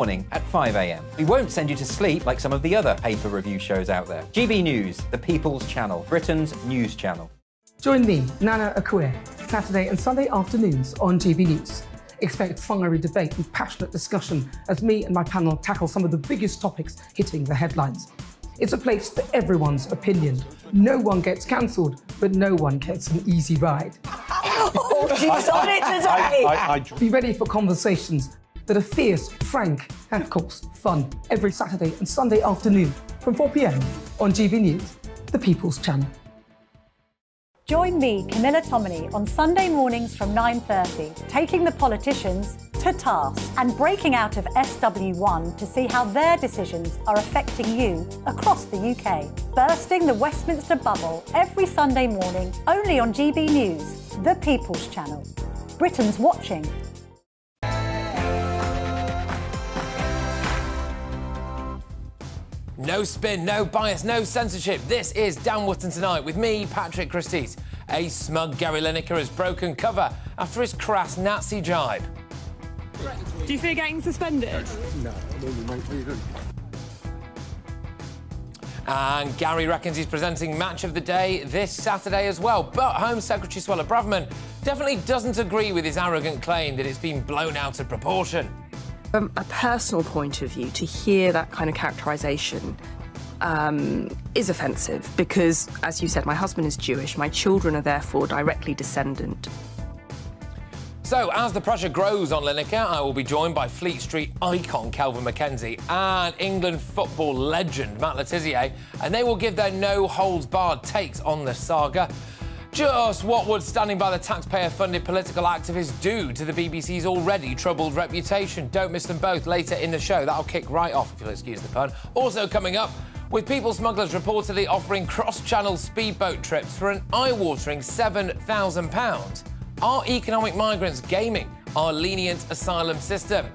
morning at 5 a.m. We won't send you to sleep like some of the other paper review shows out there. GB News, the People's Channel, Britain's news channel. Join me, Nana Akue, Saturday and Sunday afternoons on GB News. Expect fiery debate and passionate discussion as me and my panel tackle some of the biggest topics hitting the headlines. It's a place for everyone's opinion. No one gets cancelled, but no one gets an easy ride. Oh, she's on it today! Be ready for conversations that are fierce, frank, and of course, fun. Every Saturday and Sunday afternoon from 4 p.m. on GB News, the People's Channel. Join me, Camilla Tominey, on Sunday mornings from 9:30, taking the politicians to task and breaking out of SW1 to see how their decisions are affecting you across the UK. Bursting the Westminster bubble every Sunday morning, only on GB News, the People's Channel. Britain's watching. No spin, no bias, no censorship. This is Dan Wootton Tonight with me, Patrick Christys. A smug Gary Lineker has broken cover after his crass Nazi jibe. Do you fear getting suspended? No, mate. And Gary reckons he's presenting Match of the Day this Saturday as well. But Home Secretary Suella Braverman definitely doesn't agree with his arrogant claim that it's been blown out of proportion. From a personal point of view, to hear that kind of characterisation is offensive because, as you said, my husband is Jewish. My children are therefore directly descendant. So, as the pressure grows on Lineker, I will be joined by Fleet Street icon Kelvin MacKenzie and England football legend Matt Le Tissier, and they will give their no-holds-barred takes on the saga. Just what would standing by the taxpayer-funded political activists do to the BBC's already troubled reputation? Don't miss them both later in the show. That'll kick right off, if you'll excuse the pun. Also coming up, with people smugglers reportedly offering cross-channel speedboat trips for an eye-watering £7,000. Are economic migrants gaming our lenient asylum system?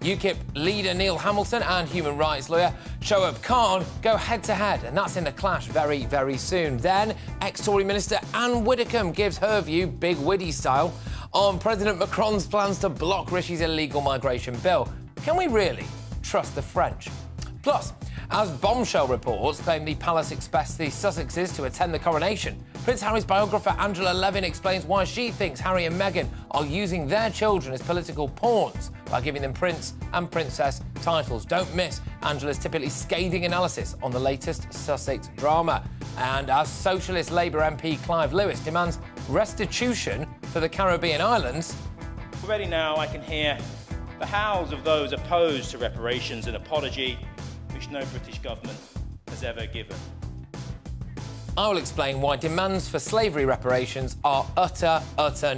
UKIP leader Neil Hamilton and human rights lawyer Shoaib Khan go head-to-head, and that's in the clash very, very soon. Then, ex-Tory minister Anne Widdecombe gives her view, big Widdy style, on President Macron's plans to block Rishi's illegal migration bill. Can we really trust the French? Plus, as bombshell reports claim the palace expects the Sussexes to attend the coronation, Prince Harry's biographer Angela Levin explains why she thinks Harry and Meghan are using their children as political pawns by giving them prince and princess titles. Don't miss Angela's typically scathing analysis on the latest Sussex drama. And as Socialist Labour MP Clive Lewis demands restitution for the Caribbean islands. Already now I can hear the howls of those opposed to reparations and apology, which no British government has ever given. I will explain why demands for slavery reparations are utter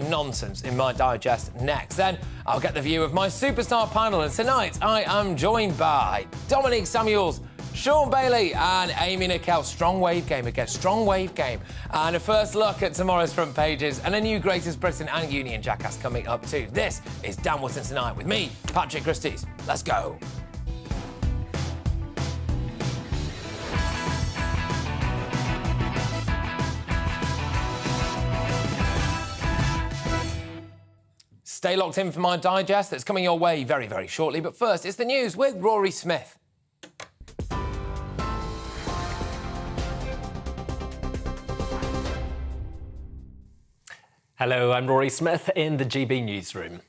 nonsense in my digest next. Then I'll get the view of my superstar panel, and tonight I am joined by Dominique Samuels, Sean Bailey and Amy Nickel. Strong wave game again, strong wave game. And a first look at tomorrow's front pages and a new Greatest Britain and Union Jackass coming up too. This is Dan Wootton Tonight with me, Patrick Christys. Let's go. Stay locked in for my digest that's coming your way very, very shortly. But first, it's the news with Rory Smith. Hello, I'm Rory Smith in the GB newsroom.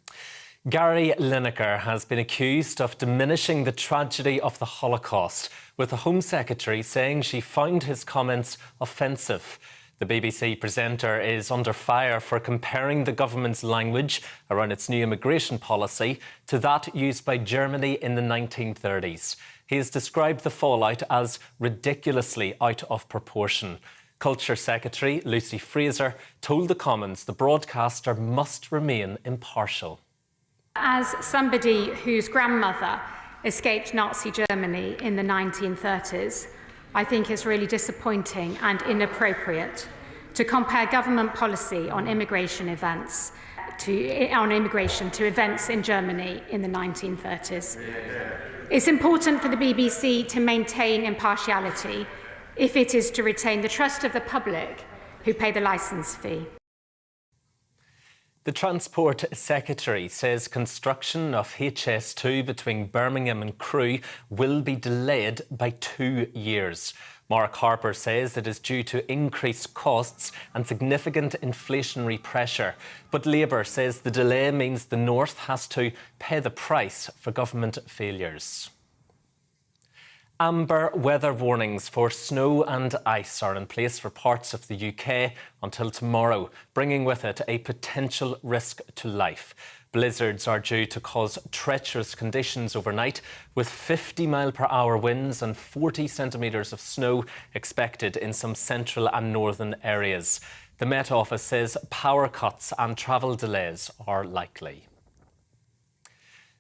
Gary Lineker has been accused of diminishing the tragedy of the Holocaust, with the Home Secretary saying she found his comments offensive. The BBC presenter is under fire for comparing the government's language around its new immigration policy to that used by Germany in the 1930s. He has described the fallout as ridiculously out of proportion. Culture Secretary Lucy Fraser told the Commons the broadcaster must remain impartial. As somebody whose grandmother escaped Nazi Germany in the 1930s, I think it's really disappointing and inappropriate to compare government policy on immigration to events in Germany in the 1930s. It's important for the BBC to maintain impartiality if it is to retain the trust of the public who pay the licence fee. The Transport Secretary says construction of HS2 between Birmingham and Crewe will be delayed by 2 years. Mark Harper says it is due to increased costs and significant inflationary pressure. But Labour says the delay means the North has to pay the price for government failures. Amber weather warnings for snow and ice are in place for parts of the UK until tomorrow, bringing with it a potential risk to life. Blizzards are due to cause treacherous conditions overnight, with 50-mile-per-hour winds and 40 centimetres of snow expected in some central and northern areas. The Met Office says power cuts and travel delays are likely.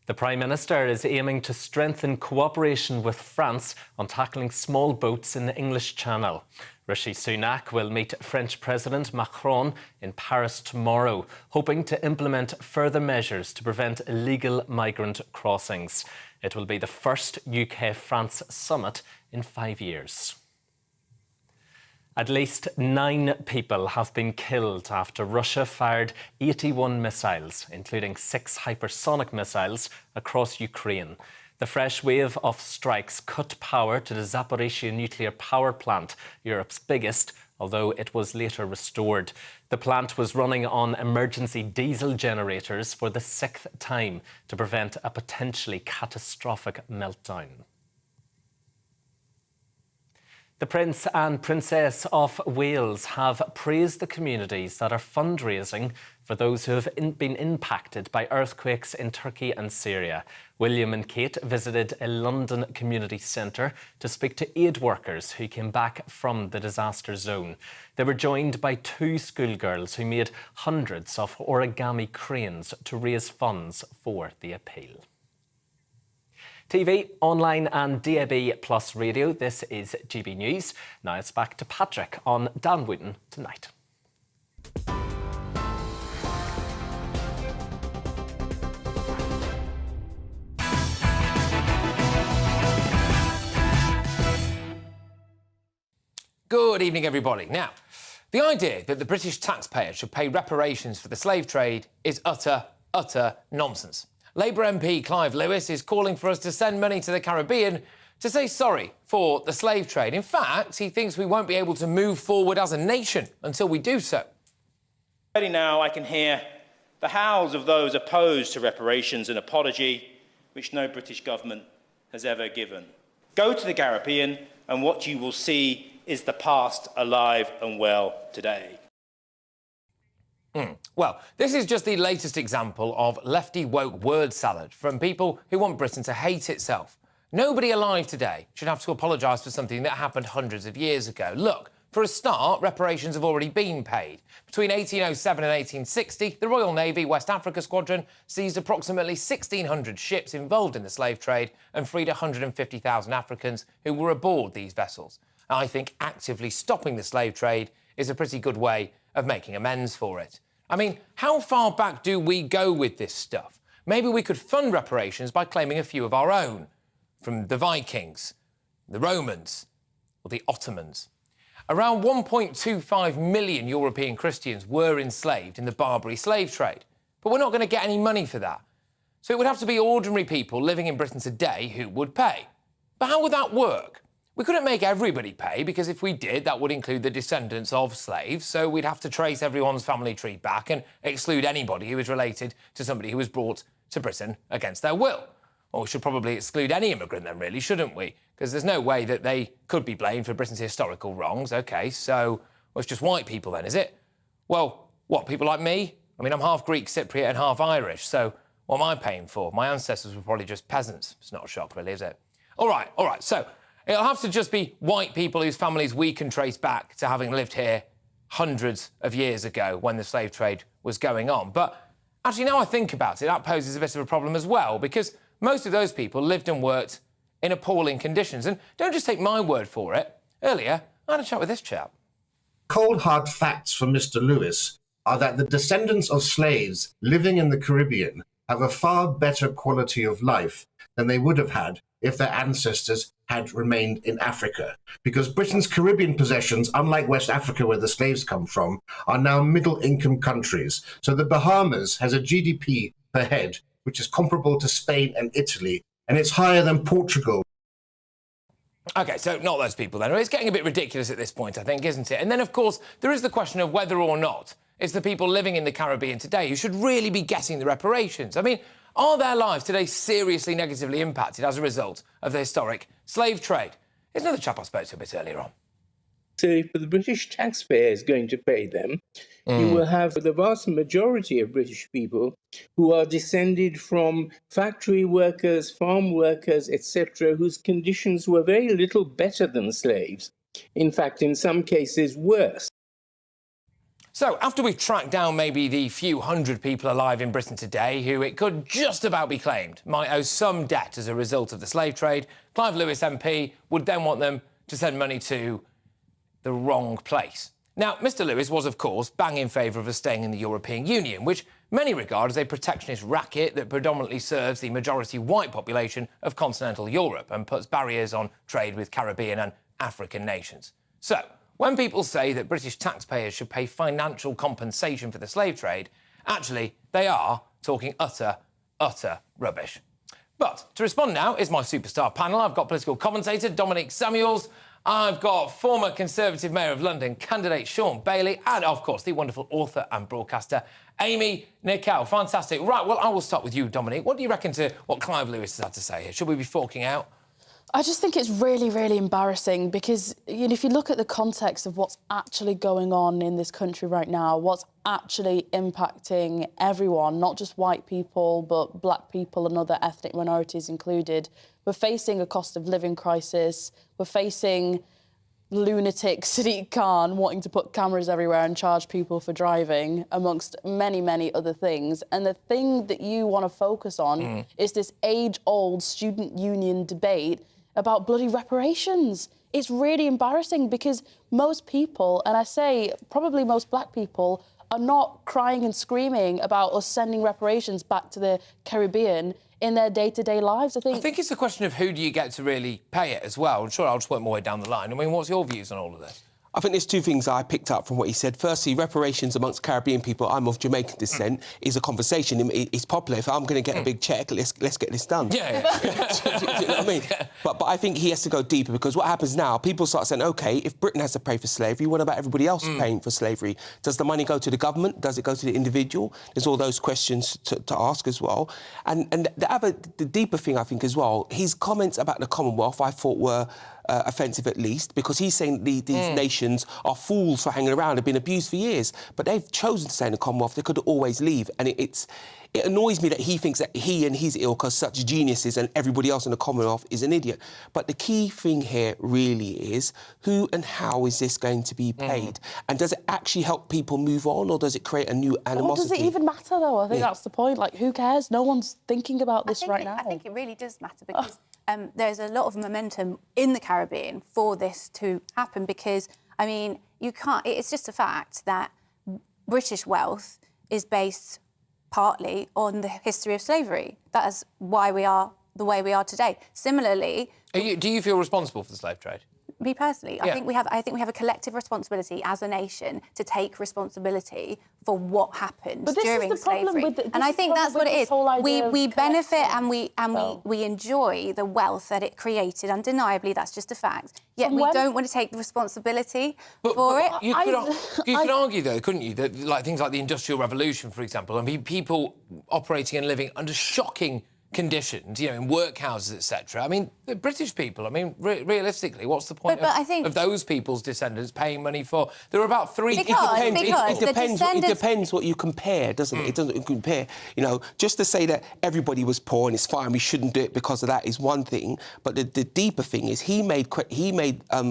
The Prime Minister is aiming to strengthen cooperation with France on tackling small boats in the English Channel. Rishi Sunak will meet French President Macron in Paris tomorrow, hoping to implement further measures to prevent illegal migrant crossings. It will be the first UK-France summit in 5 years. At least 9 people have been killed after Russia fired 81 missiles, including 6 hypersonic missiles, across Ukraine. The fresh wave of strikes cut power to the Zaporizhzhia nuclear power plant, Europe's biggest, although it was later restored. The plant was running on emergency diesel generators for the 6th time to prevent a potentially catastrophic meltdown. The Prince and Princess of Wales have praised the communities that are fundraising for those who have been impacted by earthquakes in Turkey and Syria. William and Kate visited a London community centre to speak to aid workers who came back from the disaster zone. They were joined by 2 schoolgirls who made hundreds of origami cranes to raise funds for the appeal. TV, online and DAB plus radio, this is GB News. Now it's back to Patrick on Dan Wootton Tonight. Good evening, everybody. Now, the idea that the British taxpayer should pay reparations for the slave trade is utter nonsense. Labour MP Clive Lewis is calling for us to send money to the Caribbean to say sorry for the slave trade. In fact, he thinks we won't be able to move forward as a nation until we do so. Already now I can hear the howls of those opposed to reparations and apology, which no British government has ever given. Go to the Caribbean and what you will see is the past alive and well today. Well, this is just the latest example of lefty woke word salad from people who want Britain to hate itself. Nobody alive today should have to apologise for something that happened hundreds of years ago. Look, for a start, reparations have already been paid. Between 1807 and 1860, the Royal Navy West Africa Squadron seized approximately 1,600 ships involved in the slave trade and freed 150,000 Africans who were aboard these vessels. I think actively stopping the slave trade is a pretty good way of making amends for it. I mean, how far back do we go with this stuff? Maybe we could fund reparations by claiming a few of our own, from the Vikings, the Romans, or the Ottomans. Around 1.25 million European Christians were enslaved in the Barbary slave trade, but we're not going to get any money for that. So it would have to be ordinary people living in Britain today who would pay. But how would that work? We couldn't make everybody pay, because if we did, that would include the descendants of slaves, so we'd have to trace everyone's family tree back and exclude anybody who is related to somebody who was brought to Britain against their will. Or we should probably exclude any immigrant then, really, shouldn't we? Because there's no way that they could be blamed for Britain's historical wrongs. OK, so it's just white people then, is it? Well, what, people like me? I mean, I'm half Greek Cypriot and half Irish, so what am I paying for? My ancestors were probably just peasants. It's not a shock, really, is it? All right, so it'll have to just be white people whose families we can trace back to having lived here hundreds of years ago when the slave trade was going on. But actually, now I think about it, that poses a bit of a problem as well, because most of those people lived and worked in appalling conditions. And don't just take my word for it. Earlier, I had a chat with this chap. Cold hard facts from Mr. Lewis are that the descendants of slaves living in the Caribbean have a far better quality of life than they would have had if their ancestors had remained in Africa. Because Britain's Caribbean possessions, unlike West Africa where the slaves come from, are now middle-income countries. So the Bahamas has a GDP per head which is comparable to Spain and Italy, and it's higher than Portugal. OK, so not those people then. It's getting a bit ridiculous at this point, I think, isn't it? And then, of course, there is the question of whether or not it's the people living in the Caribbean today who should really be getting the reparations. I mean, are their lives today seriously negatively impacted as a result of the historic slave trade? Here's another chap I spoke to a bit earlier on. So if the British taxpayer is going to pay them, you will have the vast majority of British people who are descended from factory workers, farm workers, etc., whose conditions were very little better than slaves. In fact, in some cases, worse. So, after we've tracked down maybe the few hundred people alive in Britain today who it could just about be claimed might owe some debt as a result of the slave trade, Clive Lewis MP would then want them to send money to the wrong place. Now, Mr Lewis was, of course, bang in favour of us staying in the European Union, which many regard as a protectionist racket that predominantly serves the majority white population of continental Europe and puts barriers on trade with Caribbean and African nations. So, when people say that British taxpayers should pay financial compensation for the slave trade, actually, they are talking utter rubbish. But to respond now is my superstar panel. I've got political commentator Dominic Samuels, I've got former Conservative Mayor of London candidate Sean Bailey, and, of course, the wonderful author and broadcaster Amy Nicol. Fantastic. Right, well, I will start with you, Dominic. What do you reckon to what Clive Lewis has had to say here? Should we be forking out? I just think it's really, really embarrassing because, you know, if you look at the context of what's actually going on in this country right now, what's actually impacting everyone, not just white people, but black people and other ethnic minorities included, we're facing a cost of living crisis, we're facing lunatic Sadiq Khan wanting to put cameras everywhere and charge people for driving, amongst many, many other things. And the thing that you want to focus on is this age-old student union debate about bloody reparations. It's really embarrassing because most people, and I say probably most black people, are not crying and screaming about us sending reparations back to the Caribbean in their day-to-day lives. I think it's a question of who do you get to really pay it as well. I'm sure I'll just work my way down the line. I mean, what's your views on all of this? I think there's two things I picked up from what he said. Firstly, reparations amongst Caribbean people, I'm of Jamaican descent, is a conversation. It's popular. If I'm going to get a big cheque, let's get this done. Yeah. Do you know what I mean? But I think he has to go deeper because what happens now, people start saying, OK, if Britain has to pay for slavery, what about everybody else paying for slavery? Does the money go to the government? Does it go to the individual? There's all those questions to ask as well. And the deeper thing, I think, as well, his comments about the Commonwealth, I thought were offensive at least, because he's saying these nations are fools for hanging around, have been abused for years, but they've chosen to stay in the Commonwealth. They could always leave. And it annoys me that he thinks that he and his ilk are such geniuses and everybody else in the Commonwealth is an idiot. But the key thing here really is who and how is this going to be paid? And does it actually help people move on, or does it create a new animosity? Or does it even matter, though? I think that's the point. Like, who cares? No one's thinking about this right now. I think it really does matter because there's a lot of momentum in the Caribbean for this to happen because, I mean, you can't... It's just a fact that British wealth is based partly on the history of slavery. That is why we are the way we are today. Similarly... Do you feel responsible for the slave trade? Me personally, I think we have a collective responsibility as a nation to take responsibility for what happened during slavery. And I think that's what it is. We benefit and we enjoy the wealth that it created. Undeniably, that's just a fact. Yet we don't want to take the responsibility for it. You could argue, though, couldn't you, that like things like the Industrial Revolution, for example, I mean, people operating and living under shocking conditions, you know, in workhouses, etc. I mean, the British people, I mean, realistically, what's the point of those people's descendants paying money for... There are about three... It depends what you compare, doesn't it? It doesn't compare. You know, just to say that everybody was poor and it's fine, we shouldn't do it because of that is one thing, but the deeper thing is he made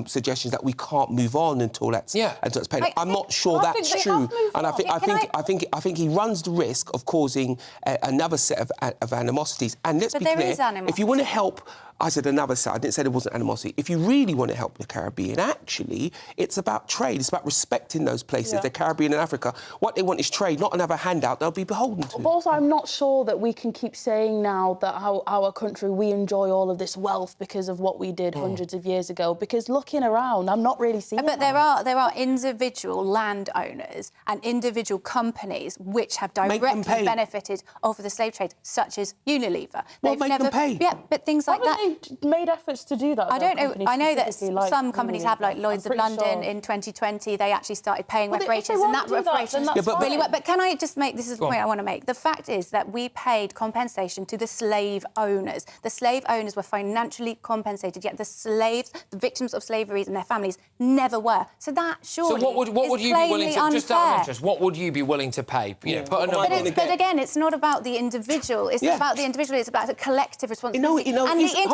suggestions that we can't move on until that's paid. I'm not sure that's true, and I think he runs the risk of causing another set of animosities. families. And let's be there clear, is animosity. if you want to help, I said another side, I didn't say there wasn't animosity. If you really want to help the Caribbean, actually, it's about trade. It's about respecting those places, the Caribbean and Africa. What they want is trade, not another handout they'll be beholden to. But also, I'm not sure that we can keep saying now that our country, we enjoy all of this wealth because of what we did hundreds of years ago, because looking around, I'm not really seeing But there are individual landowners and individual companies which have directly benefited over the slave trade, such as Unilever. Well, make them pay. Yeah, but things like that. They made efforts to do that. I don't know. I know that some companies have, like Unilever. Lloyd's of London in 2020. They actually started paying reparations, and that reparations really well. But can I just make this is the point I want to make? The fact is that we paid compensation to the slave owners. The slave owners were financially compensated, yet the slaves, the victims of slavery and their families, never were. So that surely So what would you be willing to, just out of interest, what would you be willing to pay? You know, put a number but again, it's not about the individual. It's not about the individual. It's about a collective responsibility.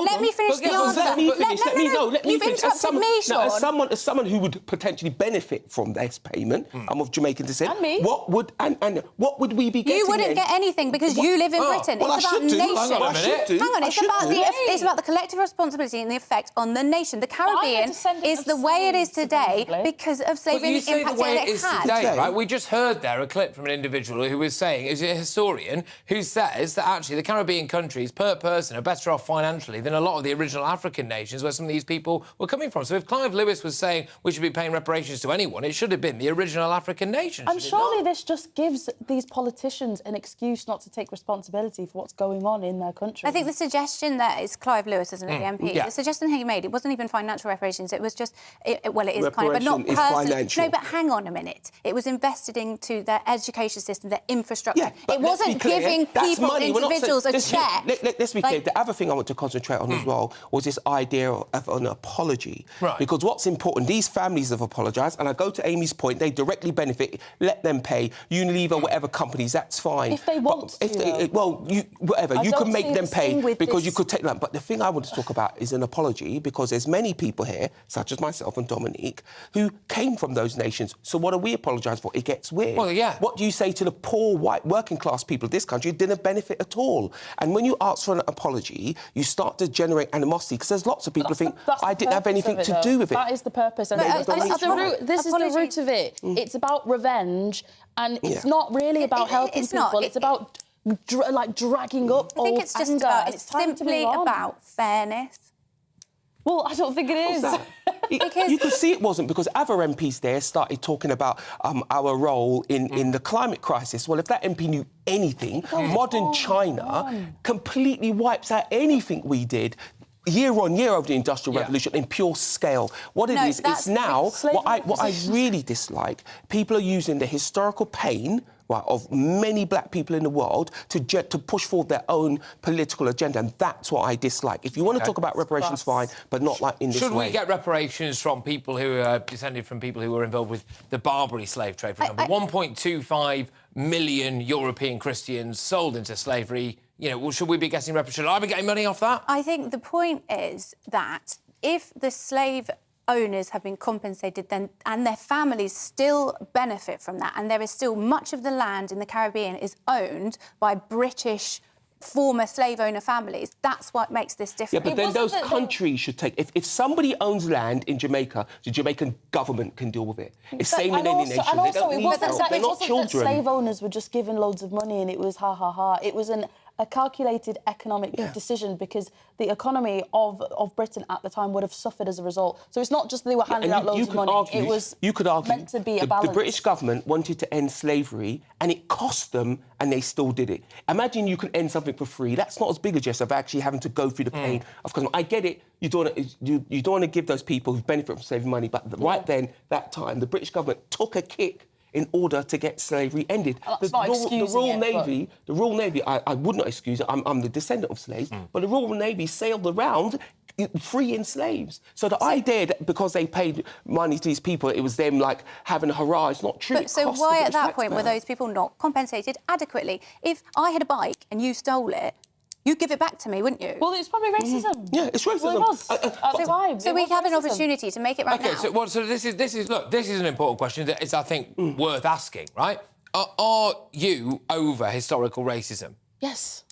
Let me finish the answer. Let me finish. You've interrupted me, Sean. As someone who would potentially benefit from this payment, I'm of Jamaican descent. And me. What would we be getting? You wouldn't get anything because you live in Britain. Well, it's about nation. Hang on, it's about the collective responsibility and the effect on the nation. The Caribbean is the way it is today because of slavery and the impact that it had. Today, right? We just heard there a clip from an individual who was saying, is a historian, who says that actually the Caribbean countries per person are better off financially than a lot of the original African nations where some of these people were coming from. So if Clive Lewis was saying we should be paying reparations to anyone, it should have been the original African nations. And surely this just gives these politicians an excuse not to take responsibility for what's going on in their country. I think the suggestion that it's Clive Lewis, isn't it, the MP? The suggestion he made, it wasn't even financial reparations. It was just, it is kind of, but not personal. No, but hang on a minute. It was invested into their education system, their infrastructure. It wasn't giving people, individuals, a check. Let's be clear. The other thing I want to concentrate on as well was this idea of an apology. Right. Because what's important, these families have apologised, and I go to Amy's point, they directly benefit, let them pay. Unilever, whatever companies, that's fine. If they want to. You can make them pay because you could take that. But the thing I want to talk about is an apology, because there's many people here, such as myself and Dominique, who came from those nations. So what are we apologising for? It gets weird. Well, yeah. What do you say to the poor, white, working-class people of this country who didn't benefit at all? And when you ask for an apology, you start to generate animosity, because there's lots of people who think, I didn't have anything to do with it. That is the purpose. And this is the root of it. It's about revenge, and it's not really about helping people. It's about dragging up old anger. I think it's just about, it's simply about fairness. Well, I don't think it is. You could see it wasn't, because other MPs there started talking about our role in the climate crisis. Well, if that MP knew anything, modern China completely wipes out anything we did year on year over the Industrial Revolution in pure scale. What it is, it's now, what I really dislike, people are using the historical pain of many black people in the world to push forward their own political agenda, and that's what I dislike. If you want to talk about reparations, fine, but not like in this way. Should we get reparations from people who are descended from people who were involved with the Barbary slave trade, for example? 1.25 million European Christians sold into slavery. You know, well, should we be getting reparations? Should I be getting money off that? I think the point is that if the slave owners have been compensated, then and their families still benefit from that, and there is still much of the land in the Caribbean is owned by British former slave owner families. That's what makes this different. Yeah, but then those countries should take... If somebody owns land in Jamaica, the Jamaican government can deal with it. It's same in any nation. And also, it wasn't that slave owners were just given loads of money and it was ha, ha, ha. It was a calculated economic decision, because the economy of Britain at the time would have suffered as a result. So it's not just they were handing out loads of money. It was meant to be a balance. The British government wanted to end slavery, and it cost them, and they still did it. Imagine you can end something for free. That's not as big a gesture of actually having to go through the pain of custom. I get it. You don't want to give those people who benefit from saving money, but right then, that time, the British government took a kick in order to get slavery ended. The Royal Navy, I would not excuse it, I'm the descendant of slaves, but the Royal Navy sailed around freeing slaves. So the idea that because they paid money to these people, it was them, like, having a hurrah, it's not true. But so why at that point were those people not compensated adequately? If I had a bike and you stole it, you'd give it back to me, wouldn't you? Well, it's probably racism. Yeah, it's racism. Well, it was. At the time. So we have an opportunity to make it right now. Okay, so this is an important question that is, I think, worth asking, right? Are you over historical racism? Yes.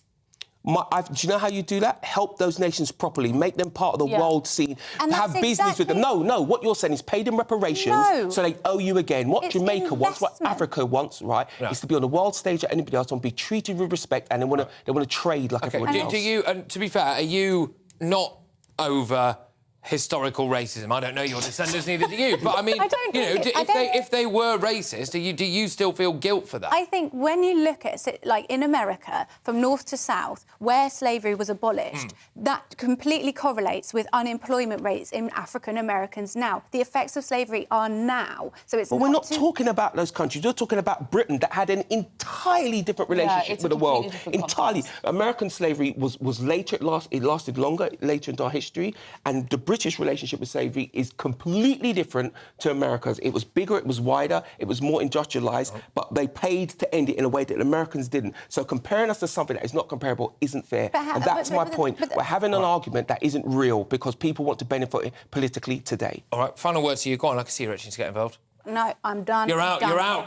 Do you know how you do that? Help those nations properly, make them part of the world scene, and have business with them. No, what you're saying is pay them reparations so they owe you again. What Jamaica wants, what Africa wants, right, is to be on the world stage like anybody else and be treated with respect, and they want to trade like everybody else. Do you, and to be fair, are you not over historical racism? I don't know your descendants, neither do you. But I mean, if they were racist, do you still feel guilt for that? I think when you look at, like in America, from north to south, where slavery was abolished, that completely correlates with unemployment rates in African Americans now. The effects of slavery are now. So it's. But we're not talking about those countries. You're talking about Britain, that had an entirely different relationship with the world. Entirely. American slavery was later. It lasted longer, later into our history, and the British relationship with slavery is completely different to America's. It was bigger, it was wider, it was more industrialised, but they paid to end it in a way that the Americans didn't. So comparing us to something that is not comparable isn't fair. And that's my point. We're having an argument that isn't real because people want to benefit politically today. All right, final word to you. Go on, I can see you're itching to get involved. No, I'm done. You're out,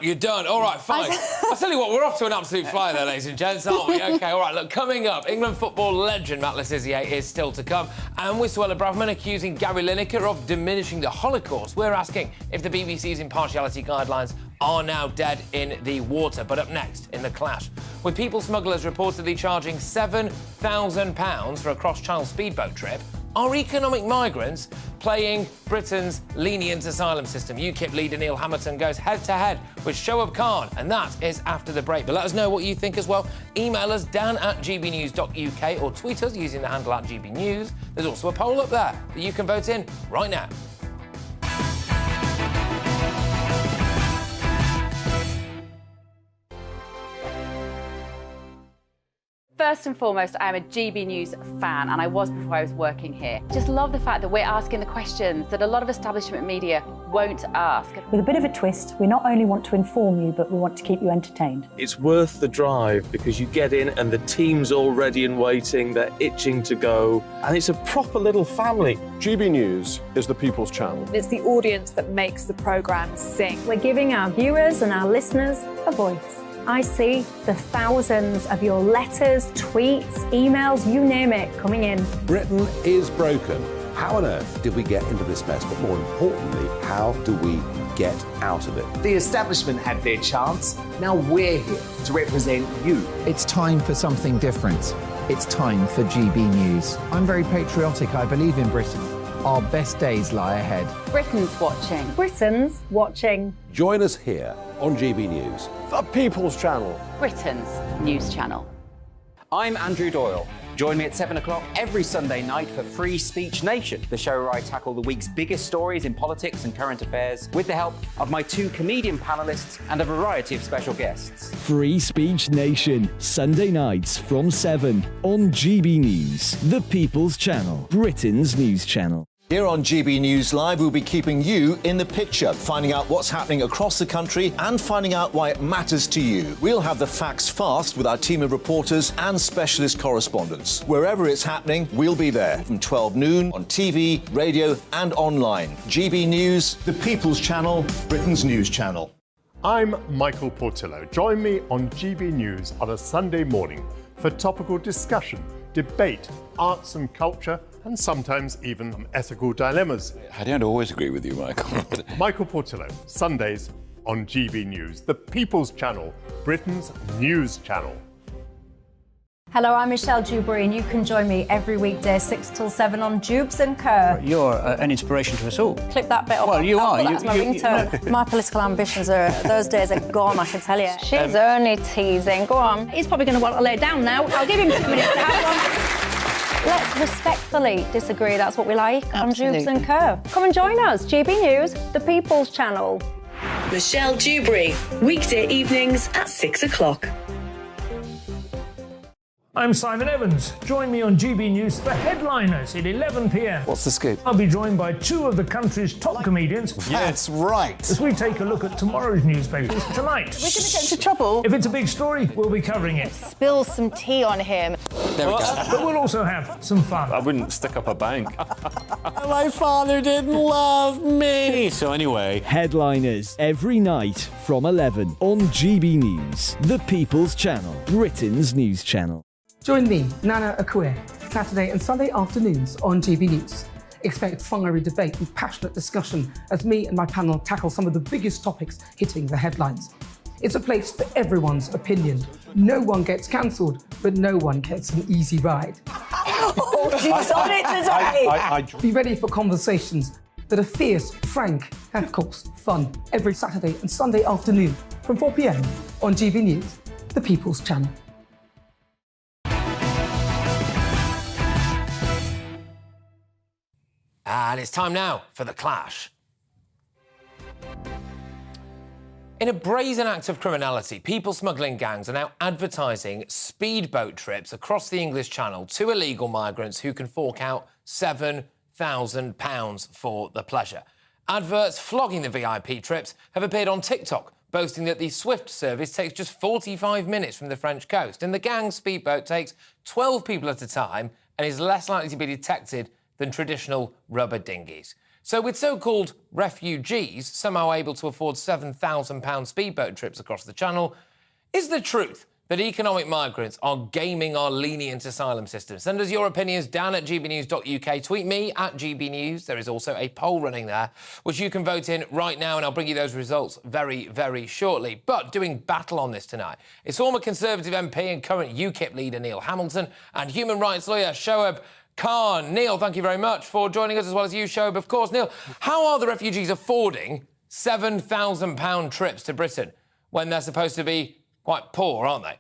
you're done. All right, fine. I'll tell you what, we're off to an absolute flyer there, ladies and gents, aren't we? OK, all right, look, coming up, England football legend Matt Le Tissier is still to come, and with Suella Braverman accusing Gary Lineker of diminishing the Holocaust. We're asking if the BBC's impartiality guidelines are now dead in the water. But up next, in the clash, with people smugglers reportedly charging £7,000 for a cross-channel speedboat trip, are economic migrants playing Britain's lenient asylum system? UKIP leader Neil Hamilton goes head-to-head with Shoaib Khan, and that is after the break. But let us know what you think as well. Email us, dan@gbnews.uk, or tweet us using the handle @GBNews. There's also a poll up there that you can vote in right now. First and foremost, I am a GB News fan, and I was before I was working here. Just love the fact that we're asking the questions that a lot of establishment media won't ask. With a bit of a twist, we not only want to inform you, but we want to keep you entertained. It's worth the drive because you get in and the team's all ready and waiting, they're itching to go, and it's a proper little family. GB News is the People's Channel. It's the audience that makes the programme sing. We're giving our viewers and our listeners a voice. I see the thousands of your letters, tweets, emails, you name it, coming in. Britain is broken. How on earth did we get into this mess? But more importantly, how do we get out of it? The establishment had their chance. Now we're here to represent you. It's time for something different. It's time for GB News. I'm very patriotic. I believe in Britain. Our best days lie ahead. Britain's watching. Britain's watching. Join us here on GB News. The People's Channel. Britain's news channel. I'm Andrew Doyle. Join me at 7 o'clock every Sunday night for Free Speech Nation, the show where I tackle the week's biggest stories in politics and current affairs with the help of my two comedian panellists and a variety of special guests. Free Speech Nation, Sunday nights from 7 on GB News, the People's Channel, Britain's news channel. Here on GB News Live, we'll be keeping you in the picture, finding out what's happening across the country and finding out why it matters to you. We'll have the facts fast with our team of reporters and specialist correspondents. Wherever it's happening, we'll be there from 12 noon on TV, radio and online. GB News, the People's Channel, Britain's news channel. I'm Michael Portillo. Join me on GB News on a Sunday morning for topical discussion, debate, arts and culture, and sometimes even ethical dilemmas. I don't always agree with you, Michael. Michael Portillo, Sundays on GB News, the People's Channel, Britain's news channel. Hello, I'm Michelle Dewberry, and you can join me every weekday 6 till 7 on Jubes and Kerr. You're an inspiration to us all. Clip that bit off. Well, you are. That's my ringtone. My political ambitions those days are gone, I can tell you. She's only teasing. Go on. He's probably going to want to lay down now. I'll give him 2 minutes to have one. Let's respectfully disagree. That's what we like on Jubes and Kerr. Come and join us. GB News, the People's Channel. Michelle Dewberry, weekday evenings at 6 o'clock. I'm Simon Evans. Join me on GB News for Headliners at 11 p.m. What's the scoop? I'll be joined by two of the country's top comedians. That's right. As we take a look at tomorrow's newspapers tonight. We're going to get into trouble. If it's a big story, we'll be covering it. Spill some tea on him. There we go. But we'll also have some fun. I wouldn't stick up a bank. My father didn't love me. So anyway. Headliners every night from 11 on GB News, the People's Channel, Britain's news channel. Join me, Nana Akue, Saturday and Sunday afternoons on GB News. Expect fiery debate and passionate discussion as me and my panel tackle some of the biggest topics hitting the headlines. It's a place for everyone's opinion. No one gets cancelled, but no one gets an easy ride. Oh, she's on it today! Be ready for conversations that are fierce, frank, and of course, fun. Every Saturday and Sunday afternoon from 4 p.m. on GB News, the People's Channel. And it's time now for The Clash. In a brazen act of criminality, people smuggling gangs are now advertising speedboat trips across the English Channel to illegal migrants who can fork out £7,000 for the pleasure. Adverts flogging the VIP trips have appeared on TikTok, boasting that the Swift service takes just 45 minutes from the French coast, and the gang's speedboat takes 12 people at a time and is less likely to be detected than traditional rubber dinghies. So with so-called refugees somehow able to afford £7,000 speedboat trips across the Channel, is the truth that economic migrants are gaming our lenient asylum system? Send us your opinions down at gbnews.uk. Tweet me at gbnews. There is also a poll running there, which you can vote in right now, and I'll bring you those results very, very shortly. But doing battle on this tonight is former Conservative MP and current UKIP leader Neil Hamilton and human rights lawyer Shoaib Khan. Neil, thank you very much for joining us, as well as you, Shoaib, of course. Neil, how are the refugees affording £7,000 trips to Britain when they're supposed to be quite poor, aren't they?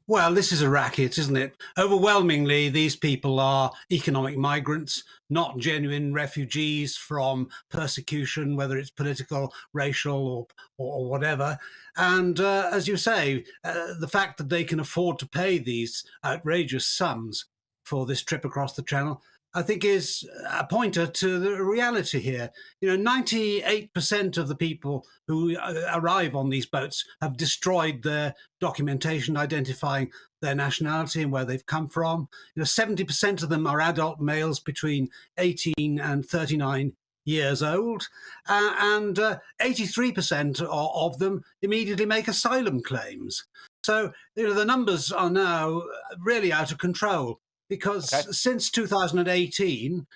Well, this is a racket, isn't it? Overwhelmingly, these people are economic migrants, not genuine refugees from persecution, whether it's political, racial, or whatever. And as you say, the fact that they can afford to pay these outrageous sums for this trip across the Channel, I think, is a pointer to the reality here. You know, 98% of the people who arrive on these boats have destroyed their documentation identifying their nationality and where they've come from. You know, 70% of them are adult males between 18 and 39 years old, and 83% of them immediately make asylum claims. So, you know, the numbers are now really out of control. Because since 2018,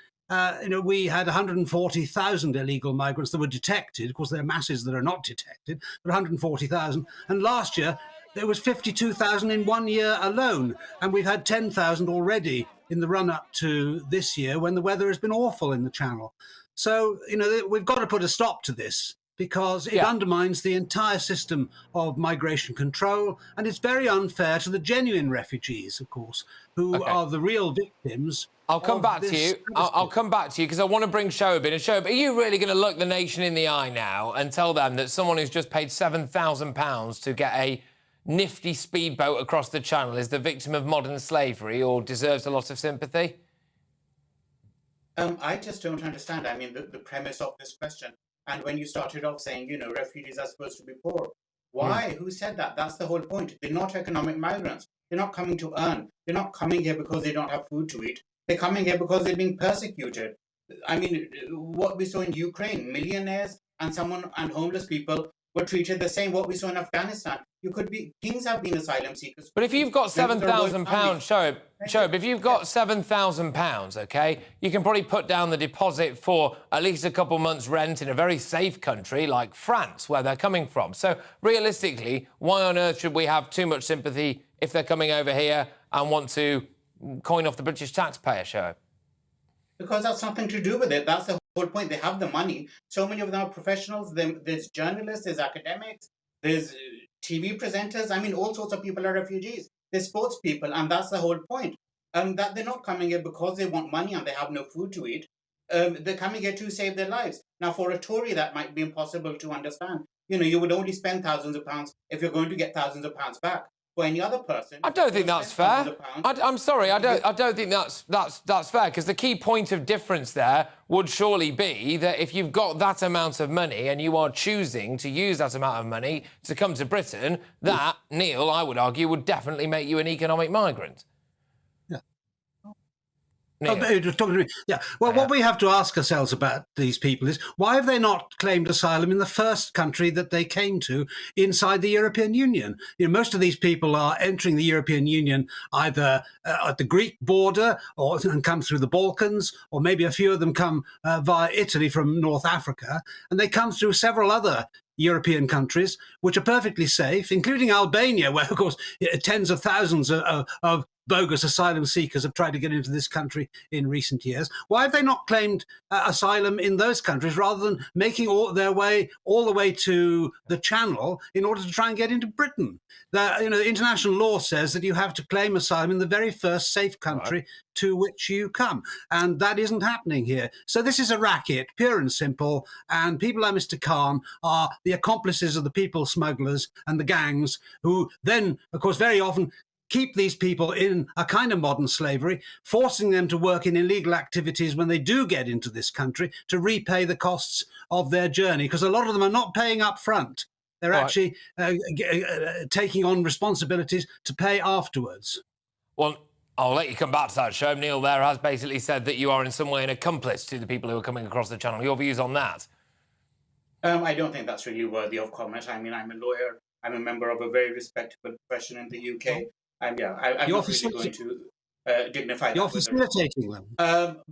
we had 140,000 illegal migrants that were detected. Of course, there are masses that are not detected, but 140,000. And last year, there was 52,000 in 1 year alone. And we've had 10,000 already in the run-up to this year when the weather has been awful in the Channel. So, you know, we've got to put a stop to this, because it undermines the entire system of migration control, and it's very unfair to the genuine refugees, of course, who are the real victims. I'll come back to you. I'll come back to you, because I want to bring Shoaib in. And Shoaib, are you really going to look the nation in the eye now and tell them that someone who's just paid £7,000 to get a nifty speedboat across the Channel is the victim of modern slavery or deserves a lot of sympathy? I just don't understand. I mean, the premise of this question. And when you started off saying, you know, refugees are supposed to be poor, why? Who said that? That's the whole point. They're not economic migrants. They're not coming to earn. They're not coming here because they don't have food to eat. They're coming here because they're being persecuted. I mean, what we saw in Ukraine, millionaires and homeless people were treated the same. What we saw in Afghanistan, kings have been asylum seekers. But if you've got £7,000, Shoaib, if you've got £7,000, OK, you can probably put down the deposit for at least a couple months' rent in a very safe country like France, where they're coming from. So realistically, why on earth should we have too much sympathy if they're coming over here and want to coin off the British taxpayer, Shoaib? Because that's nothing to do with it. That's the whole point. They have the money. So many of them are professionals. There's journalists, there's academics, there's TV presenters. I mean, all sorts of people are refugees. They're sports people, and that's the whole point. That they're not coming here because they want money and they have no food to eat. They're coming here to save their lives. Now, for a Tory, that might be impossible to understand. You know, you would only spend thousands of pounds if you're going to get thousands of pounds back. For any other person, I don't think that's fair. I'm sorry, I don't think that's fair, because the key point of difference there would surely be that if you've got that amount of money and you are choosing to use that amount of money to come to Britain, that, Neil, I would argue, would definitely make you an economic migrant. Oh, you're talking to me. Yeah. Well, what we have to ask ourselves about these people is why have they not claimed asylum in the first country that they came to inside the European Union? You know, most of these people are entering the European Union either at the Greek border and come through the Balkans, or maybe a few of them come via Italy from North Africa, and they come through several other European countries, which are perfectly safe, including Albania, where, of course, tens of thousands of bogus asylum seekers have tried to get into this country in recent years. Why have they not claimed asylum in those countries rather than making their way all the way to the Channel in order to try and get into Britain? The international law says that you have to claim asylum in the very first safe country to which you come, and that isn't happening here. So this is a racket, pure and simple, and people like Mr. Khan are the accomplices of the people smugglers and the gangs who then, of course, very often keep these people in a kind of modern slavery, forcing them to work in illegal activities when they do get into this country to repay the costs of their journey, because a lot of them are not paying up front. They're actually taking on responsibilities to pay afterwards. Well, I'll let you come back to that, Shoaib. Neil there has basically said that you are in some way an accomplice to the people who are coming across the Channel. Your views on that? I don't think that's really worthy of comment. I mean, I'm a lawyer. I'm a member of a very respectable profession in the UK. I'm not really going to dignify that. You're facilitating them.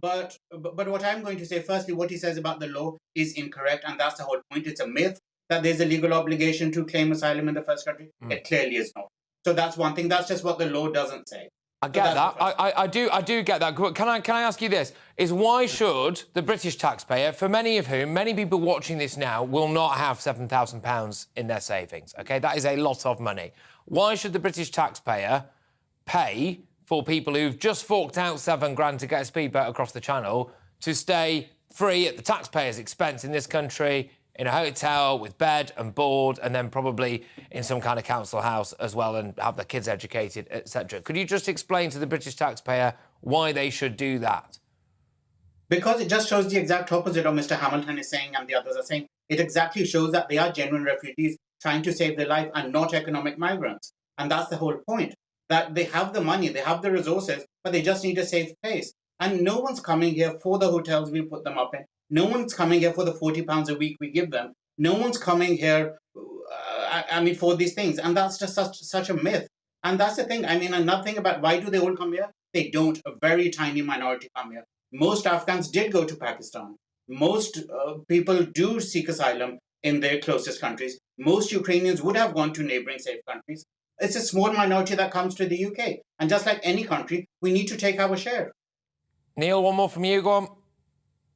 But what I'm going to say, firstly, what he says about the law is incorrect, and that's the whole point. It's a myth that there's a legal obligation to claim asylum in the first country. It clearly is not. So that's one thing. That's just what the law doesn't say. I get that. I do get that. Can I ask you this? Is why should the British taxpayer, for many of whom, many people watching this now, will not have £7,000 in their savings, OK? That is a lot of money. Why should the British taxpayer pay for people who've just forked out £7,000 to get a speedboat across the Channel to stay free at the taxpayer's expense in this country, in a hotel with bed and board, and then probably in some kind of council house as well, and have their kids educated, etc.? Could you just explain to the British taxpayer why they should do that? Because it just shows the exact opposite of Mr. Hamilton is saying and the others are saying. It exactly shows that they are genuine refugees trying to save their life and not economic migrants. And that's the whole point, that they have the money, they have the resources, but they just need a safe place. And no one's coming here for the hotels we put them up in. No one's coming here for the £40 a week we give them. No one's coming here, for these things. And that's just such a myth. And that's the thing. I mean, another thing about why do they all come here? They don't. A very tiny minority come here. Most Afghans did go to Pakistan. Most people do seek asylum in their closest countries. Most Ukrainians would have gone to neighboring safe countries. It's a small minority that comes to the UK. And just like any country, we need to take our share. Neil, one more from you. Go on.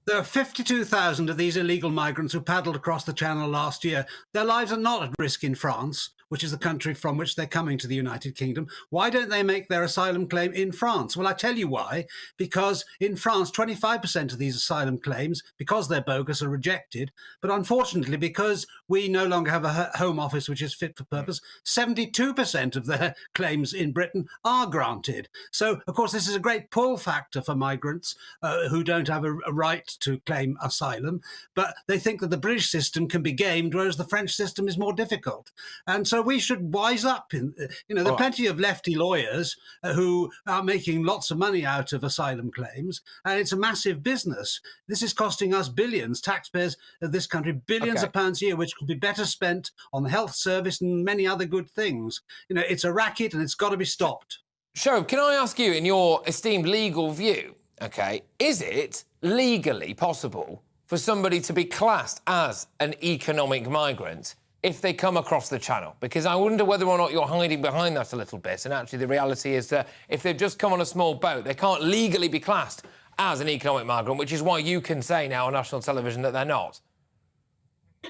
There are 52,000 of these illegal migrants who paddled across the Channel last year. Their lives are not at risk in France, which is the country from which they're coming to the United Kingdom. Why don't they make their asylum claim in France? Well, I tell you why. Because in France, 25% of these asylum claims, because they're bogus, are rejected. But unfortunately, because we no longer have a Home Office which is fit for purpose, 72% of their claims in Britain are granted. So, of course, this is a great pull factor for migrants who don't have a right to claim asylum, but they think that the British system can be gamed, whereas the French system is more difficult. And so we should wise up. There are plenty of lefty lawyers who are making lots of money out of asylum claims, and it's a massive business. This is costing us billions, taxpayers of this country, billions of pounds a year, which could be better spent on the health service and many other good things. It's a racket and it's got to be stopped. Shoaib, can I ask you, in your esteemed legal view, is it legally possible for somebody to be classed as an economic migrant if they come across the Channel? Because I wonder whether or not you're hiding behind that a little bit, and actually the reality is that if they've just come on a small boat, they can't legally be classed as an economic migrant, which is why you can say now on national television that they're not.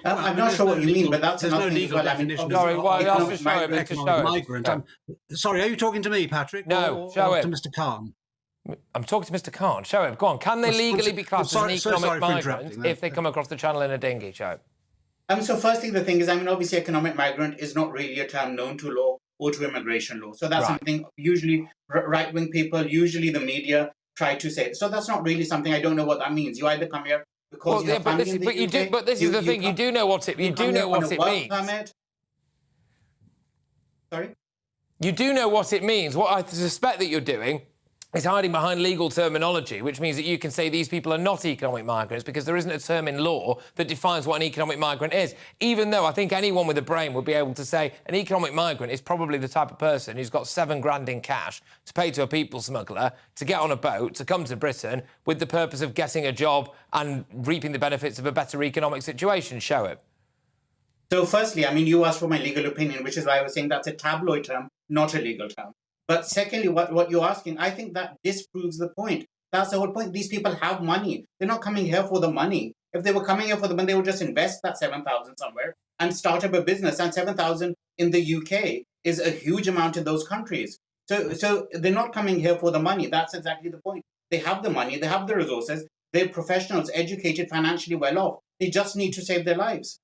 I'm not sure what you mean, but that's another thing. Legal definition. Sorry, well, just show it. Migrant. Sorry, are you talking to me, Patrick? No, or to Mr. Khan? I'm talking to Mr. Khan. Shoaib, go on. Can they legally be classed as an economic migrant if they come across the Channel in a dinghy, Shoaib? So firstly, the thing is, obviously economic migrant is not really a term known to law or to immigration law. So that's something usually right-wing people, usually the media, try to say. So that's not really something, I don't know what that means. You either come here because you have family in the UK. But this is the thing, you do know what it means. Sorry? You do know what it means. What I suspect that you're doing is hiding behind legal terminology, which means that you can say these people are not economic migrants because there isn't a term in law that defines what an economic migrant is. Even though I think anyone with a brain would be able to say an economic migrant is probably the type of person who's got $7 grand in cash to pay to a people smuggler to get on a boat, to come to Britain with the purpose of getting a job and reaping the benefits of a better economic situation. Show it. So firstly, I mean, you asked for my legal opinion, which is why I was saying that's a tabloid term, not a legal term. But secondly, what you're asking, I think that disproves the point. That's the whole point. These people have money. They're not coming here for the money. If they were coming here for the money, they would just invest that 7,000 somewhere and start up a business. And 7,000 in the UK is a huge amount in those countries. So they're not coming here for the money. That's exactly the point. They have the money. They have the resources. They're professionals, educated, financially well off. They just need to save their lives.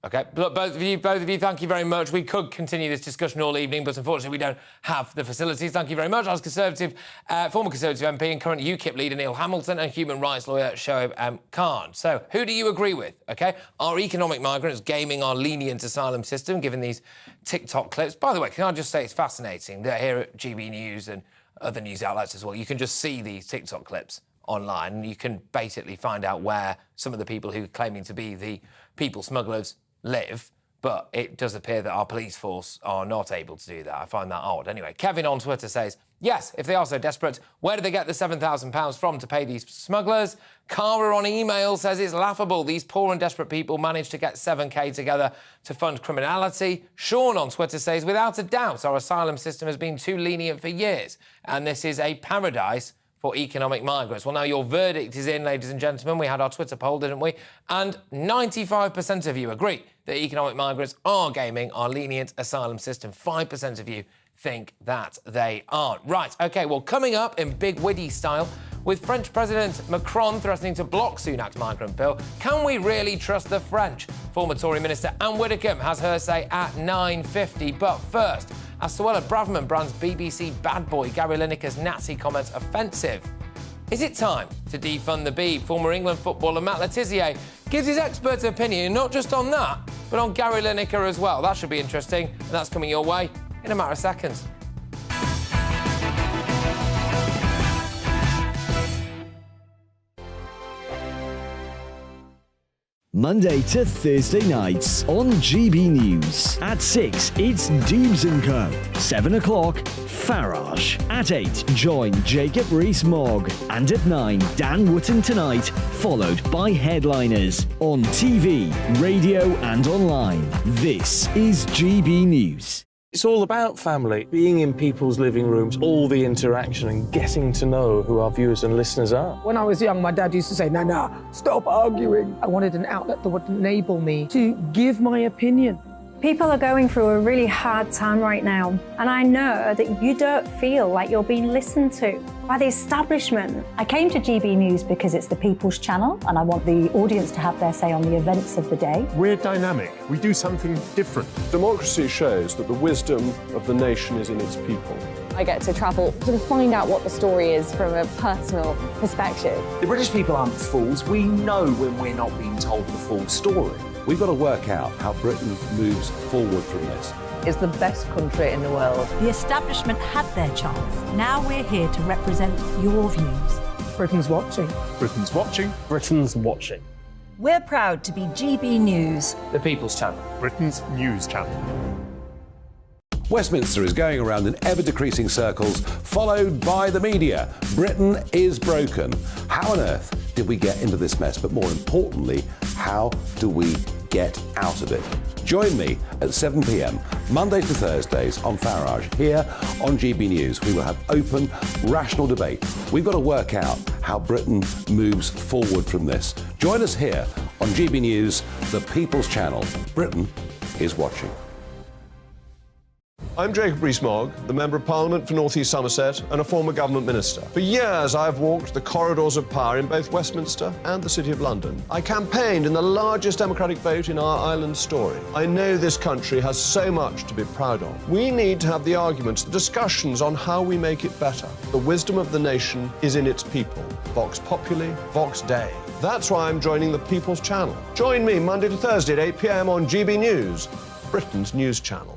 OK, look, both of you, thank you very much. We could continue this discussion all evening, but unfortunately we don't have the facilities. Thank you very much. I was former Conservative MP and current UKIP leader Neil Hamilton and human rights lawyer Shoaib Khan. So, who do you agree with, OK? Are economic migrants gaming our lenient asylum system, given these TikTok clips? By the way, can I just say it's fascinating that here at GB News and other news outlets as well, you can just see these TikTok clips online and you can basically find out where some of the people who are claiming to be the people smugglers live, but it does appear that our police force are not able to do that. I find that odd. Anyway, Kevin on Twitter says, yes, if they are so desperate, where do they get the £7,000 from to pay these smugglers? Cara on email says it's laughable. These poor and desperate people managed to get 7k together to fund criminality. Sean on Twitter says, without a doubt, our asylum system has been too lenient for years, and this is a paradise for economic migrants. Well, now your verdict is in, ladies and gentlemen. We had our Twitter poll, didn't we? And 95% of you agree that economic migrants are gaming our lenient asylum system. 5% of you think that they aren't. Right, OK, well, coming up in big witty style, with French President Macron threatening to block Sunak's migrant bill, can we really trust the French? Former Tory Minister Anne Widdecombe has her say at 9:50. But first, as Suella Braverman brands BBC bad boy Gary Lineker's Nazi comments offensive, is it time to defund the Beeb? Former England footballer Matt Le Tissier gives his expert opinion not just on that, but on Gary Lineker as well. That should be interesting, and that's coming your way in a matter of seconds. Monday to Thursday nights on GB News. At 6, it's Dubes & Co. 7 o'clock, Farage. At 8, join Jacob Rees-Mogg. And at 9, Dan Wootton Tonight, followed by Headliners. On TV, radio and online. This is GB News. It's all about family, being in people's living rooms, all the interaction and getting to know who our viewers and listeners are. When I was young, my dad used to say, Nana, stop arguing. I wanted an outlet that would enable me to give my opinion. People are going through a really hard time right now, and I know that you don't feel like you're being listened to by the establishment. I came to GB News because it's the People's Channel, and I want the audience to have their say on the events of the day. We're dynamic. We do something different. Democracy shows that the wisdom of the nation is in its people. I get to travel to find out what the story is from a personal perspective. The British people aren't fools. We know when we're not being told the full story. We've got to work out how Britain moves forward from this. It's the best country in the world. The establishment had their chance. Now we're here to represent your views. Britain's watching. Britain's watching. Britain's watching. We're proud to be GB News. The People's Channel. Britain's news channel. Westminster is going around in ever-decreasing circles, followed by the media. Britain is broken. How on earth did we get into this mess? But more importantly, how do we get out of it? Join me at 7 p.m, Mondays to Thursdays on Farage, here on GB News. We will have open, rational debate. We've got to work out how Britain moves forward from this. Join us here on GB News, the People's Channel. Britain is watching. I'm Jacob Rees-Mogg, the Member of Parliament for North East Somerset and a former government minister. For years, I've walked the corridors of power in both Westminster and the City of London. I campaigned in the largest democratic vote in our island story. I know this country has so much to be proud of. We need to have the arguments, the discussions on how we make it better. The wisdom of the nation is in its people. Vox Populi, Vox Dei. That's why I'm joining the People's Channel. Join me Monday to Thursday at 8 p.m. on GB News, Britain's news channel.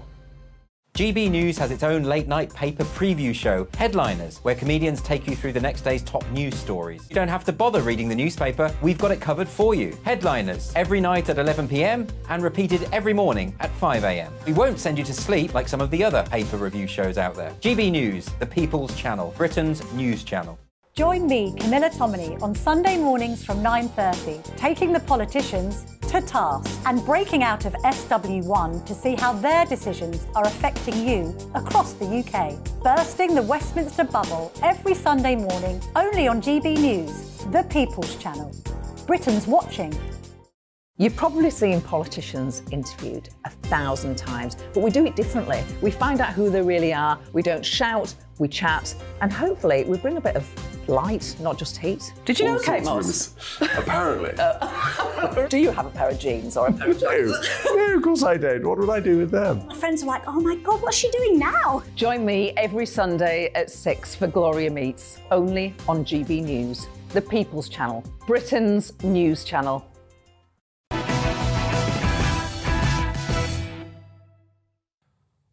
GB News has its own late-night paper preview show, Headliners, where comedians take you through the next day's top news stories. You don't have to bother reading the newspaper, we've got it covered for you. Headliners, every night at 11 p.m. and repeated every morning at 5 a.m. We won't send you to sleep like some of the other paper review shows out there. GB News, the People's Channel, Britain's news channel. Join me, Camilla Tominey, on Sunday mornings from 9:30, taking the politicians to task and breaking out of SW1 to see how their decisions are affecting you across the UK. Bursting the Westminster bubble every Sunday morning, only on GB News, the People's Channel. Britain's watching. You've probably seen politicians interviewed 1,000 times, but we do it differently. We find out who they really are, we don't shout, we chat, and hopefully we bring a bit of light, not just heat. Did you know Kate Moss? Apparently. Do you have a pair of jeans or a pair of jeans? No, of course I don't. What would I do with them? My friends are like, oh my God, what's she doing now? Join me every Sunday at 6 for Gloria Meets, only on GB News, the People's Channel, Britain's news channel.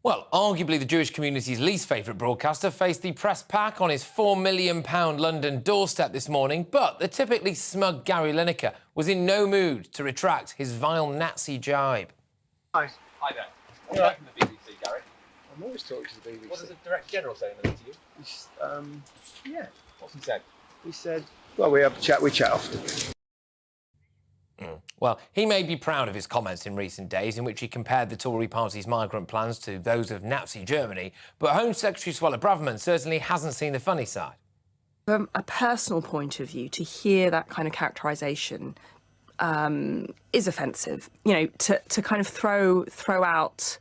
Well, arguably the Jewish community's least favourite broadcaster faced the press pack on his £4 million London doorstep this morning, but the typically smug Gary Lineker was in no mood to retract his vile Nazi jibe. Hi. Hi there. What do you like from the BBC, Gary? I'm always talking to the BBC. What does the Director General say in the interview? Yeah. What's he said? He said, well, we have a chat, we chat often. Well, he may be proud of his comments in recent days in which he compared the Tory party's migrant plans to those of Nazi Germany, but Home Secretary Suella Braverman certainly hasn't seen the funny side. From a personal point of view, to hear that kind of characterisation is offensive. You know, to kind of throw out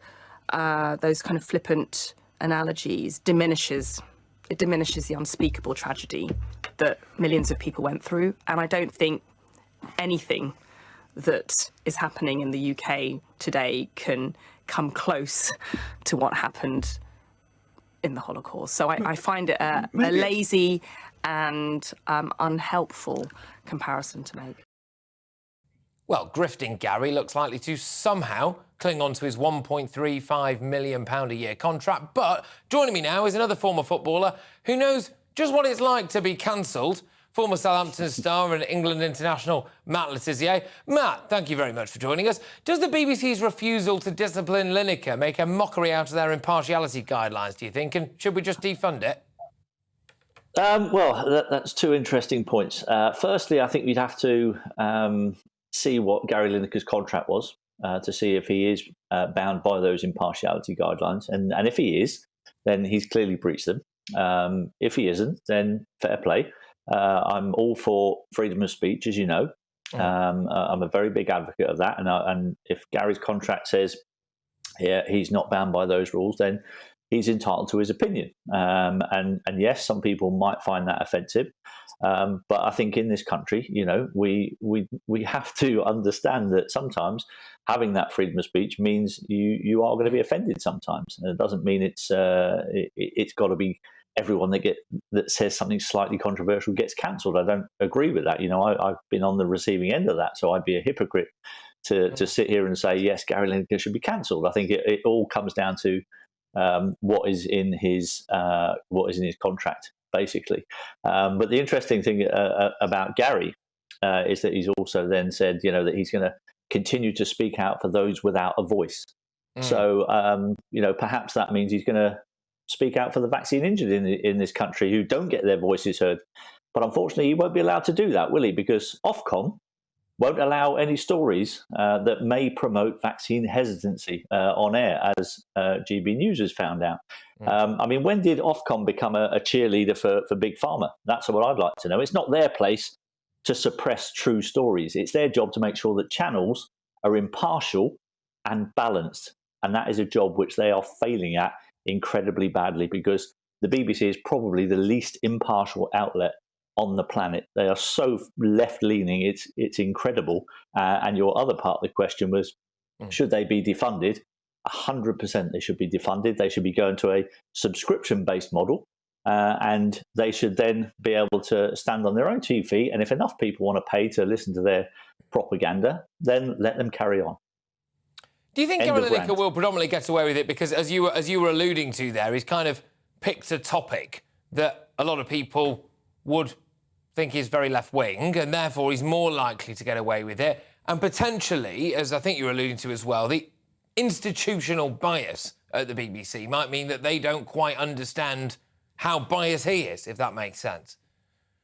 those kind of flippant analogies diminishes the unspeakable tragedy that millions of people went through, and I don't think anything that is happening in the UK today can come close to what happened in the Holocaust. So I find it a lazy and unhelpful comparison to make. Well, grifting Gary looks likely to somehow cling on to his £1.35 million a year contract. But joining me now is another former footballer who knows just what it's like to be cancelled. Former Southampton star and England international Matt Le Tissier. Matt, thank you very much for joining us. Does the BBC's refusal to discipline Lineker make a mockery out of their impartiality guidelines, do you think? And should we just defund it? Well, that's two interesting points. Firstly, I think we'd have to see what Gary Lineker's contract was to see if he is bound by those impartiality guidelines. And if he is, then he's clearly breached them. If he isn't, then fair play. I'm all for freedom of speech, as you know. I'm a very big advocate of that. And if Gary's contract says he's not bound by those rules, then he's entitled to his opinion. And yes, some people might find that offensive. But I think in this country, you know, we have to understand that sometimes having that freedom of speech means you are going to be offended sometimes. And it doesn't mean it's got to be everyone that says something slightly controversial gets cancelled. I don't agree with that. You know, I've been on the receiving end of that, so I'd be a hypocrite to sit here and say, yes, Gary Lineker should be cancelled. I think it all comes down to what is in his contract, basically. But the interesting thing about Gary is that he's also then said, you know, that he's going to continue to speak out for those without a voice. So, you know, perhaps that means he's going to speak out for the vaccine injured in this country who don't get their voices heard. But unfortunately, he won't be allowed to do that, will he? Because Ofcom won't allow any stories that may promote vaccine hesitancy on air, as GB News has found out. I mean, when did Ofcom become a cheerleader for Big Pharma? That's what I'd like to know. It's not their place to suppress true stories. It's their job to make sure that channels are impartial and balanced. And that is a job which they are failing at incredibly badly, because the BBC is probably the least impartial outlet on the planet. They are so left-leaning, it's incredible. And your other part of the question was, should they be defunded? 100% they should be defunded. They should be going to a subscription-based model, and they should then be able to stand on their own 2 feet. And if enough people want to pay to listen to their propaganda, then let them carry on. Do you think End Gary of Lineker rant. will predominantly get away with it? Because as you were alluding to there, he's kind of picked a topic that a lot of people would think is very left-wing, and therefore he's more likely to get away with it. And potentially, as I think you were alluding to as well, the institutional bias at the BBC might mean that they don't quite understand how biased he is, if that makes sense.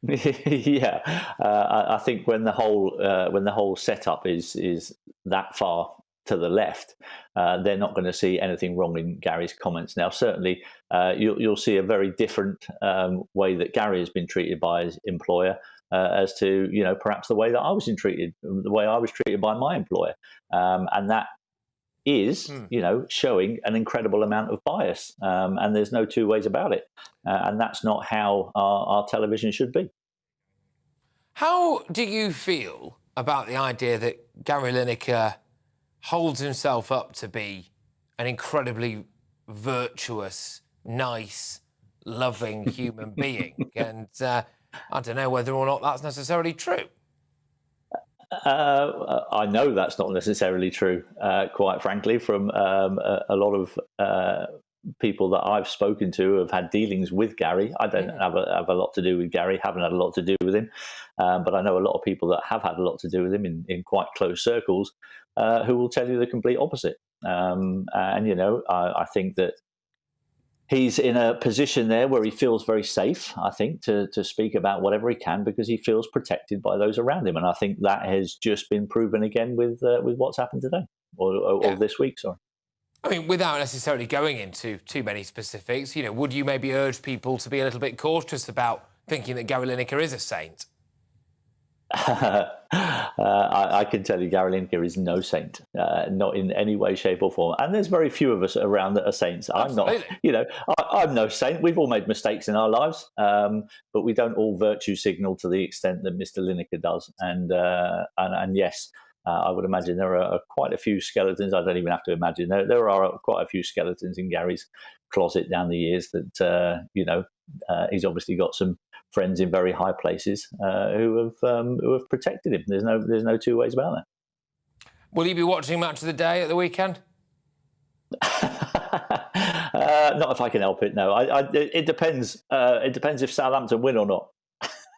Yeah, I think when the whole setup is that far to the left, they're not going to see anything wrong in Gary's comments. Now, certainly, you'll see a very different way that Gary has been treated by his employer as to, perhaps the way that I was treated by my employer, and that is, showing an incredible amount of bias, and there's no two ways about it, and that's not how our television should be. How do you feel about the idea that Gary Lineker holds himself up to be an incredibly virtuous, nice, loving human being? And I don't know whether or not that's necessarily true. I know that's not necessarily true, quite frankly, from a lot of people that I've spoken to have had dealings with Gary. I don't have a lot to do with Gary, haven't had a lot to do with him, but I know a lot of people that have had a lot to do with him in quite close circles who will tell you the complete opposite. I think that he's in a position there where he feels very safe, I think, to speak about whatever he can because he feels protected by those around him. And I think that has just been proven again with what's happened today, or this week, sorry. I mean, without necessarily going into too many specifics, would you maybe urge people to be a little bit cautious about thinking that Gary Lineker is a saint? I can tell you Gary Lineker is no saint, not in any way, shape or form. And there's very few of us around that are saints. Absolutely. I'm not, I'm no saint. We've all made mistakes in our lives, but we don't all virtue signal to the extent that Mr. Lineker does. And yes, I would imagine there are quite a few skeletons. I don't even have to imagine. There are quite a few skeletons in Gary's closet down the years that, he's obviously got some friends in very high places who have protected him. There's no two ways about that. Will you be watching Match of the Day at the weekend? Not if I can help it. No, it depends. It depends if Southampton win or not.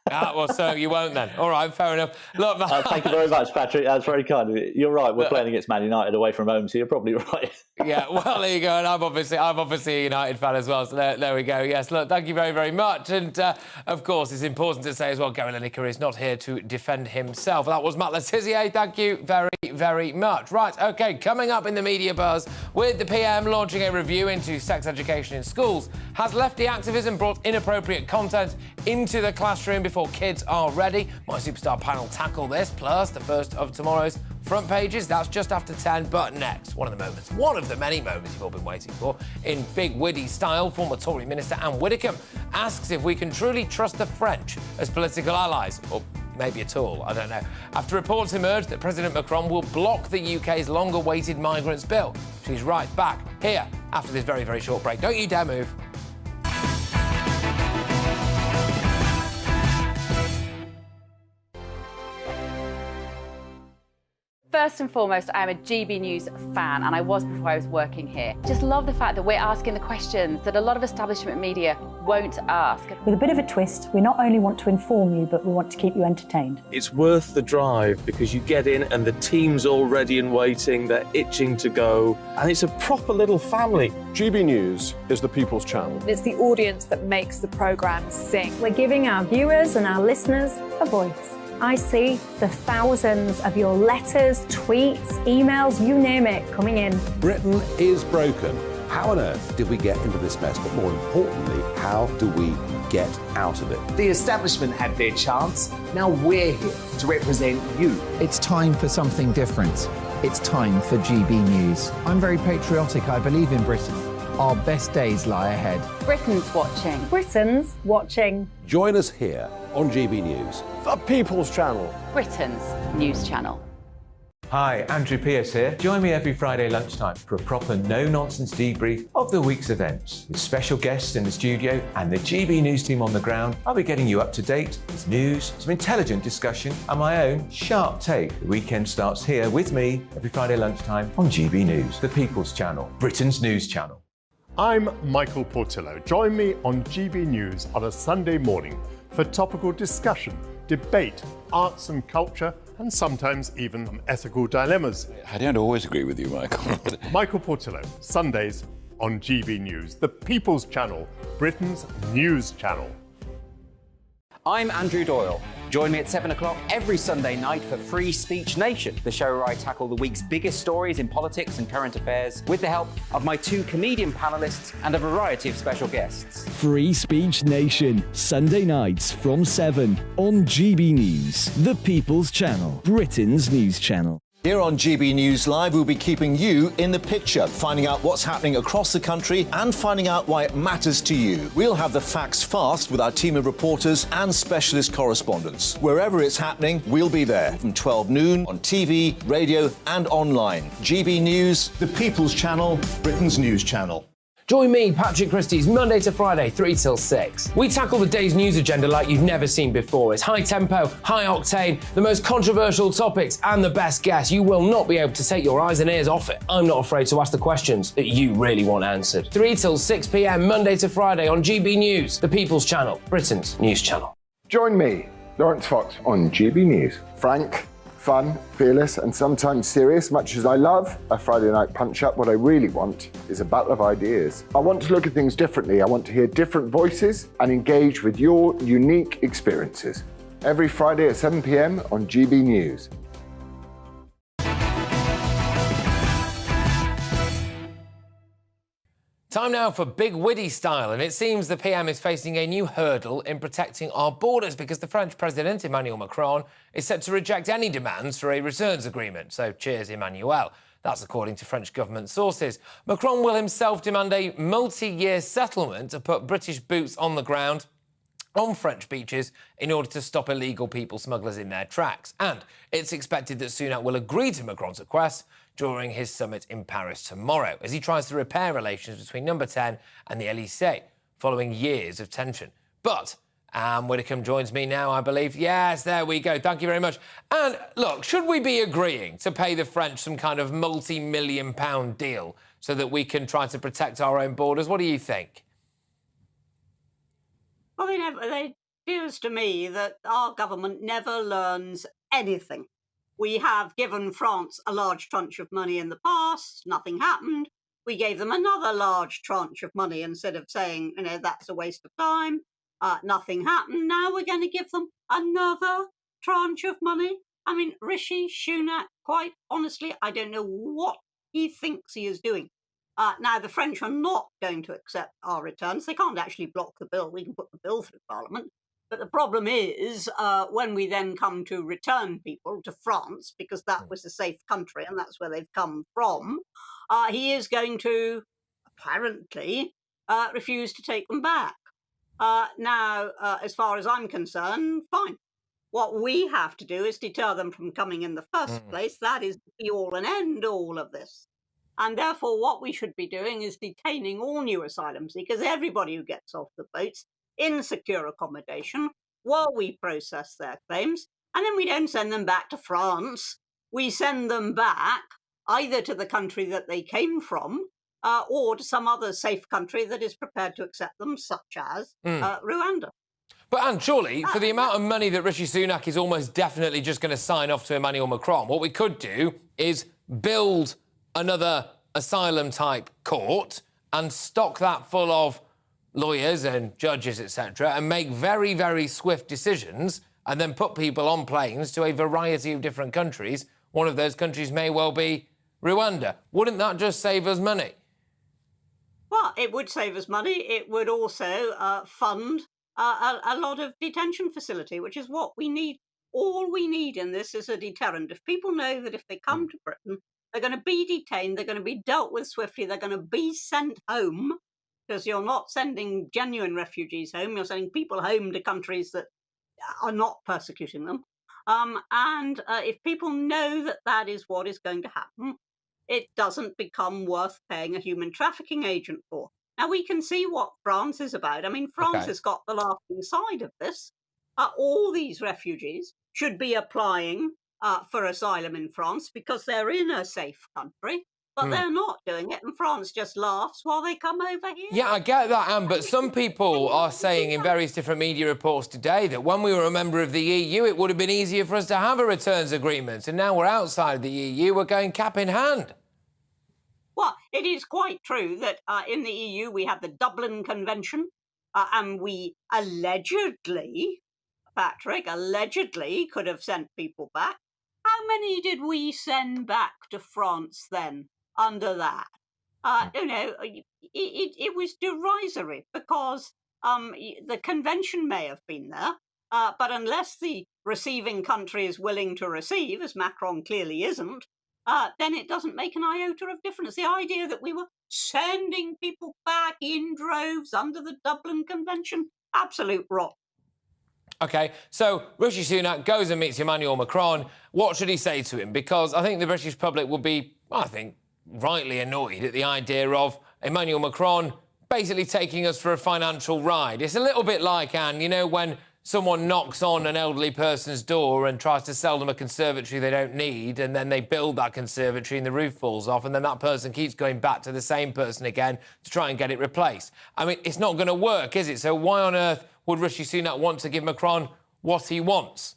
Well, so you won't then. All right, fair enough. Look, thank you very much, Patrick. That's very kind of you. You're right. We're playing against Man United away from home, so you're probably right. Yeah, well, there you go. And I'm obviously a United fan as well, so there we go. Yes, look, thank you very, very much. And, of course, it's important to say as well, Gary Lineker is not here to defend himself. That was Matt Le Tissier. Thank you very, very much. Right, OK, coming up in the media buzz, with the PM launching a review into sex education in schools, has lefty activism brought inappropriate content into the classroom before kids are ready? My Superstar panel tackle this, plus the first of tomorrow's front pages. That's just after 10, but next, one of the many moments you've all been waiting for. In big witty style, former Tory Minister Anne Widdecombe asks if we can truly trust the French as political allies, or maybe at all, I don't know, after reports emerged that President Macron will block the UK's long-awaited migrants bill. She's right back here after this very, very short break. Don't you dare move. First and foremost, I'm a GB News fan, and I was before I was working here. Just love the fact that we're asking the questions that a lot of establishment media won't ask. With a bit of a twist, we not only want to inform you, but we want to keep you entertained. It's worth the drive because you get in and the team's all ready and waiting, they're itching to go, and it's a proper little family. GB News is the People's Channel. It's the audience that makes the programme sing. We're giving our viewers and our listeners a voice. I see the thousands of your letters, tweets, emails, you name it, coming in. Britain is broken. How on earth did we get into this mess? But more importantly, how do we get out of it? The establishment had their chance. Now we're here to represent you. It's time for something different. It's time for GB News. I'm very patriotic. I believe in Britain. Our best days lie ahead. Britain's watching. Britain's watching. Join us here on GB News. The People's Channel. Britain's news channel. Hi, Andrew Pierce here. Join me every Friday lunchtime for a proper no-nonsense debrief of the week's events. With special guests in the studio and the GB News team on the ground, I'll be getting you up to date with news, some intelligent discussion and my own sharp take. The weekend starts here with me every Friday lunchtime on GB News, the People's Channel, Britain's news channel. I'm Michael Portillo. Join me on GB News on a Sunday morning for topical discussion, debate, arts and culture, and sometimes even ethical dilemmas. I don't always agree with you, Michael. Michael Portillo, Sundays on GB News, the People's Channel, Britain's news channel. I'm Andrew Doyle. Join me at 7 o'clock every Sunday night for Free Speech Nation, the show where I tackle the week's biggest stories in politics and current affairs with the help of my two comedian panellists and a variety of special guests. Free Speech Nation, Sunday nights from 7 on GB News, the People's Channel, Britain's news channel. Here on GB News Live, we'll be keeping you in the picture, finding out what's happening across the country and finding out why it matters to you. We'll have the facts fast with our team of reporters and specialist correspondents. Wherever it's happening, we'll be there from 12 noon on TV, radio and online. GB News, the People's Channel, Britain's news channel. Join me, Patrick Christie's, Monday to Friday, 3 till 6. We tackle the day's news agenda like you've never seen before. It's high tempo, high octane, the most controversial topics and the best guests. You will not be able to take your eyes and ears off it. I'm not afraid to ask the questions that you really want answered. 3 till 6 p.m, Monday to Friday on GB News, the People's Channel, Britain's news channel. Join me, Lawrence Fox, on GB News. Frank, fun, fearless and sometimes serious. Much as I love a Friday night punch-up, what I really want is a battle of ideas. I want to look at things differently. I want to hear different voices and engage with your unique experiences. Every Friday at 7 p.m. on GB News. Time now for Big Witty Style, and it seems the PM is facing a new hurdle in protecting our borders because the French President, Emmanuel Macron, is set to reject any demands for a returns agreement. So cheers, Emmanuel. That's according to French government sources. Macron will himself demand a multi-year settlement to put British boots on the ground on French beaches in order to stop illegal people smugglers in their tracks. And it's expected that Sunak will agree to Macron's request during his summit in Paris tomorrow, as he tries to repair relations between Number 10 and the Elysée, following years of tension. But Anne Widdecombe joins me now, I believe. Yes, there we go. Thank you very much. And look, should we be agreeing to pay the French some kind of multi-million-pound deal so that we can try to protect our own borders? What do you think? Well, it appears to me that our government never learns anything. We have given France a large tranche of money in the past, nothing happened. We gave them another large tranche of money instead of saying, that's a waste of time. Nothing happened. Now we're going to give them another tranche of money. I mean, Rishi Sunak, quite honestly, I don't know what he thinks he is doing. Now, the French are not going to accept our returns. They can't actually block the bill. We can put the bill through Parliament. But the problem is when we then come to return people to France, because that was a safe country and that's where they've come from, he is going to apparently refuse to take them back. Now, as far as I'm concerned, fine. What we have to do is deter them from coming in the first place. That is the be-all and end-all of this. And therefore, what we should be doing is detaining all new asylum seekers, everybody who gets off the boats, in secure accommodation while we process their claims. And then we don't send them back to France. We send them back either to the country that they came from or to some other safe country that is prepared to accept them, such as Rwanda. But, Anne, surely, for the amount of money that Rishi Sunak is almost definitely just going to sign off to Emmanuel Macron, what we could do is build another asylum-type court and stock that full of lawyers and judges, etc., and make very, very swift decisions and then put people on planes to a variety of different countries. One of those countries may well be Rwanda. Wouldn't that just save us money? Well, it would save us money. It would also fund a lot of detention facility, which is what we need. All we need in this is a deterrent. If people know that if they come to Britain, they're going to be detained, they're going to be dealt with swiftly, they're going to be sent home, because you're not sending genuine refugees home, you're sending people home to countries that are not persecuting them. And if people know that that is what is going to happen, it doesn't become worth paying a human trafficking agent for. Now, we can see what France is about. I mean, France has got the laughing side of this. All these refugees should be applying for asylum in France because they're in a safe country, but they're not doing it, and France just laughs while they come over here. Yeah, I get that, Anne, but some people are saying in various different media reports today that when we were a member of the EU, it would have been easier for us to have a returns agreement, and now we're outside the EU, we're going cap in hand. Well, it is quite true that in the EU we have the Dublin Convention, and we allegedly, Patrick, allegedly could have sent people back. How many did we send back to France then under that? It was derisory because the convention may have been there, but unless the receiving country is willing to receive, as Macron clearly isn't, then it doesn't make an iota of difference. The idea that we were sending people back in droves under the Dublin Convention, absolute rot. OK, so Rishi Sunak goes and meets Emmanuel Macron. What should he say to him? Because I think the British public will be, I think, rightly annoyed at the idea of Emmanuel Macron basically taking us for a financial ride. It's a little bit like, Anne, you know, when someone knocks on an elderly person's door and tries to sell them a conservatory they don't need, and then they build that conservatory and the roof falls off, and then that person keeps going back to the same person again to try and get it replaced. I mean, it's not going to work, is it? So why on earth would Rishi Sunak want to give Macron what he wants?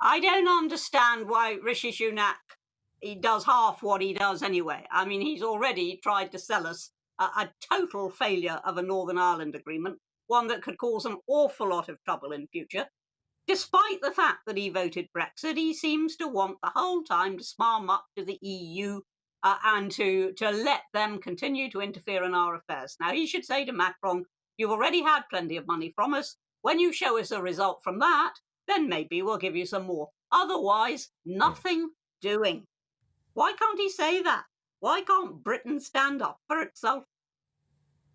I don't understand why Rishi Sunak, he does half what he does anyway. I mean, he's already tried to sell us a total failure of a Northern Ireland agreement, one that could cause an awful lot of trouble in future. Despite the fact that he voted Brexit, he seems to want the whole time to smarm up to the EU and to let them continue to interfere in our affairs. Now, he should say to Macron, you've already had plenty of money from us. When you show us a result from that, then maybe we'll give you some more. Otherwise, nothing doing. Why can't he say that? Why can't Britain stand up for itself?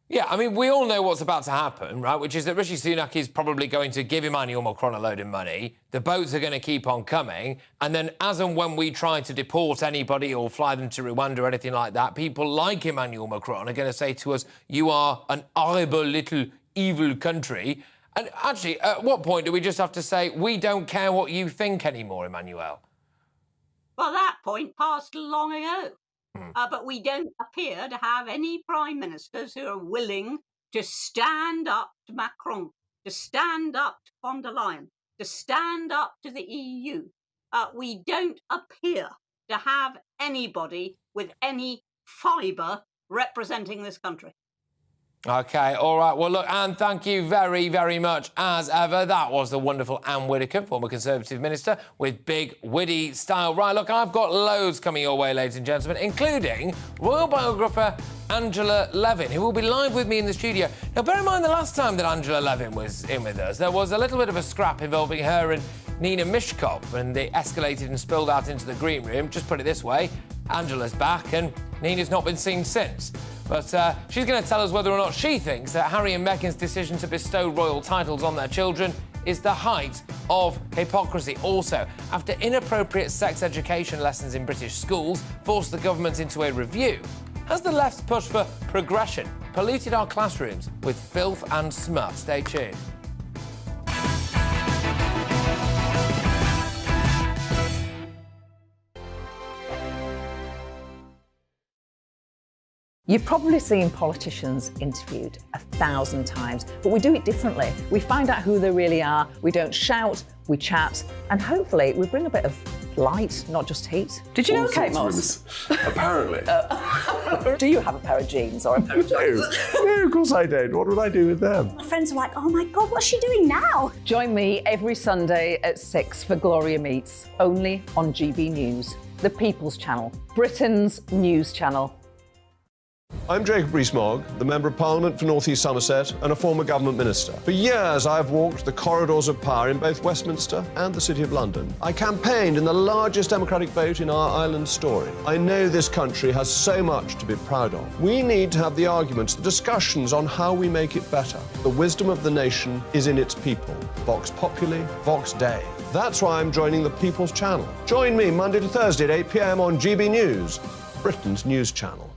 Yeah, I mean, we all know what's about to happen, right, which is that Rishi Sunak is probably going to give Emmanuel Macron a load of money, the boats are going to keep on coming, and then as and when we try to deport anybody or fly them to Rwanda or anything like that, people like Emmanuel Macron are going to say to us, you are an horrible little evil country. And actually, at what point do we just have to say, we don't care what you think anymore, Emmanuel? Well, that point passed long ago. But we don't appear to have any prime ministers who are willing to stand up to Macron, to stand up to von der Leyen, to stand up to the EU. We don't appear to have anybody with any fibre representing this country. OK, all right. Well, look, Anne, thank you very, very much, as ever. That was the wonderful Anne Widdecombe, former Conservative Minister, with big, witty style. Right, look, I've got loads coming your way, ladies and gentlemen, including royal biographer Angela Levin, who will be live with me in the studio. Now, bear in mind, the last time that Angela Levin was in with us, there was a little bit of a scrap involving her and Nina Mishkov, and they escalated and spilled out into the green room. Just put it this way, Angela's back, and Nina's not been seen since. But she's going to tell us whether or not she thinks that Harry and Meghan's decision to bestow royal titles on their children is the height of hypocrisy. Also, after inappropriate sex education lessons in British schools forced the government into a review, has the left's push for progression polluted our classrooms with filth and smut? Stay tuned. You've probably seen politicians interviewed 1,000 times, but we do it differently. We find out who they really are, we don't shout, we chat, and hopefully we bring a bit of light, not just heat. Did you know Kate Moss? Apparently. Do you have a pair of jeans or a pair of jeans? No, of course I don't. What would I do with them? My friends are like, oh my God, what's she doing now? Join me every Sunday at 6 for Gloria Meets, only on GB News, the People's Channel, Britain's news channel. I'm Jacob Rees-Mogg, the Member of Parliament for North East Somerset and a former government minister. For years, I've walked the corridors of power in both Westminster and the City of London. I campaigned in the largest democratic vote in our island story. I know this country has so much to be proud of. We need to have the arguments, the discussions on how we make it better. The wisdom of the nation is in its people. Vox Populi, Vox Dei. That's why I'm joining the People's Channel. Join me Monday to Thursday at 8 p.m. on GB News, Britain's news channel.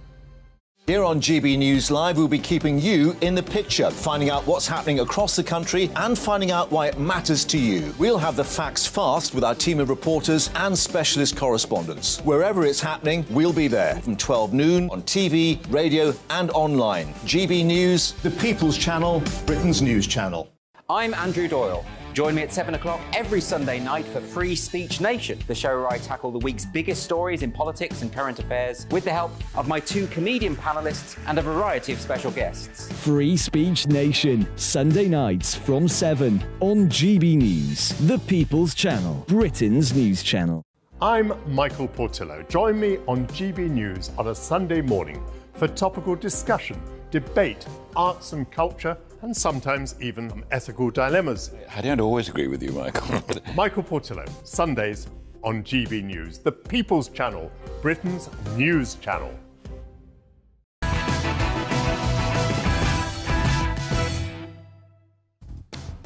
Here on GB News Live, we'll be keeping you in the picture, finding out what's happening across the country and finding out why it matters to you. We'll have the facts fast with our team of reporters and specialist correspondents. Wherever it's happening, we'll be there from 12 noon on TV, radio and online. GB News, the People's Channel, Britain's news channel. I'm Andrew Doyle. Join me at 7 o'clock every Sunday night for Free Speech Nation, the show where I tackle the week's biggest stories in politics and current affairs with the help of my two comedian panellists and a variety of special guests. Free Speech Nation, Sunday nights from 7 on GB News, the People's Channel, Britain's news channel. I'm Michael Portillo. Join me on GB News on a Sunday morning for topical discussion, debate, arts and culture, and sometimes even ethical dilemmas. I don't always agree with you, Michael. Michael Portillo, Sundays on GB News, the People's Channel, Britain's news channel.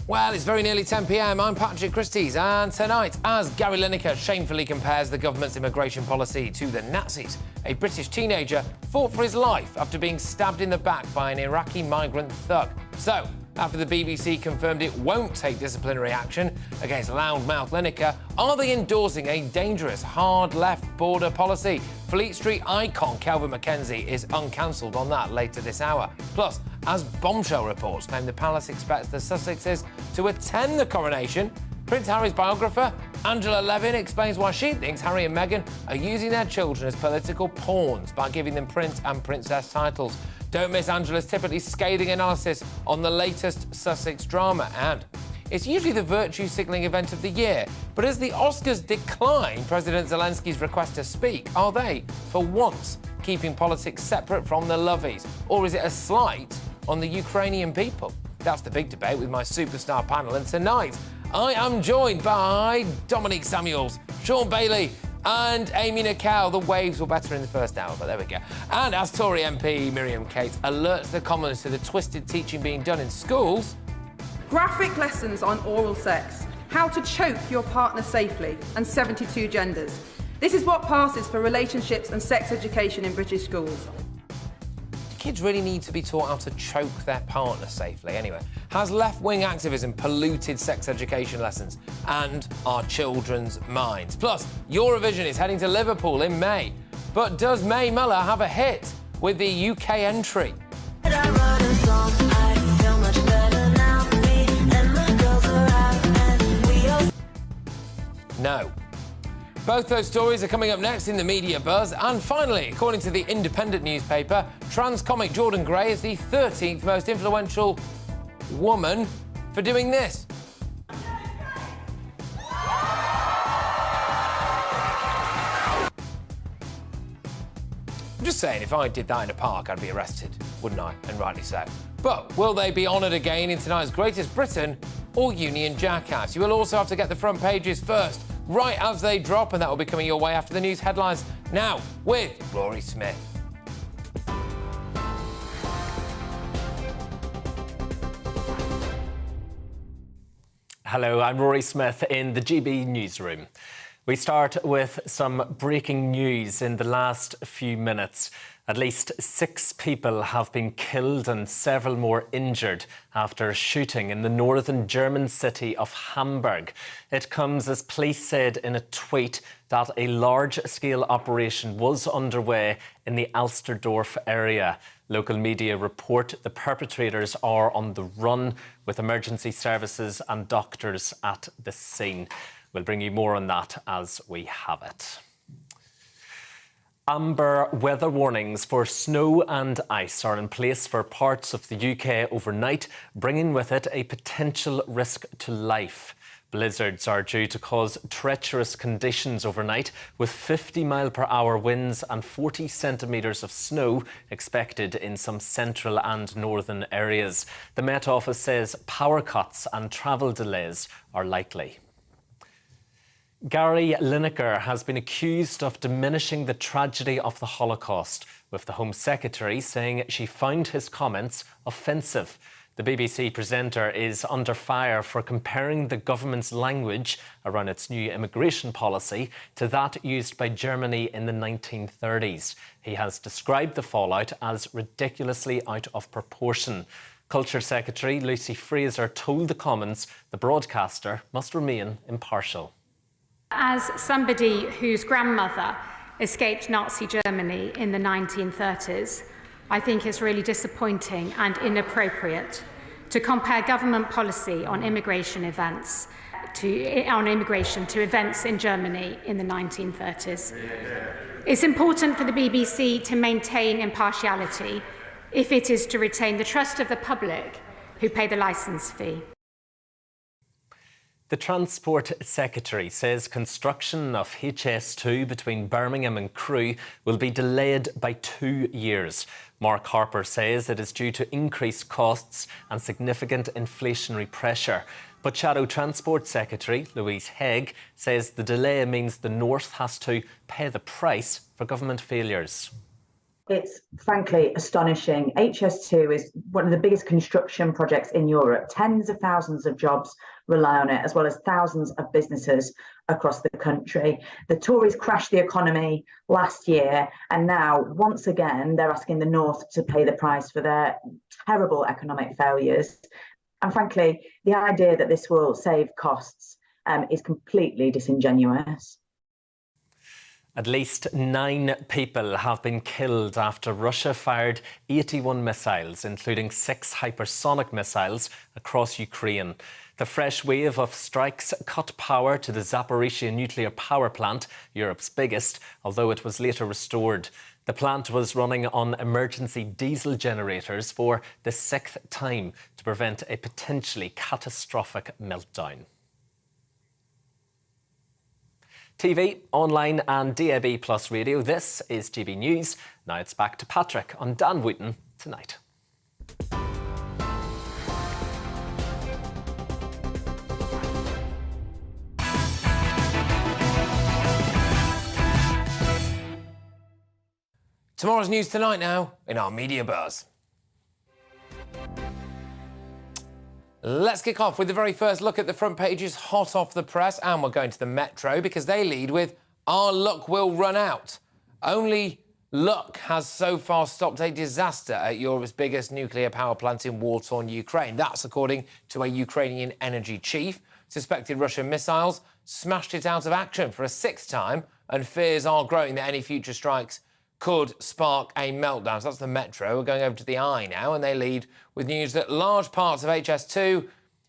Well, it's very nearly 10 p.m. I'm Patrick Christie's, and tonight, as Gary Lineker shamefully compares the government's immigration policy to the Nazis, a British teenager fought for his life after being stabbed in the back by an Iraqi migrant thug. So, after the BBC confirmed it won't take disciplinary action against loudmouth Lineker, are they endorsing a dangerous, hard left border policy? Fleet Street icon Kelvin MacKenzie is uncancelled on that later this hour. Plus, as bombshell reports claim the palace expects the Sussexes to attend the coronation, Prince Harry's biographer, Angela Levin, explains why she thinks Harry and Meghan are using their children as political pawns by giving them prince and princess titles. Don't miss Angela's typically scathing analysis on the latest Sussex drama. And it's usually the virtue-signalling event of the year. But as the Oscars decline President Zelensky's request to speak, are they, for once, keeping politics separate from the lovies? Or is it a slight on the Ukrainian people? That's the big debate with my superstar panel. And tonight, I am joined by Dominique Samuels, Sean Bailey and Amy Nicol. The waves were better in the first hour, but there we go. And as Tory MP Miriam Cates alerts the Commons to the twisted teaching being done in schools. Graphic lessons on oral sex, how to choke your partner safely, and 72 genders. This is what passes for relationships and sex education in British schools. Kids really need to be taught how to choke their partner safely. Anyway, has left-wing activism polluted sex education lessons and our children's minds? Plus, Eurovision is heading to Liverpool in May. But does May Muller have a hit with the UK entry? No. Both those stories are coming up next in the media buzz. And finally, according to the Independent newspaper, trans comic Jordan Gray is the 13th most influential woman for doing this. I'm just saying, if I did that in a park, I'd be arrested, wouldn't I? And rightly so. But will they be honoured again in tonight's Greatest Britain or Union Jackass? You will also have to get the front pages first, right as they drop, and that will be coming your way after the news headlines. Now, with Rory Smith. Hello, I'm Rory Smith in the GB newsroom. We start with some breaking news in the last few minutes. At least 6 people have been killed and several more injured after a shooting in the northern German city of Hamburg. It comes as police said in a tweet that a large-scale operation was underway in the Alsterdorf area. Local media report the perpetrators are on the run, with emergency services and doctors at the scene. We'll bring you more on that as we have it. Amber weather warnings for snow and ice are in place for parts of the UK overnight, bringing with it a potential risk to life. Blizzards are due to cause treacherous conditions overnight, with 50-mile-per-hour winds and 40 centimetres of snow expected in some central and northern areas. The Met Office says power cuts and travel delays are likely. Gary Lineker has been accused of diminishing the tragedy of the Holocaust, with the Home Secretary saying she found his comments offensive. The BBC presenter is under fire for comparing the government's language around its new immigration policy to that used by Germany in the 1930s. He has described the fallout as ridiculously out of proportion. Culture Secretary Lucy Fraser told the Commons the broadcaster must remain impartial. As somebody whose grandmother escaped Nazi Germany in the 1930s, I think it's really disappointing and inappropriate to compare government policy on immigration to events in Germany in the 1930s. It's important for the BBC to maintain impartiality if it is to retain the trust of the public who pay the licence fee. The Transport Secretary says construction of HS2 between Birmingham and Crewe will be delayed by 2 years. Mark Harper says it is due to increased costs and significant inflationary pressure. But Shadow Transport Secretary Louise Haigh says the delay means the North has to pay the price for government failures. It's frankly astonishing. HS2 is one of the biggest construction projects in Europe. Tens of thousands of jobs rely on it, as well as thousands of businesses across the country. The Tories crashed the economy last year, and now, once again, they're asking the North to pay the price for their terrible economic failures. And frankly, the idea that this will save costs is completely disingenuous. At least 9 people have been killed after Russia fired 81 missiles, including 6 hypersonic missiles, across Ukraine. The fresh wave of strikes cut power to the Zaporizhzhia nuclear power plant, Europe's biggest, although it was later restored. The plant was running on emergency diesel generators for the 6th time to prevent a potentially catastrophic meltdown. TV, online and DAB Plus radio, this is GB News. Now it's back to Patrick on Dan Wootton Tonight. Tomorrow's news tonight now in our Media Buzz. Let's kick off with the very first look at the front pages hot off the press, and we're going to the Metro because they lead with "Our luck will run out." Only luck has so far stopped a disaster at Europe's biggest nuclear power plant in war-torn Ukraine. That's according to a Ukrainian energy chief. Suspected Russian missiles smashed it out of action for a 6th time, and fears are growing that any future strikes could spark a meltdown. So that's the Metro. We're going over to the Eye now, and they lead with news that large parts of HS2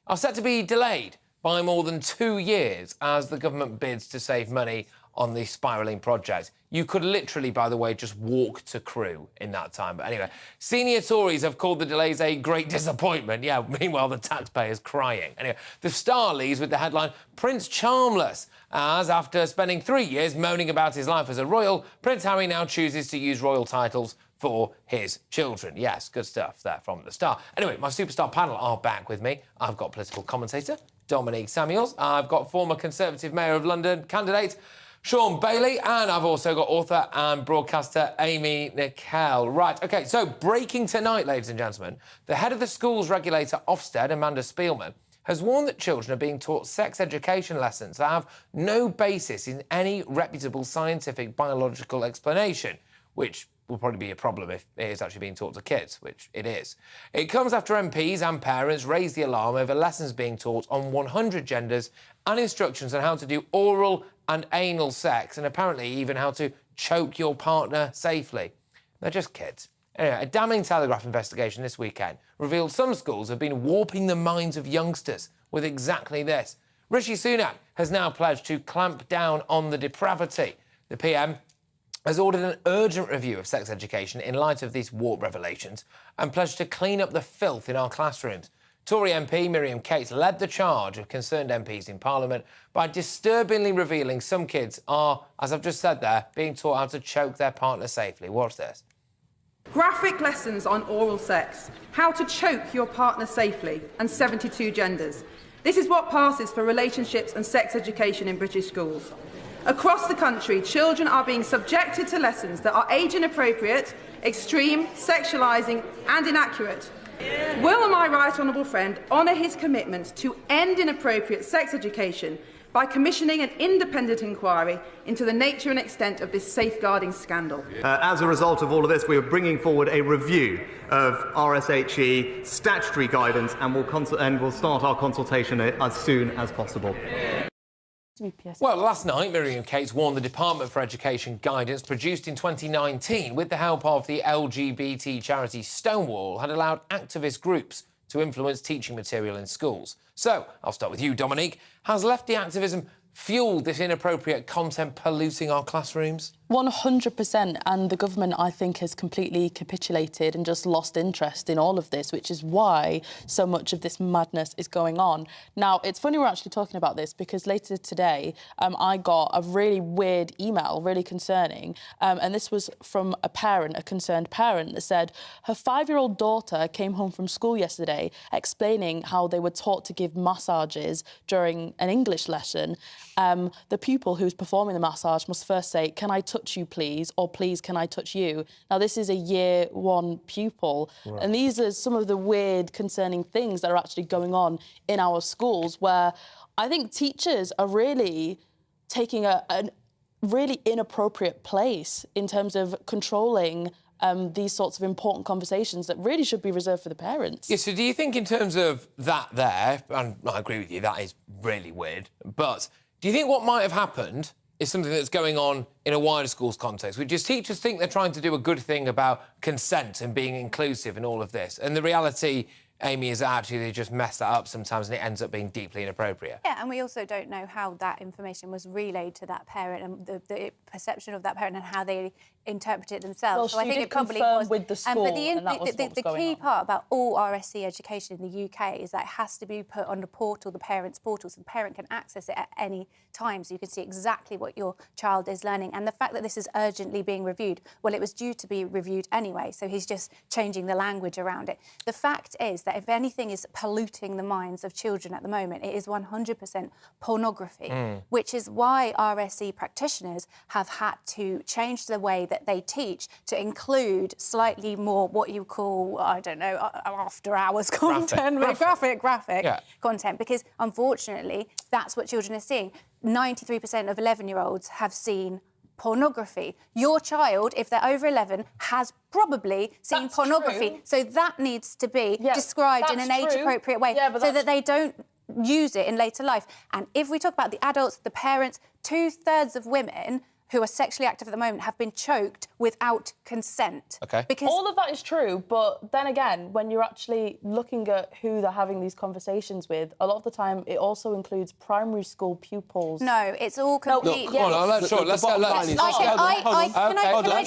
are set to be delayed by more than 2 years as the government bids to save money on the spiralling project. You could literally, by the way, just walk to Crewe in that time. But anyway, senior Tories have called the delays a great disappointment. Yeah, meanwhile, the taxpayers crying. Anyway, the Star leads with the headline, "Prince Charmless," as after spending 3 years moaning about his life as a royal, Prince Harry now chooses to use royal titles for his children. Yes, good stuff there from the Star. Anyway, my superstar panel are back with me. I've got political commentator Dominique Samuels. I've got former Conservative Mayor of London candidate Sean Bailey, and I've also got author and broadcaster Amy Nickel. Right, OK, so breaking tonight, ladies and gentlemen, the head of the schools regulator Ofsted, Amanda Spielman, has warned that children are being taught sex education lessons that have no basis in any reputable scientific biological explanation, which will probably be a problem if it is actually being taught to kids, which it is. It comes after MPs and parents raised the alarm over lessons being taught on 100 genders and instructions on how to do oral and anal sex, and apparently even how to choke your partner safely. They're just kids. Anyway, a damning Telegraph investigation this weekend revealed some schools have been warping the minds of youngsters with exactly this. Rishi Sunak has now pledged to clamp down on the depravity. The PM has ordered an urgent review of sex education in light of these warped revelations and pledged to clean up the filth in our classrooms. Tory MP Miriam Cates led the charge of concerned MPs in Parliament by disturbingly revealing some kids are, as I've just said there, being taught how to choke their partner safely. Watch this. Graphic lessons on oral sex, how to choke your partner safely, and 72 genders. This is what passes for relationships and sex education in British schools. Across the country, children are being subjected to lessons that are age inappropriate, extreme, sexualising and inaccurate. Will my right honourable friend honour his commitment to end inappropriate sex education by commissioning an independent inquiry into the nature and extent of this safeguarding scandal? As a result of all of this, we are bringing forward a review of RSHE statutory guidance and we'll start our consultation as soon as possible. Well, last night, Miriam Cates warned the Department for Education guidance produced in 2019 with the help of the LGBT charity Stonewall had allowed activist groups to influence teaching material in schools. So, I'll start with you, Dominique. Has lefty activism fuelled this inappropriate content polluting our classrooms? 100%, and the government, I think, has completely capitulated and just lost interest in all of this, which is why so much of this madness is going on. Now, it's funny we're actually talking about this because later today I got a really weird email, really concerning, and this was from a parent, a concerned parent, that said her 5-year-old daughter came home from school yesterday explaining how they were taught to give massages during an English lesson. The pupil who's performing the massage must first say, "Can I touch you, please?" or "Please, can I touch you?" Now, this is a year 1 pupil, right. And these are some of the weird, concerning things that are actually going on in our schools, where I think teachers are really taking a really inappropriate place in terms of controlling these sorts of important conversations that really should be reserved for the parents. Yeah, so do you think in terms of that there, and I agree with you, that is really weird, but do you think what might have happened is something that's going on in a wider schools context, which is teachers think they're trying to do a good thing about consent and being inclusive and all of this, and the reality, Amy, is actually they just mess that up sometimes and it ends up being deeply inappropriate? Yeah, and we also don't know how that information was relayed to that parent and the perception of that parent and how they interpret it themselves. Well, so I think it probably was with the school, but the key part about all RSC education in the UK is that it has to be put on the portal, the parent's portal, so the parent can access it at any time, so you can see exactly what your child is learning. And the fact that this is urgently being reviewed, well, it was due to be reviewed anyway, so he's just changing the language around it. The fact is that if anything is polluting the minds of children at the moment, it is 100% pornography, which is why RSC practitioners have had to change the way that they teach to include slightly more what you call, I don't know, after-hours content, graphic content, because unfortunately that's what children are seeing. 93% of 11-year-olds have seen pornography. Your child, if they're over 11, has probably seen pornography. True. So that needs to be described in an age-appropriate way so that they don't use it in later life. And if we talk about the adults, the parents, 2/3 of women who are sexually active at the moment have been choked without consent. Okay. Because all of that is true, but then again, when you're actually looking at who they're having these conversations with, a lot of the time it also includes primary school pupils. No, it's all complete. No, come on, let's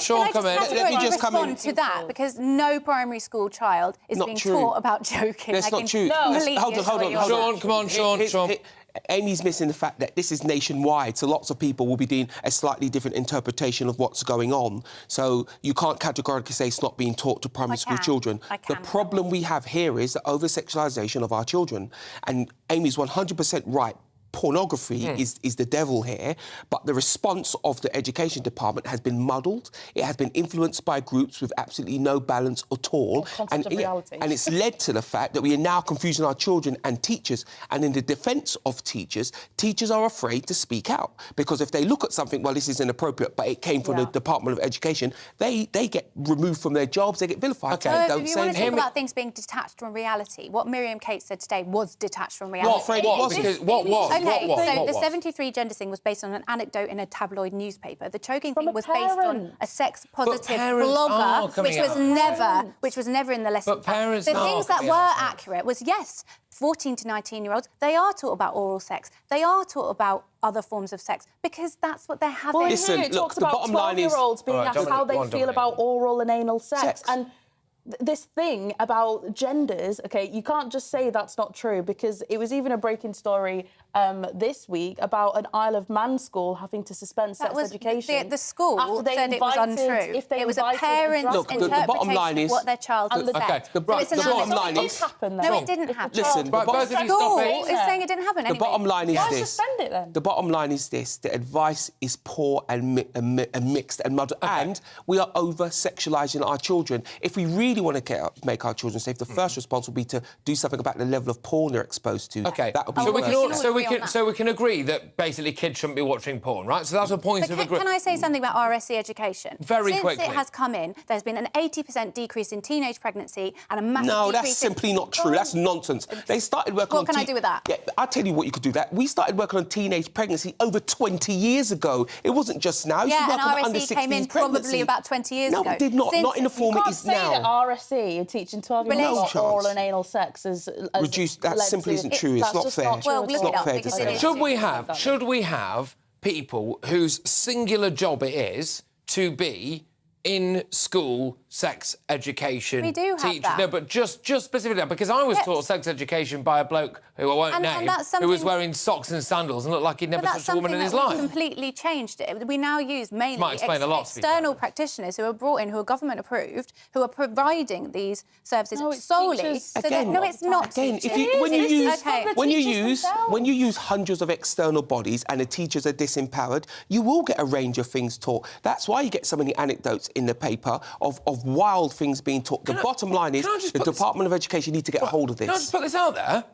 Sean come in. Let me just respond to that, because no primary school child is being taught about joking. That's not true. Hold on. Sean, come on, Sean. Amy's missing the fact that this is nationwide, so lots of people will be doing a slightly different interpretation of what's going on. So you can't categorically say it's not being taught to primary school children. The problem we have here is the over-sexualisation of our children. And Amy's 100% right. Pornography is the devil here, but the response of the education department has been muddled. It has been influenced by groups with absolutely no balance at all. And it's led to the fact that we are now confusing our children and teachers. And in the defence of teachers, teachers are afraid to speak out. Because if they look at something, well, this is inappropriate, but it came from the Department of Education, they get removed from their jobs, they get vilified. So if you want to talk about things being detached from reality, what Miriam Cates said today was detached from reality. What was? OK, so the 73 gender thing was based on an anecdote in a tabloid newspaper. The choking thing was based on a sex-positive blogger, which was never in the lesson. But parents the things that were accurate was, yes, 14 to 19-year-olds, they are taught about oral sex. They are taught about other forms of sex, because that's what they're having. Well, listen, it talks about 12-year-olds being asked how they feel about oral and anal sex. And this thing about genders, OK, you can't just say that's not true, because it was even a breaking story this week about an Isle of Man school having to suspend sex education. The school said it was untrue. It was a parent's interpretation of what their child had said. Okay, the bottom line is... No, it didn't happen. Listen, the school is saying it didn't happen anyway. The bottom line is Why this. suspend it then? The bottom line is this. The advice is poor and mixed and muddled. And we are over-sexualising our children. If we really want to make our children safe, the first response will be to do something about the level of porn they're exposed to. OK, that would be so we can agree that basically kids shouldn't be watching porn, right? So that's a point of agreement. Can I say something about RSE education? Very quickly. Since it has come in, there's been an 80% decrease in teenage pregnancy and a massive decrease... No, that's simply not true. That's nonsense. They started working on... What can I do with that? Yeah, I'll tell you what you could do that. We started working on teenage pregnancy over 20 years ago. It wasn't just now. Yeah, and RSE came in probably about 20 years ago. No, it did not. Not in the form it is now. You can't say that RSE and teaching 12-year-olds about oral and anal sex is... Reduced. That simply isn't true. It's not fair. Well, it's not fair to say. Should we have people whose singular job it is to be in school sex education We do have teachers? that. No, but just specifically, because I was taught sex education by a bloke who I won't name, who was wearing socks and sandals and looked like he'd never touched a woman in his life. Completely changed it. We now use mainly external practitioners who are brought in, who are government approved, who are providing these services solely. No, it's not. Again, when you use hundreds of external bodies and the teachers are disempowered, you will get a range of things taught. That's why you get so many anecdotes in the paper of wild things being taught. The bottom line is the Department of Education need to get a hold of this. Can I just put this out there?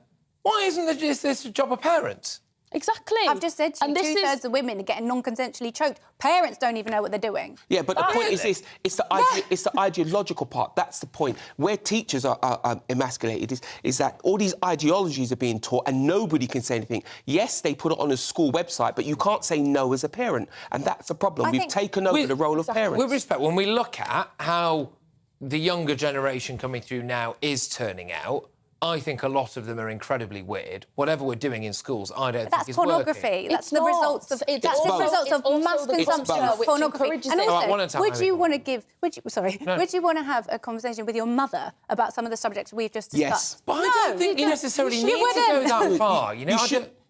Why isn't this a job of parents? Exactly. I've just said to you, two-thirds of women are getting non-consensually choked. Parents don't even know what they're doing. Yeah, but the point is this, it's the ideological part. That's the point. Where teachers are emasculated is that all these ideologies are being taught and nobody can say anything. Yes, they put it on a school website, but you can't say no as a parent. And that's the problem. We've taken over the role of parents. With respect, when we look at how the younger generation coming through now is turning out, I think a lot of them are incredibly weird. Whatever we're doing in schools, I don't think is pornography. working. That's the results of mass consumption of pornography. And also, would you want to have a conversation with your mother about some of the subjects we've just discussed? Yes. But I don't think you necessarily need to go that far. You know,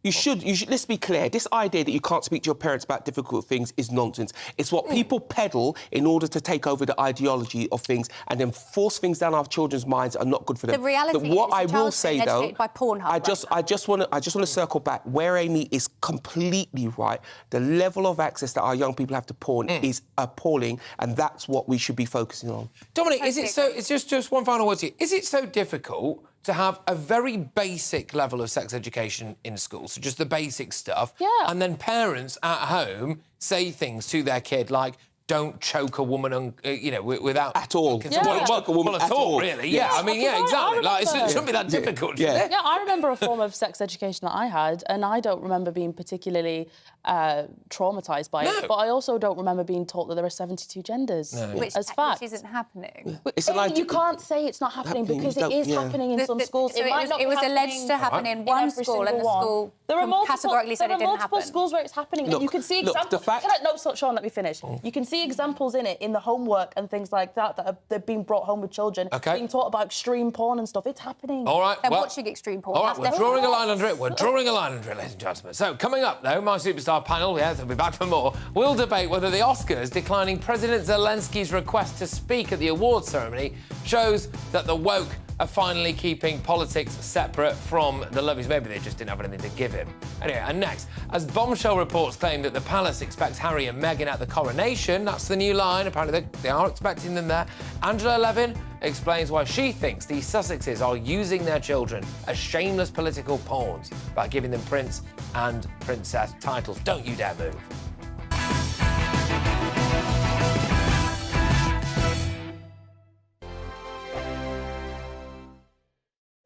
You should. Let's be clear. This idea that you can't speak to your parents about difficult things is nonsense. It's what people peddle in order to take over the ideology of things and then force things down our children's minds are not good for them. The reality what is I will say though, by Pornhub I just want to circle back where Amy is completely right. The level of access that our young people have to porn is appalling, and that's what we should be focusing on. Dominic, is it so? It's just one final word to you. Is it so difficult to have a very basic level of sex education in school, so just the basic stuff, and then parents at home say things to their kid like, don't choke a woman, without... At all. Well, at all, really. Yeah, I mean, exactly. Like, it shouldn't be that difficult, should it? Yeah, I remember a form of sex education that I had, and I don't remember being particularly traumatised by it, but I also don't remember being taught that there are 72 genders as fact. Which isn't happening. You can't say it's not happening because it is happening in some schools. It was alleged to happen in one school, and the school categorically said it didn't happen. There are multiple schools where it's happening, and you can see examples... Sean, let me finish. You can see examples in it, in the homework and things like that they're being brought home with children, being taught about extreme porn and stuff. It's happening. All right, they're watching extreme porn. All right, we're drawing a line under it. We're drawing a line under it, ladies and gentlemen. So, coming up, though, my superstar panel, they'll be back for more. We'll debate whether the Oscars declining President Zelensky's request to speak at the awards ceremony shows that the woke are finally keeping politics separate from the lovies. Maybe they just didn't have anything to give him. Anyway, and next, as bombshell reports claim that the palace expects Harry and Meghan at the coronation, that's the new line, apparently they are expecting them there, Angela Levin explains why she thinks the Sussexes are using their children as shameless political pawns by giving them prince and princess titles. Don't you dare move.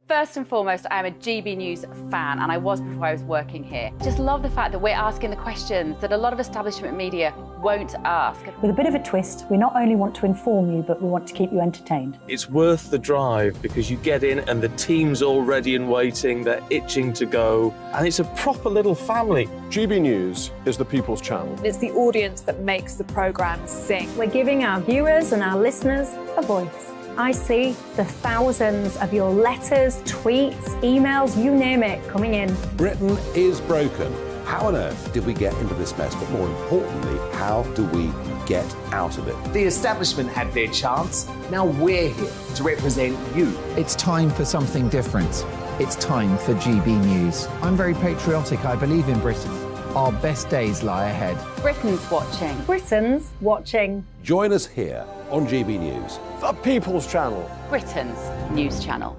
First and foremost, I am a GB News fan, and I was before I was working here. Just love the fact that we're asking the questions that a lot of establishment media won't ask. With a bit of a twist, we not only want to inform you, but we want to keep you entertained. It's worth the drive because you get in and the team's all ready and waiting, they're itching to go, and it's a proper little family. GB News is the people's channel. It's the audience that makes the programme sing. We're giving our viewers and our listeners a voice. I see the thousands of your letters, tweets, emails, you name it, coming in. Britain is broken. How on earth did we get into this mess? But more importantly, how do we get out of it? The establishment had their chance. Now we're here to represent you. It's time for something different. It's time for GB News. I'm very patriotic. I believe in Britain. Our best days lie ahead. Britain's watching. Britain's watching. Join us here on GB News. The People's Channel. Britain's news channel.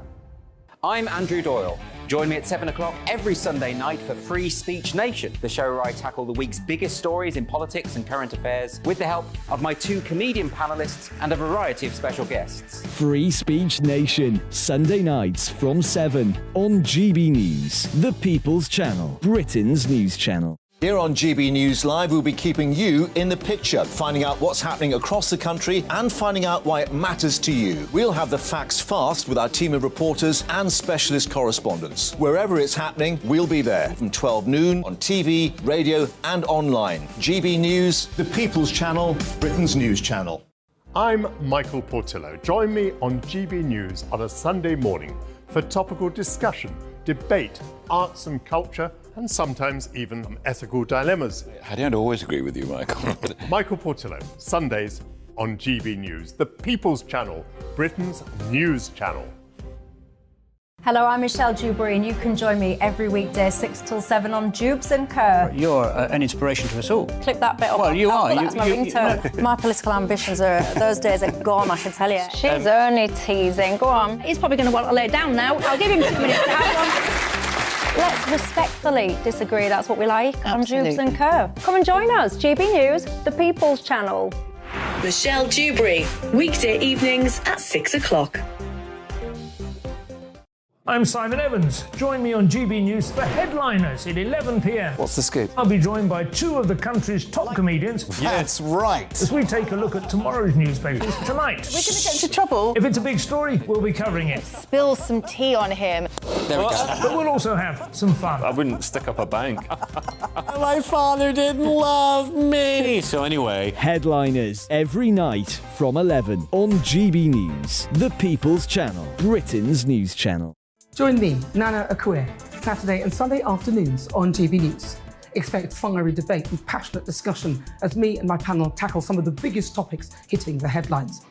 I'm Andrew Doyle. Join me at 7 o'clock every Sunday night for Free Speech Nation, the show where I tackle the week's biggest stories in politics and current affairs with the help of my two comedian panellists and a variety of special guests. Free Speech Nation, Sunday nights from 7 on GB News, the People's Channel, Britain's news channel. Here on GB News Live, we'll be keeping you in the picture, finding out what's happening across the country and finding out why it matters to you. We'll have the facts fast with our team of reporters and specialist correspondents. Wherever it's happening, we'll be there from 12 noon on TV, radio and online. GB News, the People's Channel, Britain's news channel. I'm Michael Portillo. Join me on GB News on a Sunday morning for topical discussion, debate, arts and culture, and sometimes even ethical dilemmas. I don't always agree with you, Michael. Michael Portillo, Sundays on GB News, the People's Channel, Britain's news channel. Hello, I'm Michelle Dewberry, and you can join me every weekday 6 till 7 on Jubes and Kerr. You're an inspiration to us all. Clip that bit up. Well, you are. That's my ringtone. My political ambitions those days are gone, I can tell you. She's only teasing. Go on. He's probably going to want to lay down now. I'll give him 2 minutes to have one. Let's respectfully disagree. That's what we like on Jubes and Kerr. Come and join us. GB News, the People's Channel. Michelle Dewberry, weekday evenings at 6 o'clock. I'm Simon Evans. Join me on GB News for Headliners at 11 p.m. What's the scoop? I'll be joined by two of the country's top comedians. That's right. As we take a look at tomorrow's newspapers tonight. We're going to get into trouble. If it's a big story, we'll be covering it. Spill some tea on him. There we go. But we'll also have some fun. I wouldn't stick up a bank. My father didn't love me. So anyway. Headliners every night from 11 on GB News, the People's Channel, Britain's news channel. Join me, Nana Akue, Saturday and Sunday afternoons on GB News. Expect fiery debate and passionate discussion as me and my panel tackle some of the biggest topics hitting the headlines.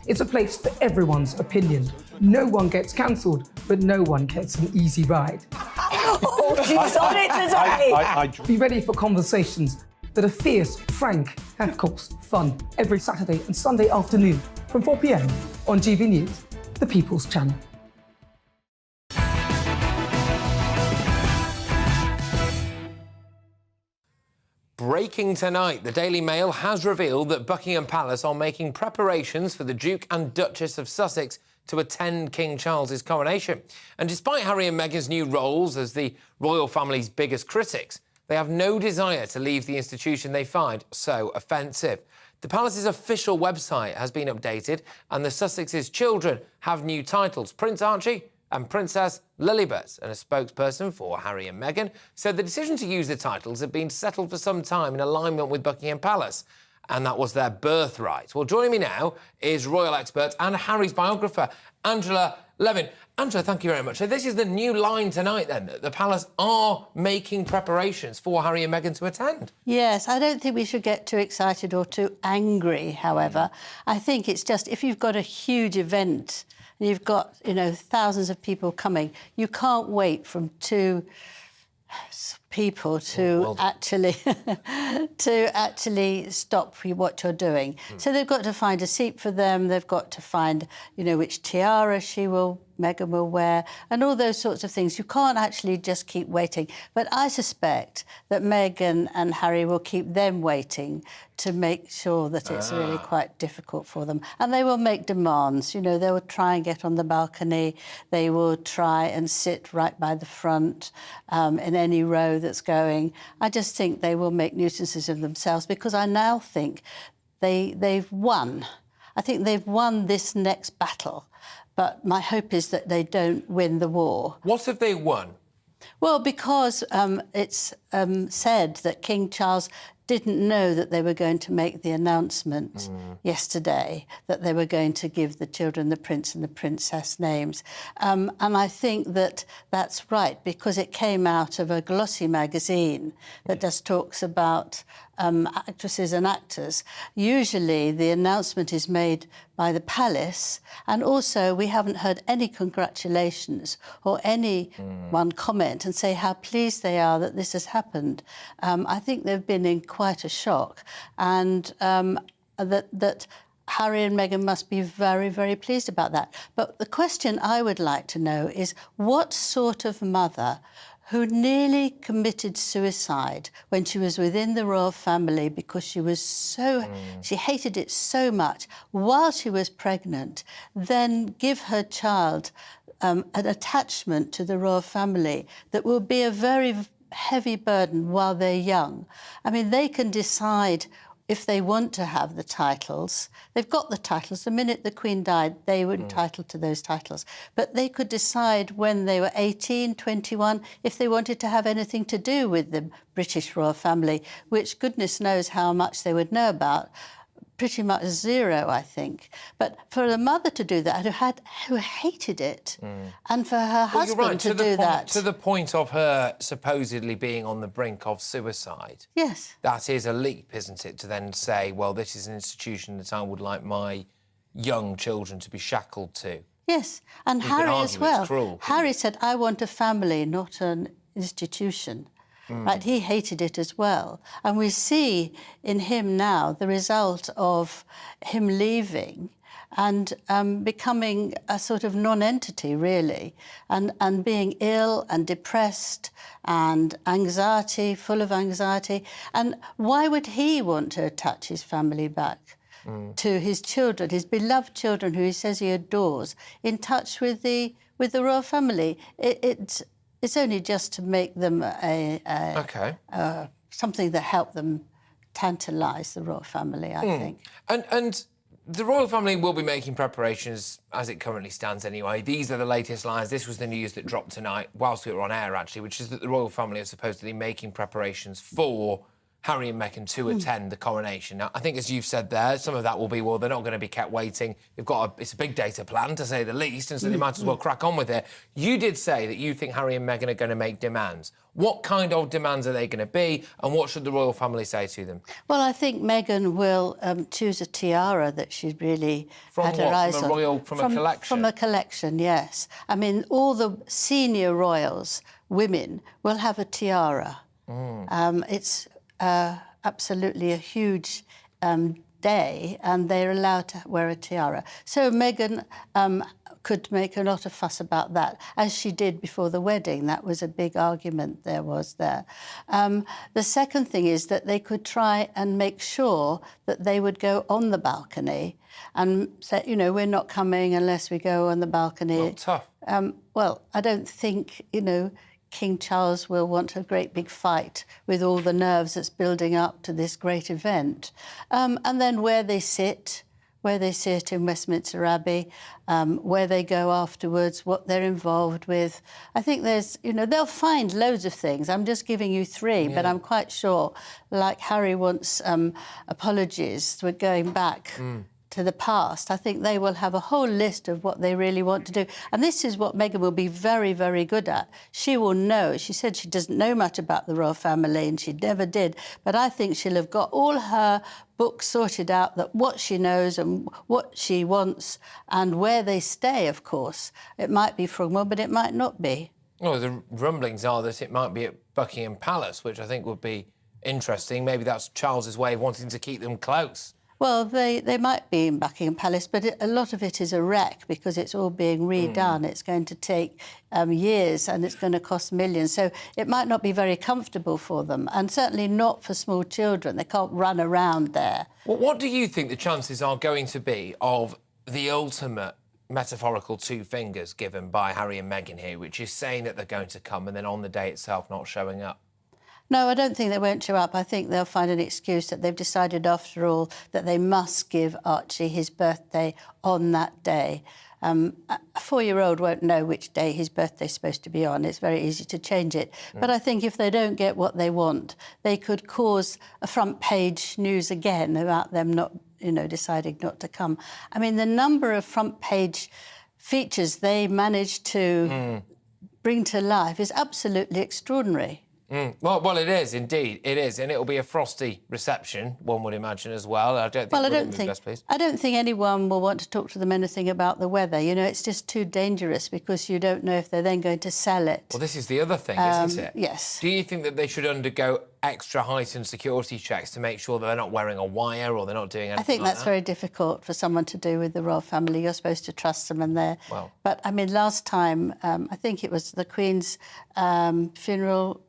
It's a place for everyone's opinion. No one gets cancelled, but no one gets an easy ride. Oh, she's on it today! Be ready for conversations that are fierce, frank, and of course, fun. Every Saturday and Sunday afternoon from 4 p.m. on GB News, the People's Channel. Breaking tonight, the Daily Mail has revealed that Buckingham Palace are making preparations for the Duke and Duchess of Sussex to attend King Charles's coronation. And despite Harry and Meghan's new roles as the royal family's biggest critics, they have no desire to leave the institution they find so offensive. The palace's official website has been updated and the Sussexes' children have new titles. Prince Archie and Princess Lilibet, and a spokesperson for Harry and Meghan, said the decision to use the titles had been settled for some time in alignment with Buckingham Palace, and that was their birthright. Well, joining me now is royal expert and Harry's biographer, Angela Levin. Angela, thank you very much. So this is the new line tonight, then, that the palace are making preparations for Harry and Meghan to attend. Yes, I don't think we should get too excited or too angry, however. I think it's just, if you've got a huge event, and you've got, thousands of people coming, you can't wait from two people to actually stop what you're doing. So they've got to find a seat for them. They've got to find, which tiara Meghan will wear, and all those sorts of things. You can't actually just keep waiting. But I suspect that Meghan and Harry will keep them waiting to make sure that it's really quite difficult for them. And they will make demands. They will try and get on the balcony. They will try and sit right by the front in any row that's going. I just think they will make nuisances of themselves because I now think they've won. I think they've won this next battle. But my hope is that they don't win the war. What have they won? Well, because it's said that King Charles didn't know that they were going to make the announcement yesterday that they were going to give the children the prince and the princess names. And I think that that's right, because it came out of a glossy magazine that just talks about actresses and actors. Usually the announcement is made by the palace, and also we haven't heard any congratulations or anyone comment and say how pleased they are that this has happened. I think they've been in quite a shock, and that Harry and Meghan must be very, very pleased about that. But the question I would like to know is, what sort of mother who nearly committed suicide when she was within the royal family because she was she hated it so much while she was pregnant, then give her child an attachment to the royal family that will be a very heavy burden while they're young. I mean, they can decide if they want to have the titles. They've got the titles. The minute the Queen died, they were entitled to those titles. But they could decide when they were 18, 21, if they wanted to have anything to do with the British royal family, which goodness knows how much they would know about. Pretty much zero, I think. But for a mother to do that, who hated it, and for her husband to do that... To the point of her supposedly being on the brink of suicide. Yes. That is a leap, isn't it, to then say, well, this is an institution that I would like my young children to be shackled to. Yes, and You could Harry argue as well. it's cruel, Harry said, I want a family, not an institution. Right, he hated it as well. And we see in him now the result of him leaving and becoming a sort of non-entity, really, and being ill and depressed and anxiety, full of anxiety. And why would he want to attach his family back to his children, his beloved children, who he says he adores, in touch with the royal family? It's only just to make them something that helped them tantalise the royal family, I think. And the royal family will be making preparations as it currently stands anyway. These are the latest lines. This was the news that dropped tonight, whilst we were on air, actually, which is that the royal family are supposedly making preparations for Harry and Meghan to attend the coronation. Now, I think, as you've said there, some of that will be, well, they're not going to be kept waiting. It's a big day to plan, to say the least, and so they might as well crack on with it. You did say that you think Harry and Meghan are going to make demands. What kind of demands are they going to be, and what should the royal family say to them? Well, I think Meghan will choose a tiara that she'd really had her eyes on. From a collection? From a collection, yes. I mean, all the senior royals, women, will have a tiara. It's absolutely a huge day, and they're allowed to wear a tiara. So Meghan could make a lot of fuss about that, as she did before the wedding. That was a big argument there. The second thing is that they could try and make sure that they would go on the balcony and say, you know, we're not coming unless we go on the balcony. Well, tough. Well, I don't think, you know, King Charles will want a great big fight with all the nerves that's building up to this great event. And then where they sit in Westminster Abbey, where they go afterwards, what they're involved with. I think there's, you know, they'll find loads of things. I'm just giving you three, but I'm quite sure, like Harry wants apologies for going back to the past. I think they will have a whole list of what they really want to do. And this is what Meghan will be very, very good at. She will know. She said she doesn't know much about the royal family, and she never did. But I think she'll have got all her books sorted out, that what she knows and what she wants and where they stay, of course. It might be Frogmore, but it might not be. Well, the rumblings are that it might be at Buckingham Palace, which I think would be interesting. Maybe that's Charles's way of wanting to keep them close. Well, they might be in Buckingham Palace, but a lot of it is a wreck because it's all being redone. It's going to take years and it's going to cost millions. So it might not be very comfortable for them, and certainly not for small children. They can't run around there. Well, what do you think the chances are going to be of the ultimate metaphorical two fingers given by Harry and Meghan here, which is saying that they're going to come and then on the day itself not showing up? No, I don't think they won't show up. I think they'll find an excuse that they've decided, after all, that they must give Archie his birthday on that day. A 4-year-old won't know which day his birthday's supposed to be on. It's very easy to change it. But I think if they don't get what they want, they could cause a front-page news again about them not, deciding not to come. I mean, the number of front-page features they managed to bring to life is absolutely extraordinary. Well, it is indeed. It is, and it'll be a frosty reception, one would imagine as well. I don't think anyone will want to talk to them anything about the weather. It's just too dangerous because you don't know if they're then going to sell it. Well, this is the other thing, isn't it? Yes. Do you think that they should undergo extra heightened security checks to make sure that they're not wearing a wire or they're not doing anything? I think that's very difficult for someone to do with the royal family. You're supposed to trust them, and they're. Well. But I mean, last time I think it was the Queen's funeral.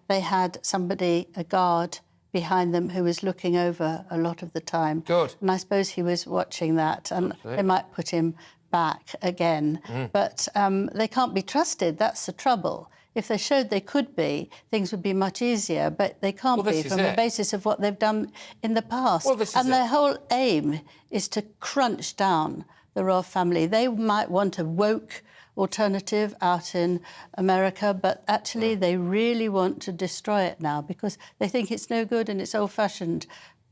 They had somebody, a guard, behind them who was looking over a lot of the time. Good. And I suppose he was watching that, and they might put him back again. But they can't be trusted. That's the trouble. If they showed they could be, things would be much easier, but they can't be from the basis of what they've done in the past. And their whole aim is to crunch down the royal family. They might want a woke alternative out in America, but actually they really want to destroy it now because they think it's no good and it's old-fashioned.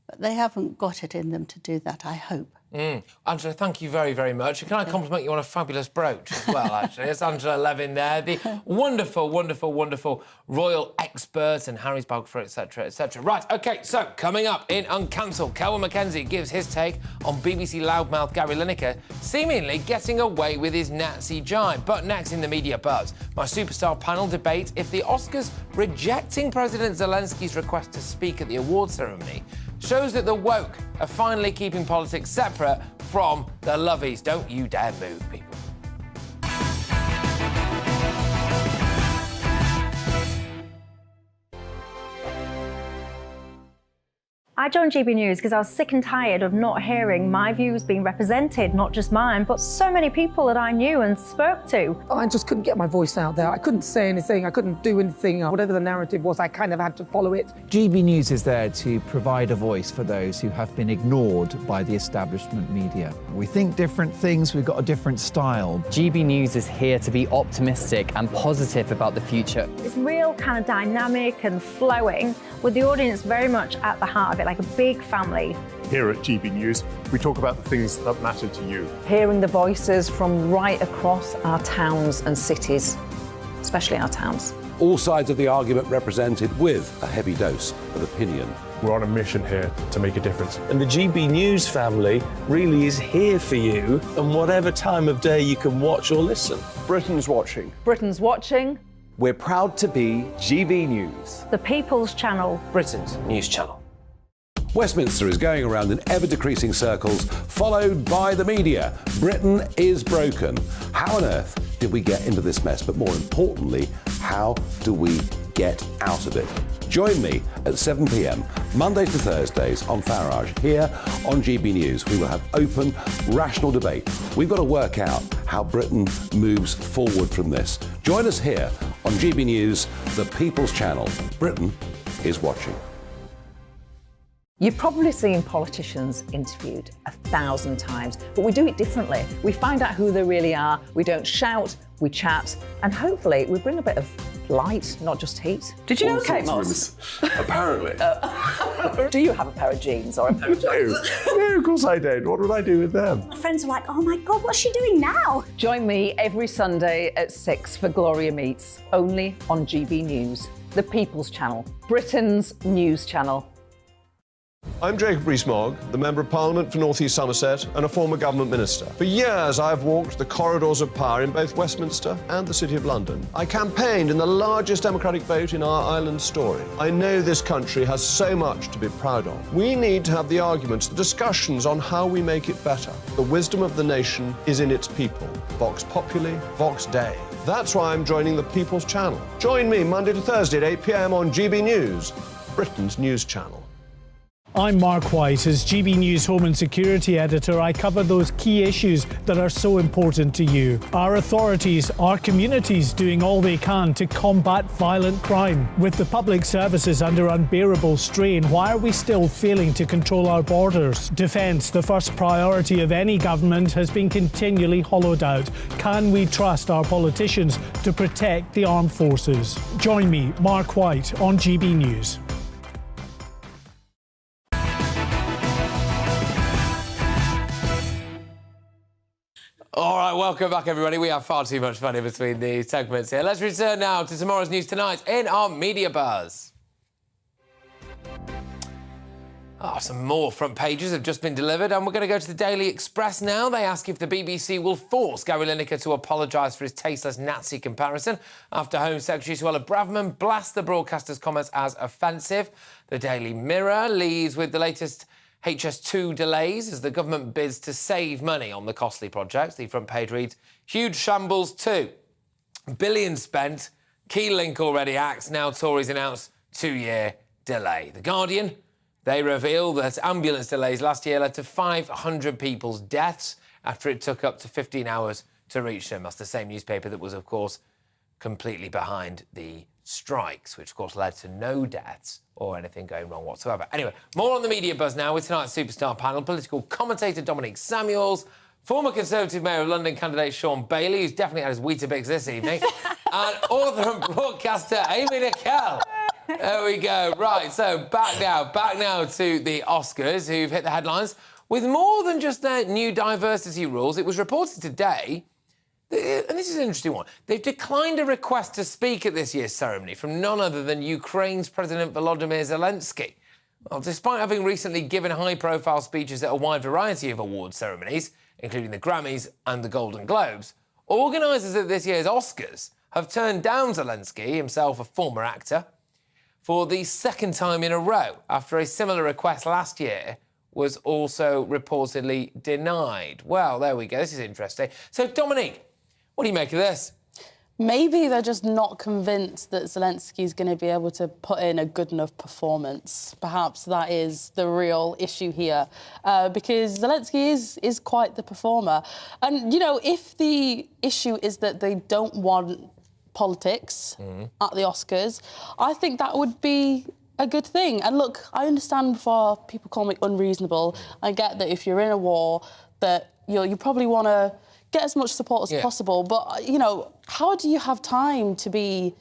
But they haven't got it in them to do that, I hope. Angela, thank you very, very much. Can I compliment you on a fabulous brooch as well, actually? It's Angela Levin there, the wonderful, wonderful, wonderful royal expert and Harry's biographer, etc., etc. Right, OK, so coming up in Uncancelled, Kelvin MacKenzie gives his take on BBC loudmouth Gary Lineker seemingly getting away with his Nazi jibe. But next in the media buzz, my superstar panel debate if the Oscars rejecting President Zelensky's request to speak at the awards ceremony shows that the woke are finally keeping politics separate from the lovies. Don't you dare move, people. I joined GB News because I was sick and tired of not hearing my views being represented, not just mine, but so many people that I knew and spoke to. I just couldn't get my voice out there. I couldn't say anything. I couldn't do anything. Whatever the narrative was, I kind of had to follow it. GB News is there to provide a voice for those who have been ignored by the establishment media. We think different things, we've got a different style. GB News is here to be optimistic and positive about the future. It's real kind of dynamic and flowing, with the audience very much at the heart of it, like a big family. Here at GB News, we talk about the things that matter to you. Hearing the voices from right across our towns and cities, especially our towns. All sides of the argument represented with a heavy dose of opinion. We're on a mission here to make a difference. And the GB News family really is here for you, and whatever time of day you can watch or listen. Britain's watching. Britain's watching. We're proud to be GB News. The People's Channel. Britain's news channel. Westminster is going around in ever-decreasing circles, followed by the media. Britain is broken. How on earth did we get into this mess? But more importantly, how do we get out of it? Join me at 7 p.m, Mondays to Thursdays on Farage, here on GB News. We will have open, rational debate. We've got to work out how Britain moves forward from this. Join us here on GB News, the People's Channel. Britain is watching. You've probably seen politicians interviewed 1,000 times, but we do it differently. We find out who they really are, we don't shout, we chat, and hopefully we bring a bit of light, not just heat. Did you know Kate Moss? Apparently. Do you have a pair of jeans or a pair of jeans? No, of course I don't. What would I do with them? My friends are like, oh my God, what's she doing now? Join me every Sunday at 6 for Gloria Meets, only on GB News, the People's Channel, Britain's news channel. I'm Jacob Rees-Mogg, the Member of Parliament for North East Somerset and a former government minister. For years, I've walked the corridors of power in both Westminster and the City of London. I campaigned in the largest democratic vote in our island story. I know this country has so much to be proud of. We need to have the arguments, the discussions on how we make it better. The wisdom of the nation is in its people. Vox Populi, Vox Dei. That's why I'm joining the People's Channel. Join me Monday to Thursday at 8 p.m. on GB News, Britain's news channel. I'm Mark White. As GB News Home and Security Editor, I cover those key issues that are so important to you. Our authorities, our communities doing all they can to combat violent crime. With the public services under unbearable strain, why are we still failing to control our borders? Defence, the first priority of any government, has been continually hollowed out. Can we trust our politicians to protect the armed forces? Join me, Mark White, on GB News. All right, welcome back, everybody. We have far too much fun in between the segments here. Let's return now to tomorrow's news tonight in our Media Buzz. Some more front pages have just been delivered, and we're going to go to the Daily Express now. They ask if the BBC will force Gary Lineker to apologise for his tasteless Nazi comparison after Home Secretary Suella Braverman blasts the broadcaster's comments as offensive. The Daily Mirror leads with the latest HS2 delays as the government bids to save money on the costly projects. The front page reads, huge shambles too. Billions spent, key link already axed, now Tories announce 2-year delay. The Guardian, they reveal that ambulance delays last year led to 500 people's deaths after it took up to 15 hours to reach them. That's the same newspaper that was, of course, completely behind the strikes, which, of course, led to no deaths or anything going wrong whatsoever. Anyway, more on the Media Buzz now with tonight's superstar panel. Political commentator Dominic Samuels, former Conservative Mayor of London candidate Sean Bailey, who's definitely had his Weetabix this evening, and author and broadcaster Amy Nicole. There we go. Right, so back now to the Oscars, who've hit the headlines with more than just their new diversity rules. It was reported today, and this is an interesting one, they've declined a request to speak at this year's ceremony from none other than Ukraine's President Volodymyr Zelensky. Well, despite having recently given high-profile speeches at a wide variety of award ceremonies, including the Grammys and the Golden Globes, organisers of this year's Oscars have turned down Zelensky, himself a former actor, for the second time in a row, after a similar request last year was also reportedly denied. Well, there we go. This is interesting. So, Dominique, what do you make of this? Maybe they're just not convinced that Zelensky's going to be able to put in a good enough performance. Perhaps that is the real issue here, because Zelensky is quite the performer. And, you know, if the issue is that they don't want politics at the Oscars, I think that would be a good thing. And look, I understand before people call me unreasonable. I get that if you're in a war, that you probably want to get as much support as possible. But, you know, how do you have time to be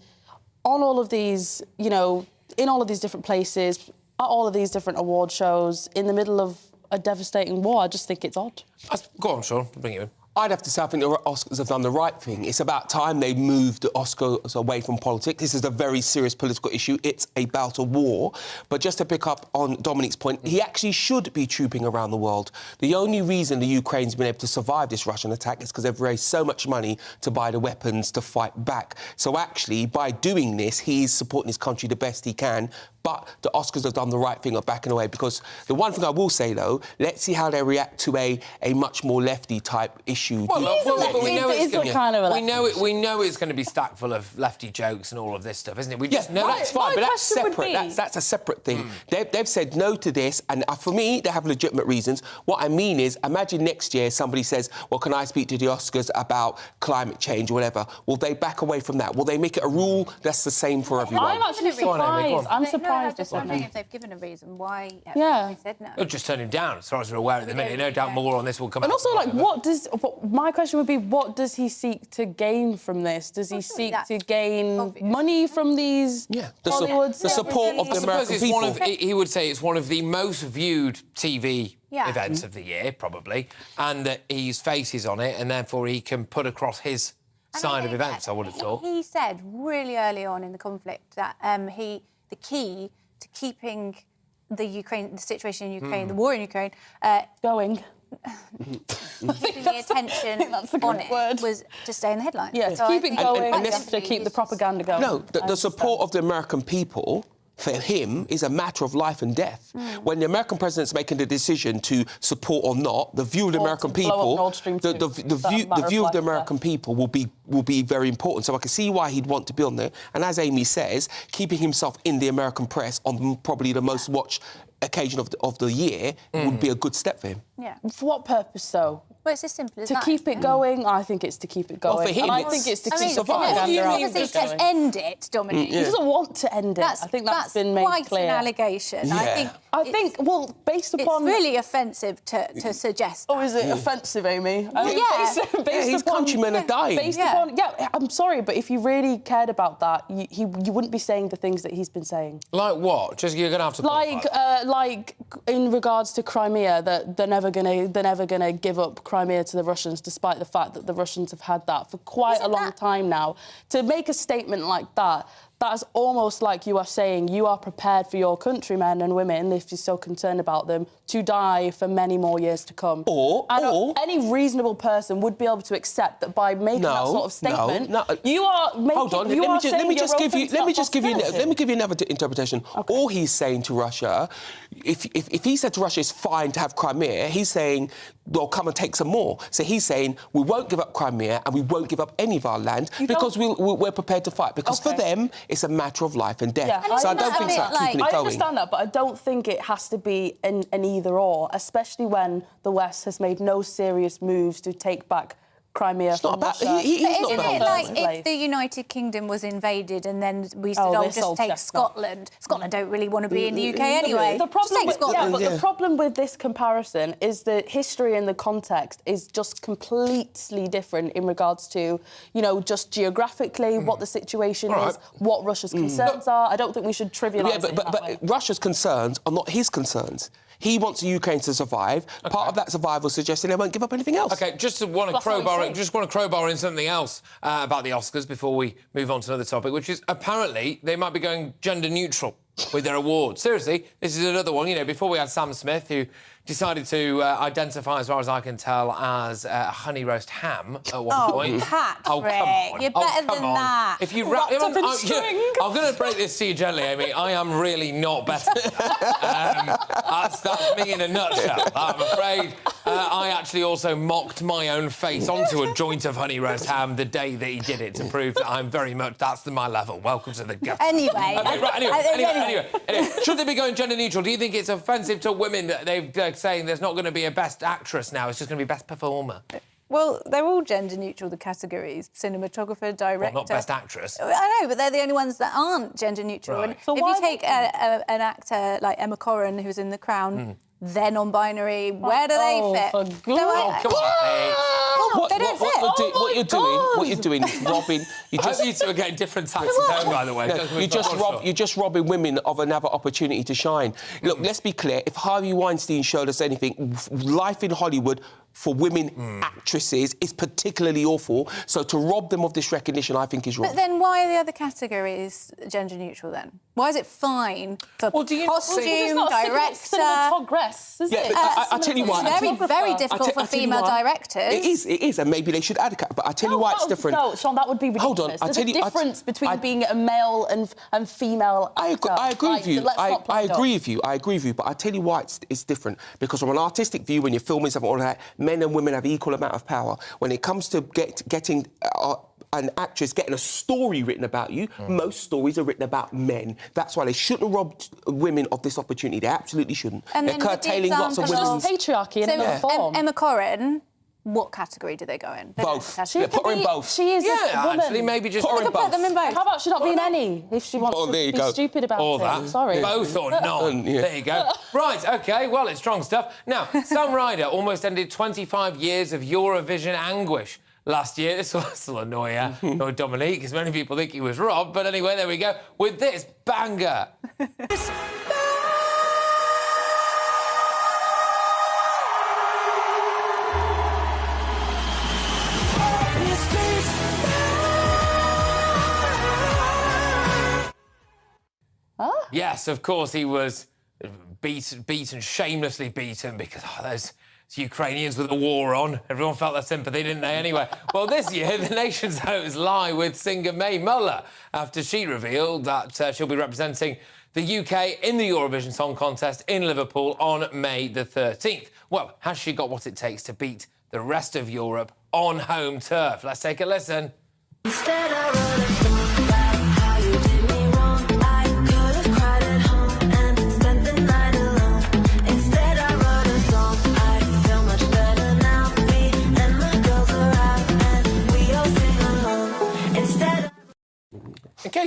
on all of these, you know, in all of these different places, at all of these different award shows, in the middle of a devastating war? I just think it's odd. Go on, Sean, bring you in. I'd have to say I think the Oscars have done the right thing. It's about time they moved the Oscars away from politics. This is a very serious political issue. It's about a war. But just to pick up on Dominic's point, he actually should be trooping around the world. The only reason the Ukraine's been able to survive this Russian attack is because they've raised so much money to buy the weapons to fight back. So actually, by doing this, he's supporting his country the best he can. But the Oscars have done the right thing of backing away, because the one thing I will say, though, let's see how they react to a much more lefty-type issue. Well, we know it's going to be stacked full of lefty jokes and all of this stuff, isn't it? We just know that's fine, but that's separate. That's a separate thing. They've said no to this, and for me, they have legitimate reasons. What I mean is, imagine next year somebody says, well, can I speak to the Oscars about climate change or whatever? Will they back away from that? Will they make it a rule that's the same for everyone? I'm actually surprised. I'm surprised. I'm just wondering if they've given a reason why they said no. They'll just turn him down, as far as we're aware at the minute. No doubt more on this will come out. And also, like, my question would be, what does he seek to gain from this? Does he seek to gain money from these Hollywood the support of the American people? He would say it's one of the most viewed TV events of the year, probably, and that his face is on it, and therefore he can put across his side of events, I would have thought. He said really early on in the conflict that the key to keeping the situation in Ukraine, the war in Ukraine, going. Keeping the attention on it was to stay in the headlines. Yeah, so keep it going and to keep the propaganda going. No, the support of the American people for him is a matter of life and death. When the American president's making the decision to support or not, the view of the American people, the view of the American people will be very important. So I can see why he'd want to be on there. And as Amy says, keeping himself in the American press on probably the most watched occasion of the year would be a good step for him. Yeah. For what purpose, though? Well, it's as simple as to that. keep it going. I think it's to keep it going. Well, for him, and I think it's to keep the What do you mean to end it, Dominic? He doesn't want to end it. I think that's been made quite clear. an allegation. Yeah. I think, well, based upon... It's really offensive to suggest that. Oh, is it offensive, Amy? His countrymen are dying. Based upon... Yeah, I'm sorry, but if you really cared about that, you wouldn't be saying the things that he's been saying. Like what? Just you're going to have to... Like in regards to Crimea, that they're never gonna give up Crimea to the Russians, despite the fact that the Russians have had that for quite a long time now. To make a statement like that, that's almost like you are saying you are prepared for your countrymen and women, if you're so concerned about them, to die for many more years to come. Or any reasonable person would be able to accept that by making that sort of statement, you are making. Hold on. Let me give you another interpretation. Okay. All he's saying to Russia, if he said to Russia it's fine to have Crimea, he's saying, well, come and take some more. So he's saying we won't give up Crimea and we won't give up any of our land because we're prepared to fight. Because for them, it's a matter of life and death. Yeah. So I don't think it's about keeping it going. I understand that, but I don't think it has to be an either-or, especially when the West has made no serious moves to take back Crimea from Russia. Isn't it like if the United Kingdom was invaded and then we said, just take Scotland? Scotland don't really want to be in the UK anyway. The problem with this comparison is the history and the context is just completely different in regards to, just geographically, what the situation is, what Russia's concerns are. I don't think we should trivialise it. But Russia's concerns are not his concerns. He wants Ukraine to survive. Okay. Part of that survival suggesting they won't give up anything else. OK, just want to crowbar in something else about the Oscars before we move on to another topic, which is apparently they might be going gender neutral with their awards. Seriously, this is another one. Before we had Sam Smith, who decided to identify, as far as I can tell, as honey roast ham at one point. Patrick, come on. You're better than that. If you I'm going to break this to you gently, Amy. I am really not better. That's me in a nutshell. I'm afraid I actually also mocked my own face onto a joint of honey roast ham the day that he did it to prove that I'm very much... That's my level. Welcome to the gut. Anyway. Anyway, should they be going gender neutral? Do you think it's offensive to women that they're saying there's not going to be a best actress now, it's just going to be best performer? Well, they're all gender neutral, the categories. Cinematographer, director... Well, not best actress. I know, but they're the only ones that aren't gender neutral. Right. And so if you take an actor like Emma Corrin, who's in The Crown... They're non-binary. Where do they fit? Come on, they don't fit. What you're doing is robbing. I hope you two are getting different taxes home, by the way. No, you're just robbing women of another opportunity to shine. Look, let's be clear. If Harvey Weinstein showed us anything, life in Hollywood for women actresses is particularly awful. So to rob them of this recognition, I think is wrong. But then why are the other categories gender neutral then? Why is it fine for costume, director? I tell you why. It's very difficult for female directors. It is, and maybe they should add a... But I tell you why it's different. No, Sean, that would be ridiculous. Hold on, There's a difference between being a male and female actor. I agree with you. I agree with you. But I tell you why it's different. Because from an artistic view, when you're filming something like that, men and women have equal amount of power. When it comes to getting an actress getting a story written about you, most stories are written about men. That's why they shouldn't have robbed women of this opportunity. They absolutely shouldn't. And they're curtailing lots of women's... patriarchy in another form. Emma Corrin, what category do they go in? Both. Put her in both. She is a woman. Actually, maybe just... Put them in both. How about she not be in any, if she wants to be stupid about it? That. Sorry. Both or none. There you go. Right, OK, well, it's strong stuff. Now, Sam Ryder almost ended 25 years of Eurovision anguish last year. This will still annoy Dominique, because many people think he was robbed. But anyway, there we go, with this banger. Yes, of course, he was beaten, shamelessly beaten, because those Ukrainians with the war on. Everyone felt their sympathy, didn't they? Anyway, well, this year, the nation's hopes lie with singer Mae Muller after she revealed that she'll be representing the UK in the Eurovision Song Contest in Liverpool on May the 13th. Well, has she got what it takes to beat the rest of Europe on home turf? Let's take a listen. Instead I wrote a song about how you did me wrong. I could have cried at home and spent the night alone.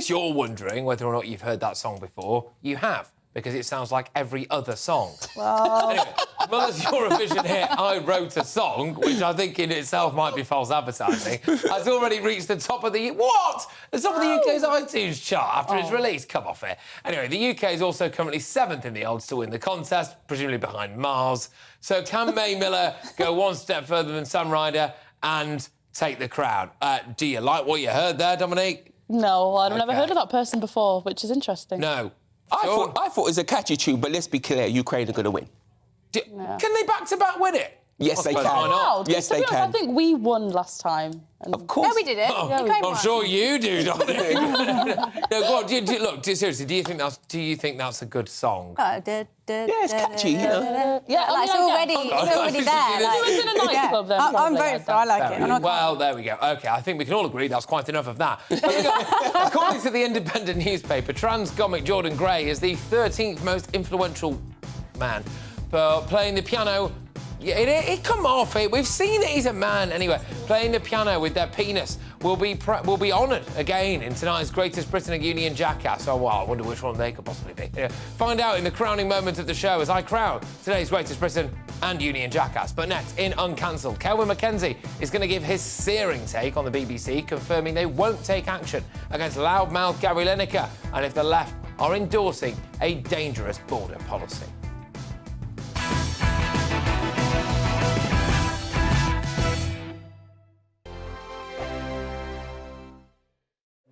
case you're wondering whether or not you've heard that song before, you have, because it sounds like every other song. Well... Anyway, Mueller's Eurovision hit I Wrote a Song, which I think in itself might be false advertising, has already reached the top of the... What? The top of the UK's iTunes chart after its release. Come off it. Anyway, the UK is also currently 7th in the odds to win the contest, presumably behind Mars. So can May Miller go one step further than Sam Ryder and take the crown? Do you like what you heard there, Dominique? No, I've never heard of that person before, which is interesting. No. I thought it was a catchy tune, but let's be clear, Ukraine are going to win. Can they back-to-back win it? Yes, they can. Why not? Yes, they can. I think we won last time. Of course. No, we didn't. I'm sure you do, Dominic. No, go on. Look, seriously, do you think that's a good song? Yeah, it's catchy, you know. Yeah, like, it's already there. It was in a nightclub then. I'm very for. I like it. Well, there we go. OK, I think we can all agree that's quite enough of that. According to the Independent newspaper, trans comic Jordan Gray is the 13th most influential man for playing the piano. Come off it. We've seen that he's a man. Anyway, playing the piano with their penis will be honoured again in tonight's Greatest Britain and Union Jackass. Oh, well, I wonder which one they could possibly be. Find out in the crowning moment of the show as I crown today's Greatest Britain and Union Jackass. But next, in Uncancelled, Kelvin MacKenzie is going to give his searing take on the BBC, confirming they won't take action against loudmouth Gary Lineker and if the left are endorsing a dangerous border policy.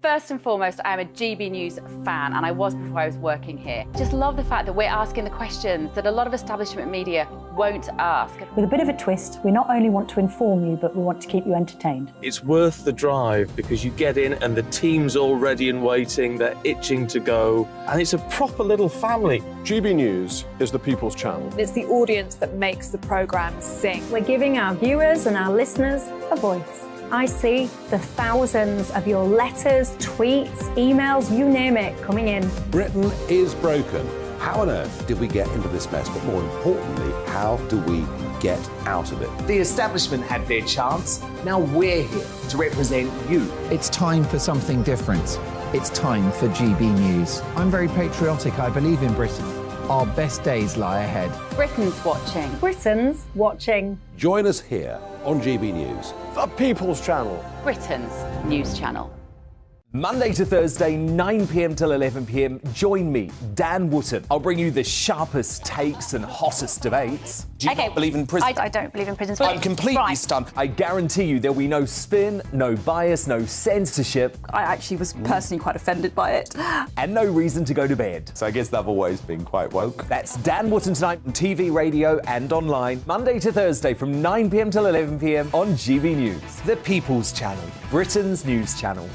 First and foremost, I am a GB News fan, and I was before I was working here. Just love the fact that we're asking the questions that a lot of establishment media won't ask. With a bit of a twist, we not only want to inform you, but we want to keep you entertained. It's worth the drive because you get in and the team's all ready and waiting, they're itching to go, and it's a proper little family. GB News is the people's channel. It's the audience that makes the programme sing. We're giving our viewers and our listeners a voice. I see the thousands of your letters, tweets, emails, you name it, coming in. Britain is broken. How on earth did we get into this mess? But more importantly, how do we get out of it? The establishment had their chance. Now we're here to represent you. It's time for something different. It's time for GB News. I'm very patriotic. I believe in Britain. Our best days lie ahead. Britain's watching. Britain's watching. Join us here on GB News. The people's channel. Britain's news channel. Monday to Thursday, 9 p.m. till 11 p.m. Join me, Dan Wootton. I'll bring you the sharpest takes and hottest debates. Do you not believe in prison? I don't believe in prisons. I'm completely stunned. I guarantee you there'll be no spin, no bias, no censorship. I actually was personally quite offended by it. And no reason to go to bed. So I guess they've always been quite woke. That's Dan Wootton tonight on TV, radio and online. Monday to Thursday from 9 p.m. till 11 p.m. on GB News. The People's Channel. Britain's news channel.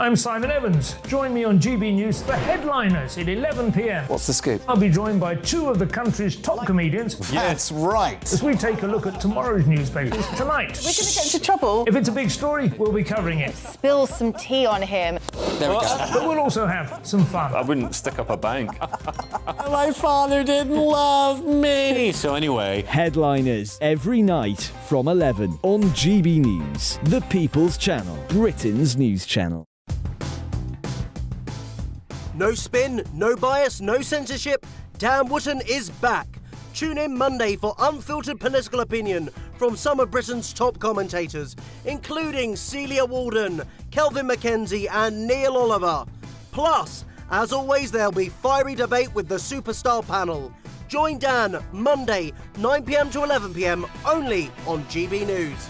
I'm Simon Evans. Join me on GB News for Headliners at 11 p.m. What's the scoop? I'll be joined by two of the country's top comedians. That's right. As we take a look at tomorrow's newspapers tonight. We're going to get into trouble. If it's a big story, we'll be covering it. Spill some tea on him. There we go. But we'll also have some fun. I wouldn't stick up a bank. My father didn't love me. So anyway. Headliners every night from 11 on GB News, the People's Channel, Britain's news channel. No spin, no bias, no censorship. Dan Wootton is back. Tune in Monday for unfiltered political opinion from some of Britain's top commentators, including Celia Walden, Kelvin MacKenzie and Neil Oliver. Plus, as always, there'll be fiery debate with the Superstar panel. Join Dan Monday, 9 p.m. to 11 p.m. only on GB News.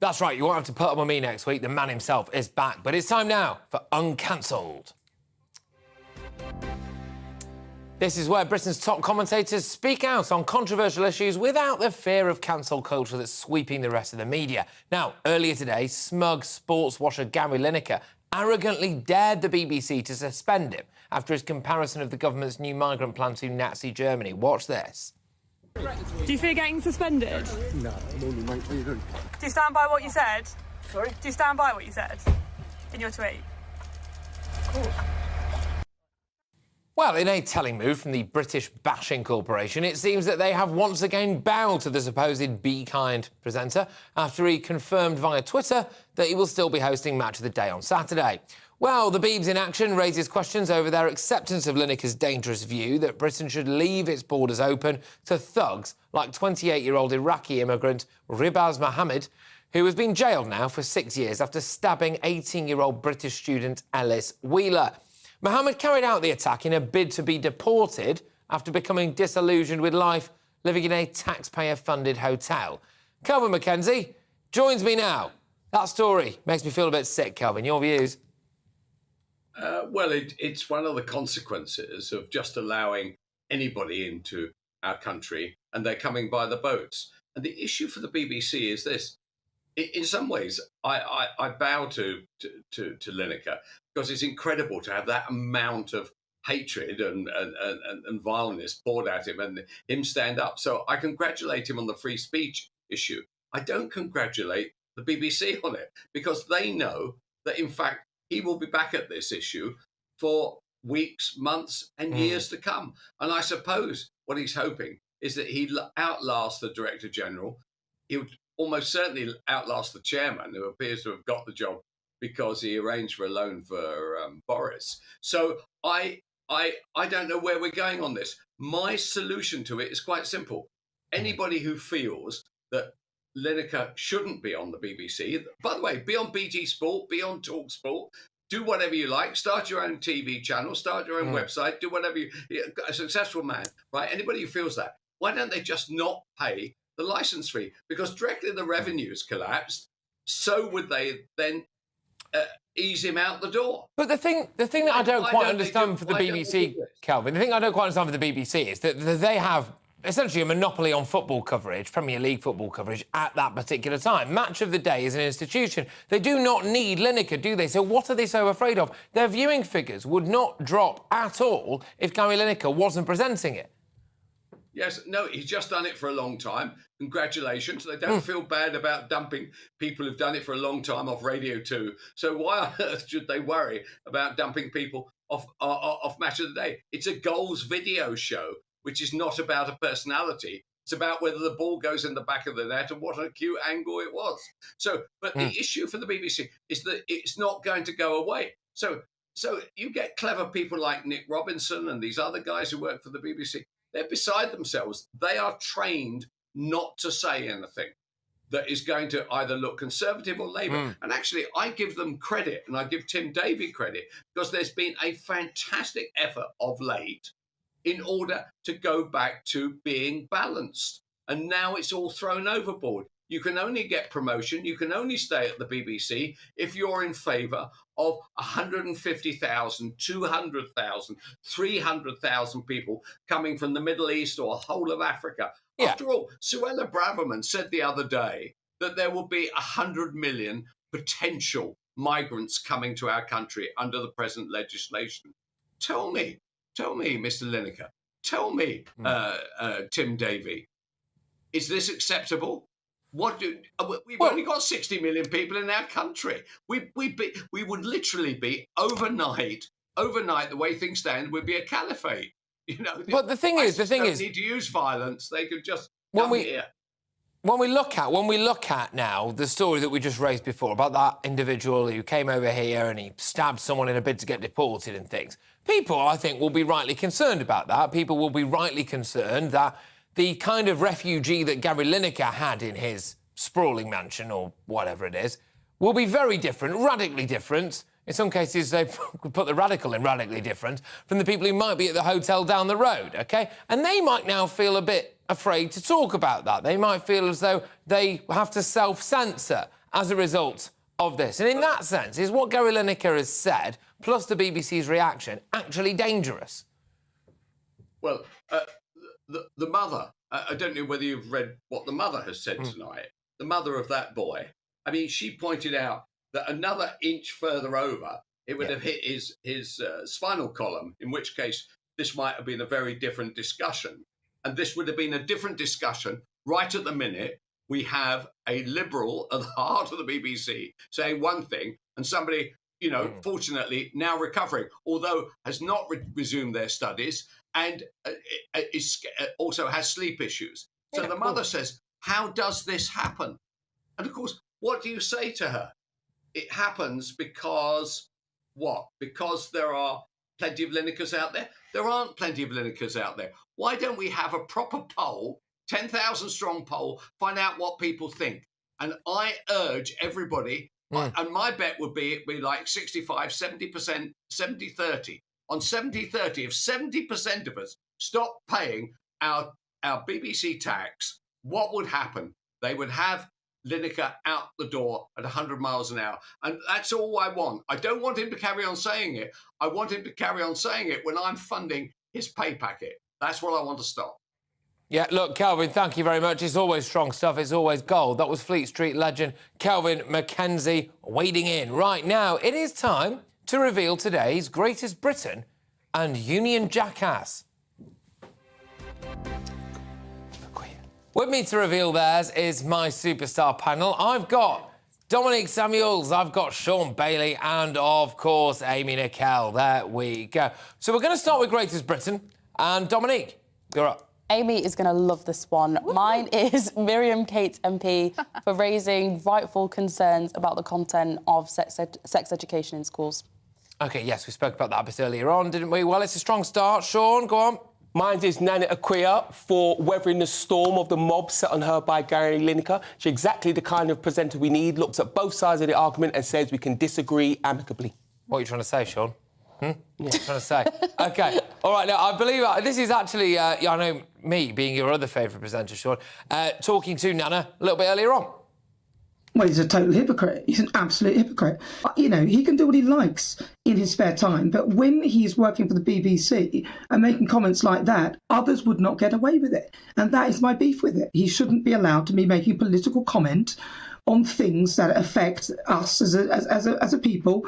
That's right, you won't have to put up on me next week. The man himself is back. But it's time now for Uncancelled. This is where Britain's top commentators speak out on controversial issues without the fear of cancel culture that's sweeping the rest of the media. Now, earlier today, smug sports washer Gary Lineker arrogantly dared the BBC to suspend him after his comparison of the government's new migrant plan to Nazi Germany. Watch this. Do you fear getting suspended? No, normally, mate. What are you doing? Do you stand by what you said? Sorry? Do you stand by what you said in your tweet? Of course. Well, in a telling move from the British Bashing Corporation, it seems that they have once again bowed to the supposed Be Kind presenter after he confirmed via Twitter that he will still be hosting Match of the Day on Saturday. Well, the Beebs in action raises questions over their acceptance of Lineker's dangerous view that Britain should leave its borders open to thugs like 28-year-old Iraqi immigrant Ribaz Mohammed, who has been jailed now for 6 years after stabbing 18-year-old British student Ellis Wheeler. Mohammed carried out the attack in a bid to be deported after becoming disillusioned with life living in a taxpayer-funded hotel. Kelvin MacKenzie joins me now. That story makes me feel a bit sick, Kelvin. Your views? Well, it's one of the consequences of just allowing anybody into our country, and they're coming by the boats. And the issue for the BBC is this. In some ways, I bow to Lineker, because it's incredible to have that amount of hatred and vileness poured at him and him stand up. So I congratulate him on the free speech issue. I don't congratulate the BBC on it, because they know that, in fact, he will be back at this issue for weeks, months and years to come. And I suppose what he's hoping is that he'd outlast the Director General. He would almost certainly outlast the chairman, who appears to have got the job because he arranged for a loan for Boris. So I don't know where we're going on this. My solution to it is quite simple. Anybody who feels that Lineker shouldn't be on the BBC, by the way, be on BT Sport, be on Talk Sport, do whatever you like, start your own TV channel, start your own website, do whatever a successful man, right? Anybody who feels that, why don't they just not pay the licence fee? Because directly the revenues collapsed, so would they then ease him out the door. But the thing that I don't quite understand for the BBC, Kelvin, the thing I don't quite understand for the BBC is that they have essentially a monopoly on football coverage, Premier League football coverage, at that particular time. Match of the Day is an institution. They do not need Lineker, do they? So what are they so afraid of? Their viewing figures would not drop at all if Gary Lineker wasn't presenting it. Yes, no, he's just done it for a long time. Congratulations. They don't feel bad about dumping people who've done it for a long time off Radio 2. So why on earth should they worry about dumping people off Match of the Day? It's a goals video show, which is not about a personality. It's about whether the ball goes in the back of the net and what a cute angle it was. So, but the issue for the BBC is that it's not going to go away. So you get clever people like Nick Robinson and these other guys who work for the BBC. They're beside themselves. They are trained not to say anything that is going to either look Conservative or Labour. And actually, I give them credit, and I give Tim Davie credit, because there's been a fantastic effort of late in order to go back to being balanced. And now it's all thrown overboard. You can only get promotion, you can only stay at the BBC if you're in favour of 150,000, 200,000, 300,000 people coming from the Middle East or whole of Africa. Yeah. After all, Suella Braverman said the other day that there will be 100 million potential migrants coming to our country under the present legislation. Tell me, Mr. Lineker, tell me, Tim Davie, is this acceptable? We've only got 60 million people in our country. We would literally be overnight. The way things stand, would be a caliphate. You know. But the thing is, need to use violence. They could just come here. When we look at now the story that we just raised before about that individual who came over here and he stabbed someone in a bid to get deported and things, people, I think, will be rightly concerned about that. People will be rightly concerned that the kind of refugee that Gary Lineker had in his sprawling mansion, or whatever it is, will be very different, radically different. In some cases, they put the radical in radically different from the people who might be at the hotel down the road, OK? And they might now feel a bit afraid to talk about that. They might feel as though they have to self-censor as a result of this. And in that sense, is what Gary Lineker has said, plus the BBC's reaction, actually dangerous? Well, the mother, I don't know whether you've read what the mother has said tonight. The mother of that boy, I mean, she pointed out that another inch further over, it would have hit his spinal column, in which case this might have been a very different discussion. And this would have been a different discussion. Right at the minute, we have a liberal at the heart of the BBC saying one thing, and somebody, fortunately now recovering, although has not resumed their studies and also has sleep issues. So the mother says, how does this happen? And of course, what do you say to her? It happens because what? Because there are plenty of Linekers out there? There aren't plenty of Linekers out there. Why don't we have a proper poll, 10,000 strong poll, find out what people think? And I urge everybody, and my bet would be it'd be like 65, 70%, 70-30. On 70-30, if 70% of us stop paying our BBC tax, what would happen? They would have Lineker out the door at 100 miles an hour. And that's all I want. I don't want him to carry on saying it. I want him to carry on saying it when I'm funding his pay packet. That's what I want to stop. Yeah, look, Kelvin, thank you very much. It's always strong stuff. It's always gold. That was Fleet Street legend Kelvin MacKenzie wading in. Right now, it is time to reveal today's Greatest Britain and Union Jackass. With me to reveal theirs is my superstar panel. I've got Dominic Samuels, I've got Sean Bailey, and, of course, Amy Nicole. There we go. So we're going to start with Greatest Britain. And, Dominic, you're up. Amy is going to love this one. Mine is Miriam Kate MP for raising rightful concerns about the content of sex education in schools. OK, yes, we spoke about that a bit earlier on, didn't we? Well, it's a strong start. Sean, go on. Mine is Nana Akua for weathering the storm of the mob set on her by Gary Lineker. She's exactly the kind of presenter we need, looks at both sides of the argument and says we can disagree amicably. What are you trying to say, Sean? What are you trying to say? OK, all right, now, I believe this is actually, I know me, being your other favourite presenter, Sean, talking to Nana a little bit earlier on. Well, he's a total hypocrite. He's an absolute hypocrite. You know, he can do what he likes in his spare time, but when he's working for the BBC and making comments like that, others would not get away with it. And that is my beef with it. He shouldn't be allowed to be making political comment on things that affect us as a people.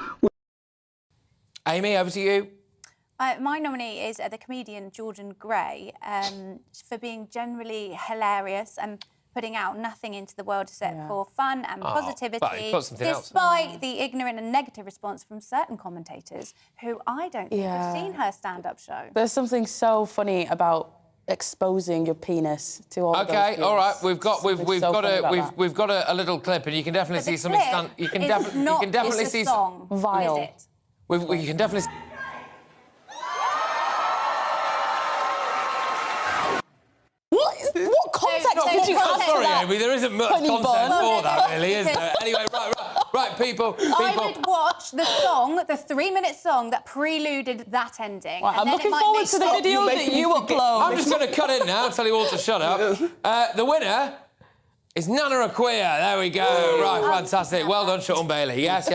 Amy, over to you. My nominee is the comedian Jordan Gray for being generally hilarious and putting out nothing into the world except for fun and positivity, despite the ignorant and negative response from certain commentators who I don't think have seen her stand-up show. There's something so funny about exposing your penis to all of those OK, things. all right, we've got a little clip, and you can definitely see something. You can definitely see song. Vile. Is it? You can definitely. What context did you add? Sorry, Amy, there isn't much content for that, really, is there? Anyway, right, people. I would watch the song, the 3-minute song that preluded that ending. Right, I'm looking forward to the video that you upload. I'm just going to cut it now, tell you all to shut up. The winner is Nana Akua. There we go. Right, fantastic. Well done, Sean Bailey. Yes.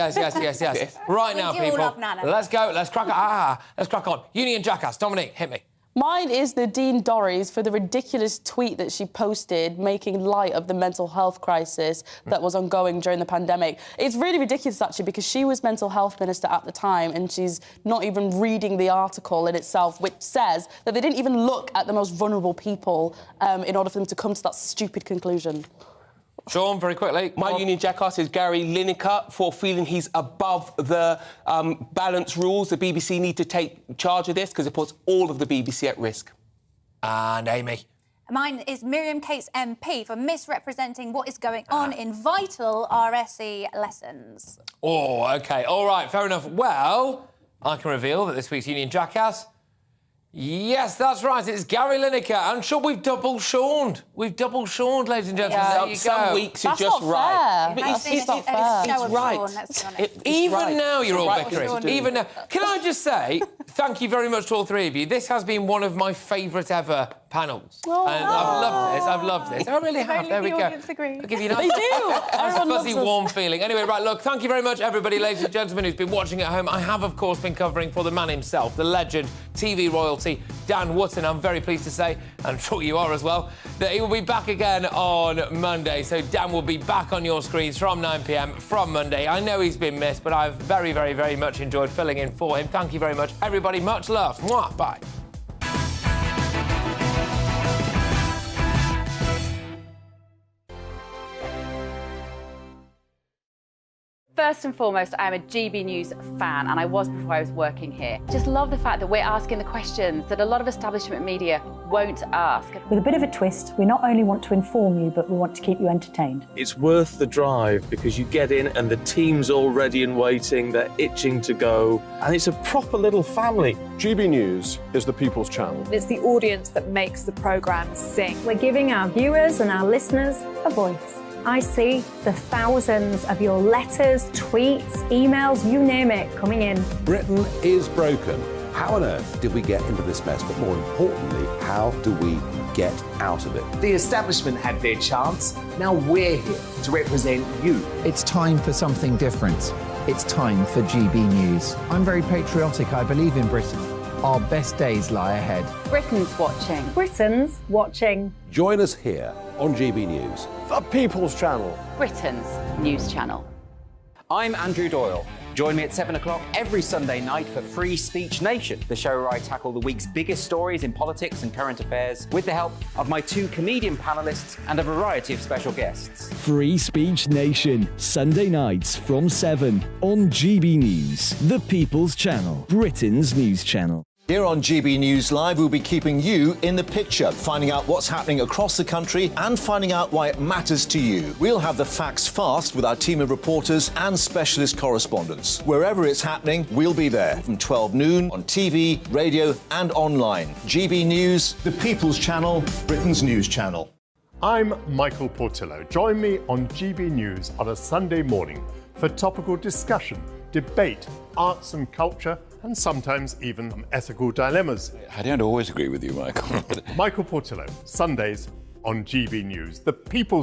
Right now, people, let's go. Let's crack on. Let's crack on. Union Jackass. Dominic, hit me. Mine is Nadine Dorries for the ridiculous tweet that she posted making light of the mental health crisis that was ongoing during the pandemic. It's really ridiculous, actually, because she was mental health minister at the time and she's not even reading the article in itself, which says that they didn't even look at the most vulnerable people in order for them to come to that stupid conclusion. Sean, very quickly. My Union Jackass is Gary Lineker for feeling he's above the balance rules. The BBC need to take charge of this because it puts all of the BBC at risk. And Amy. Mine is Miriam Cates MP for misrepresenting what is going on in vital RSE lessons. Oh, OK. All right, fair enough. Well, I can reveal that this week's Union Jackass... Yes, that's right. It's Gary Lineker. And Sean, we've double Seaned. We've double Seaned, ladies and gentlemen. Yeah. There you Some go. weeks are just right. It's not fair. It's right. Even now, you're all bickering. Even now. Can I just say, thank you very much to all three of you. This has been one of my favourite ever panels. Oh. And I've loved this. I really have. There we go. I'll give you a nice, They do. nice fuzzy, warm feeling. Anyway, right, look, thank you very much, everybody, ladies and gentlemen, who's been watching at home. I have, of course, been covering for the man himself, the legend, TV royalty, Dan Wootton. I'm very pleased to say, and I'm sure you are as well, that he will be back again on Monday. So Dan will be back on your screens from 9 p.m. from Monday. I know he's been missed, but I've very, very, very much enjoyed filling in for him. Thank you very much, everybody. Much love. Mwah. Bye. First and foremost, I am a GB News fan, and I was before I was working here. Just love the fact that we're asking the questions that a lot of establishment media won't ask. With a bit of a twist, we not only want to inform you, but we want to keep you entertained. It's worth the drive because you get in and the team's all ready and waiting, they're itching to go, and it's a proper little family. GB News is the People's Channel. It's the audience that makes the programme sing. We're giving our viewers and our listeners a voice. I see the thousands of your letters, tweets, emails, you name it, coming in. Britain is broken. How on earth did we get into this mess? But more importantly, how do we get out of it? The establishment had their chance. Now we're here to represent you. It's time for something different. It's time for GB News. I'm very patriotic. I believe in Britain. Our best days lie ahead. Britain's watching. Britain's watching. Join us here on GB News. The People's Channel. Britain's news channel. I'm Andrew Doyle. Join me at 7 o'clock every Sunday night for Free Speech Nation, the show where I tackle the week's biggest stories in politics and current affairs with the help of my 2 comedian panellists and a variety of special guests. Free Speech Nation, Sunday nights from 7 on GB News, the People's Channel, Britain's news channel. Here on GB News Live, we'll be keeping you in the picture, finding out what's happening across the country and finding out why it matters to you. We'll have the facts fast with our team of reporters and specialist correspondents. Wherever it's happening, we'll be there from 12 noon on TV, radio and online. GB News, the People's Channel, Britain's news channel. I'm Michael Portillo. Join me on GB News on a Sunday morning for topical discussion, debate, arts and culture, and sometimes even ethical dilemmas. I don't always agree with you, Michael. Michael Portillo, Sundays on GB News, the People's